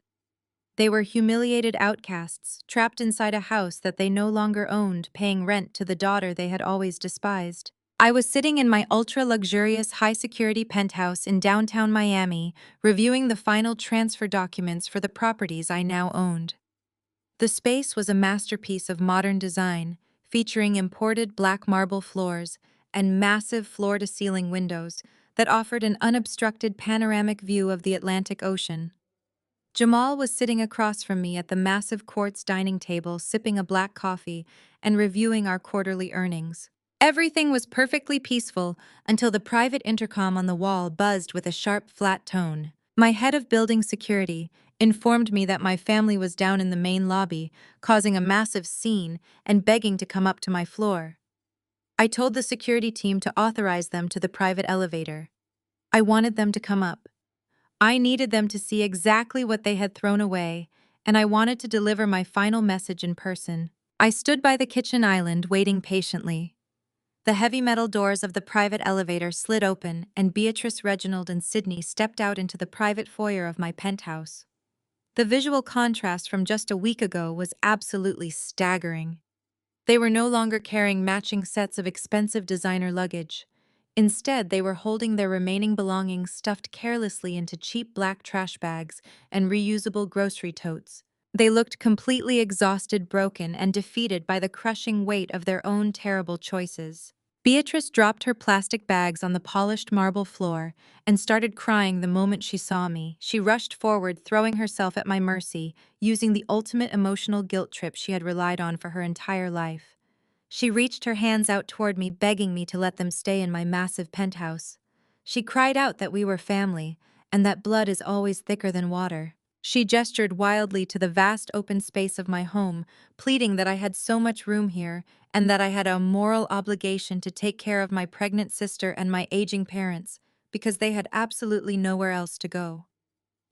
They were humiliated outcasts, trapped inside a house that they no longer owned, paying rent to the daughter they had always despised. I was sitting in my ultra-luxurious, high-security penthouse in downtown Miami, reviewing the final transfer documents for the properties I now owned. The space was a masterpiece of modern design, featuring imported black marble floors and massive floor-to-ceiling windows that offered an unobstructed panoramic view of the Atlantic Ocean. Jamal was sitting across from me at the massive quartz dining table, sipping a black coffee and reviewing our quarterly earnings. Everything was perfectly peaceful until the private intercom on the wall buzzed with a sharp, flat tone. My head of building security informed me that my family was down in the main lobby, causing a massive scene and begging to come up to my floor. I told the security team to authorize them to the private elevator. I wanted them to come up. I needed them to see exactly what they had thrown away, and I wanted to deliver my final message in person. I stood by the kitchen island, waiting patiently. The heavy metal doors of the private elevator slid open, and Beatrice, Reginald, and Sydney stepped out into the private foyer of my penthouse. The visual contrast from just a week ago was absolutely staggering. They were no longer carrying matching sets of expensive designer luggage. Instead, they were holding their remaining belongings stuffed carelessly into cheap black trash bags and reusable grocery totes. They looked completely exhausted, broken, and defeated by the crushing weight of their own terrible choices. Beatrice dropped her plastic bags on the polished marble floor and started crying the moment she saw me. She rushed forward, throwing herself at my mercy, using the ultimate emotional guilt trip she had relied on for her entire life. She reached her hands out toward me, begging me to let them stay in my massive penthouse. She cried out that we were family, and that blood is always thicker than water. She gestured wildly to the vast open space of my home, pleading that I had so much room here, and that I had a moral obligation to take care of my pregnant sister and my aging parents, because they had absolutely nowhere else to go.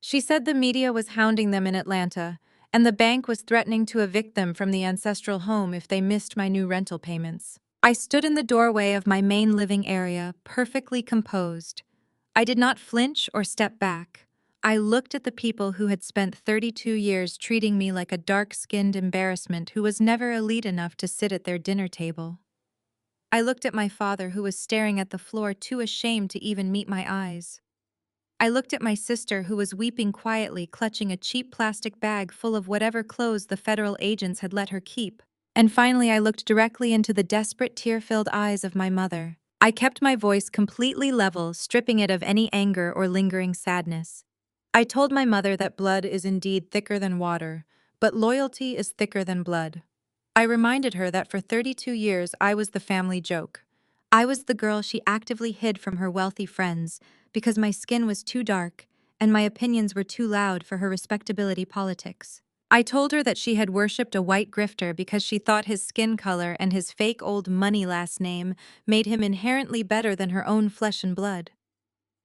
She said the media was hounding them in Atlanta, and the bank was threatening to evict them from the ancestral home if they missed my new rental payments. I stood in the doorway of my main living area, perfectly composed. I did not flinch or step back. I looked at the people who had spent 32 years treating me like a dark-skinned embarrassment who was never elite enough to sit at their dinner table. I looked at my father, who was staring at the floor, too ashamed to even meet my eyes. I looked at my sister, who was weeping quietly, clutching a cheap plastic bag full of whatever clothes the federal agents had let her keep. And finally, I looked directly into the desperate, tear-filled eyes of my mother. I kept my voice completely level, stripping it of any anger or lingering sadness. I told my mother that blood is indeed thicker than water, but loyalty is thicker than blood. I reminded her that for 32 years I was the family joke. I was the girl she actively hid from her wealthy friends because my skin was too dark and my opinions were too loud for her respectability politics. I told her that she had worshipped a white grifter because she thought his skin color and his fake old money last name made him inherently better than her own flesh and blood.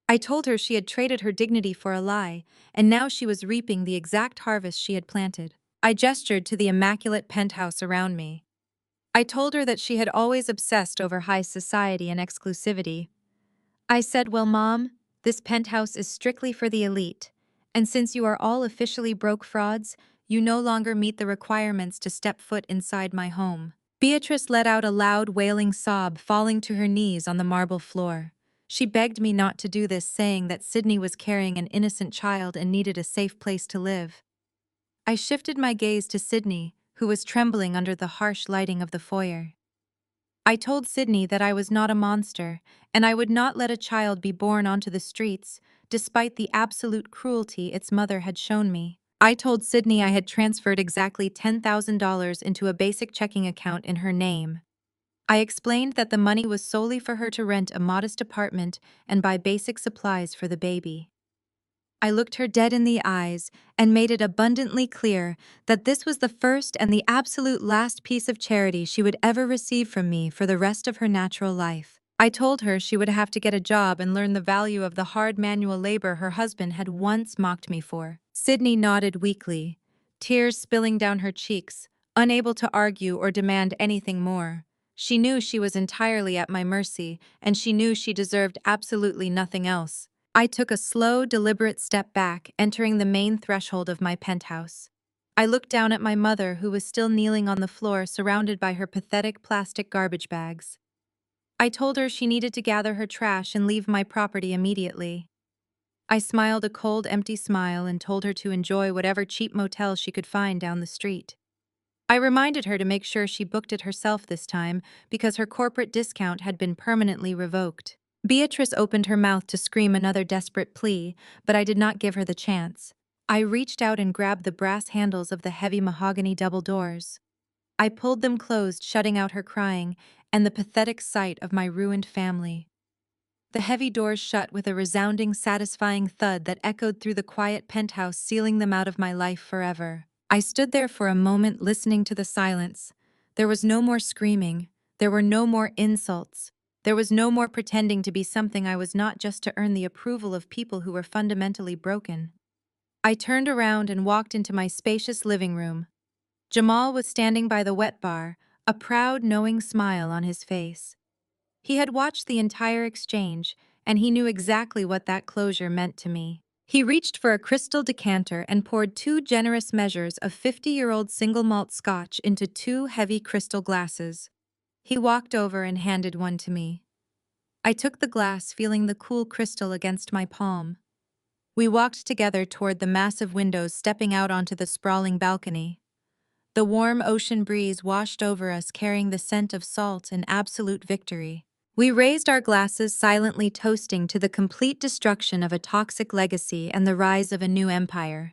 I told her she had traded her dignity for a lie, and now she was reaping the exact harvest she had planted. I gestured to the immaculate penthouse around me. I told her that she had always obsessed over high society and exclusivity. I said, "Well, Mom, this penthouse is strictly for the elite, and since you are all officially broke frauds, you no longer meet the requirements to step foot inside my home." Beatrice let out a loud, wailing sob, falling to her knees on the marble floor. She begged me not to do this, saying that Sydney was carrying an innocent child and needed a safe place to live. I shifted my gaze to Sydney, who was trembling under the harsh lighting of the foyer. I told Sydney that I was not a monster, and I would not let a child be born onto the streets, despite the absolute cruelty its mother had shown me. I told Sydney I had transferred exactly $10,000 into a basic checking account in her name. I explained that the money was solely for her to rent a modest apartment and buy basic supplies for the baby. I looked her dead in the eyes and made it abundantly clear that this was the first and the absolute last piece of charity she would ever receive from me for the rest of her natural life. I told her she would have to get a job and learn the value of the hard manual labor her husband had once mocked me for. Sydney nodded weakly, tears spilling down her cheeks, unable to argue or demand anything more. She knew she was entirely at my mercy, and she knew she deserved absolutely nothing else. I took a slow, deliberate step back, entering the main threshold of my penthouse. I looked down at my mother, who was still kneeling on the floor, surrounded by her pathetic plastic garbage bags. I told her she needed to gather her trash and leave my property immediately. I smiled a cold, empty smile and told her to enjoy whatever cheap motel she could find down the street. I reminded her to make sure she booked it herself this time because her corporate discount had been permanently revoked. Beatrice opened her mouth to scream another desperate plea, but I did not give her the chance. I reached out and grabbed the brass handles of the heavy mahogany double doors. I pulled them closed, shutting out her crying and the pathetic sight of my ruined family. The heavy doors shut with a resounding, satisfying thud that echoed through the quiet penthouse, sealing them out of my life forever. I stood there for a moment, listening to the silence. There was no more screaming. There were no more insults. There was no more pretending to be something I was not just to earn the approval of people who were fundamentally broken. I turned around and walked into my spacious living room. Jamal was standing by the wet bar, a proud, knowing smile on his face. He had watched the entire exchange, and he knew exactly what that closure meant to me. He reached for a crystal decanter and poured 2 generous measures of 50-year-old single malt scotch into 2 heavy crystal glasses. He walked over and handed one to me. I took the glass, feeling the cool crystal against my palm. We walked together toward the massive windows, stepping out onto the sprawling balcony. The warm ocean breeze washed over us, carrying the scent of salt and absolute victory. We raised our glasses, silently toasting to the complete destruction of a toxic legacy and the rise of a new empire.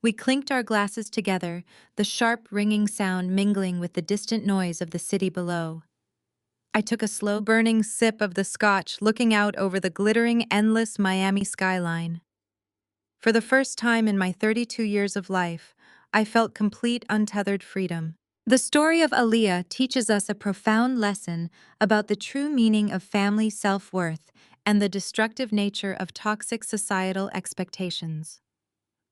We clinked our glasses together, the sharp, ringing sound mingling with the distant noise of the city below. I took a slow, burning sip of the scotch, looking out over the glittering, endless Miami skyline. For the first time in my 32 years of life, I felt complete, untethered freedom. The story of Aaliyah teaches us a profound lesson about the true meaning of family self-worth and the destructive nature of toxic societal expectations.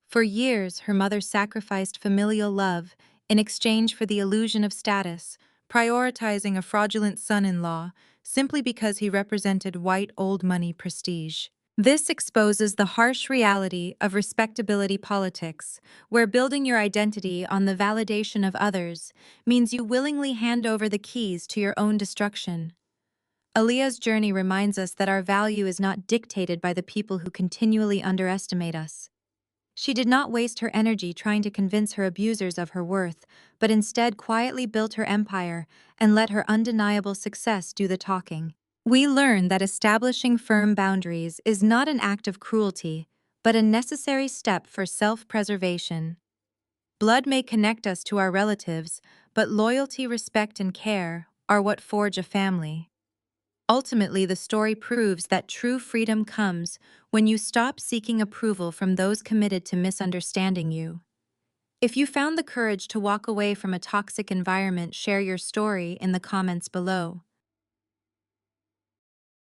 For years, her mother sacrificed familial love in exchange for the illusion of status, prioritizing a fraudulent son-in-law simply because he represented white old money prestige. This exposes the harsh reality of respectability politics, where building your identity on the validation of others means you willingly hand over the keys to your own destruction. Aaliyah's journey reminds us that our value is not dictated by the people who continually underestimate us. She did not waste her energy trying to convince her abusers of her worth, but instead quietly built her empire and let her undeniable success do the talking. We learn that establishing firm boundaries is not an act of cruelty, but a necessary step for self-preservation. Blood may connect us to our relatives, but loyalty, respect, and care are what forge a family. Ultimately, the story proves that true freedom comes when you stop seeking approval from those committed to misunderstanding you. If you found the courage to walk away from a toxic environment, share your story in the comments below.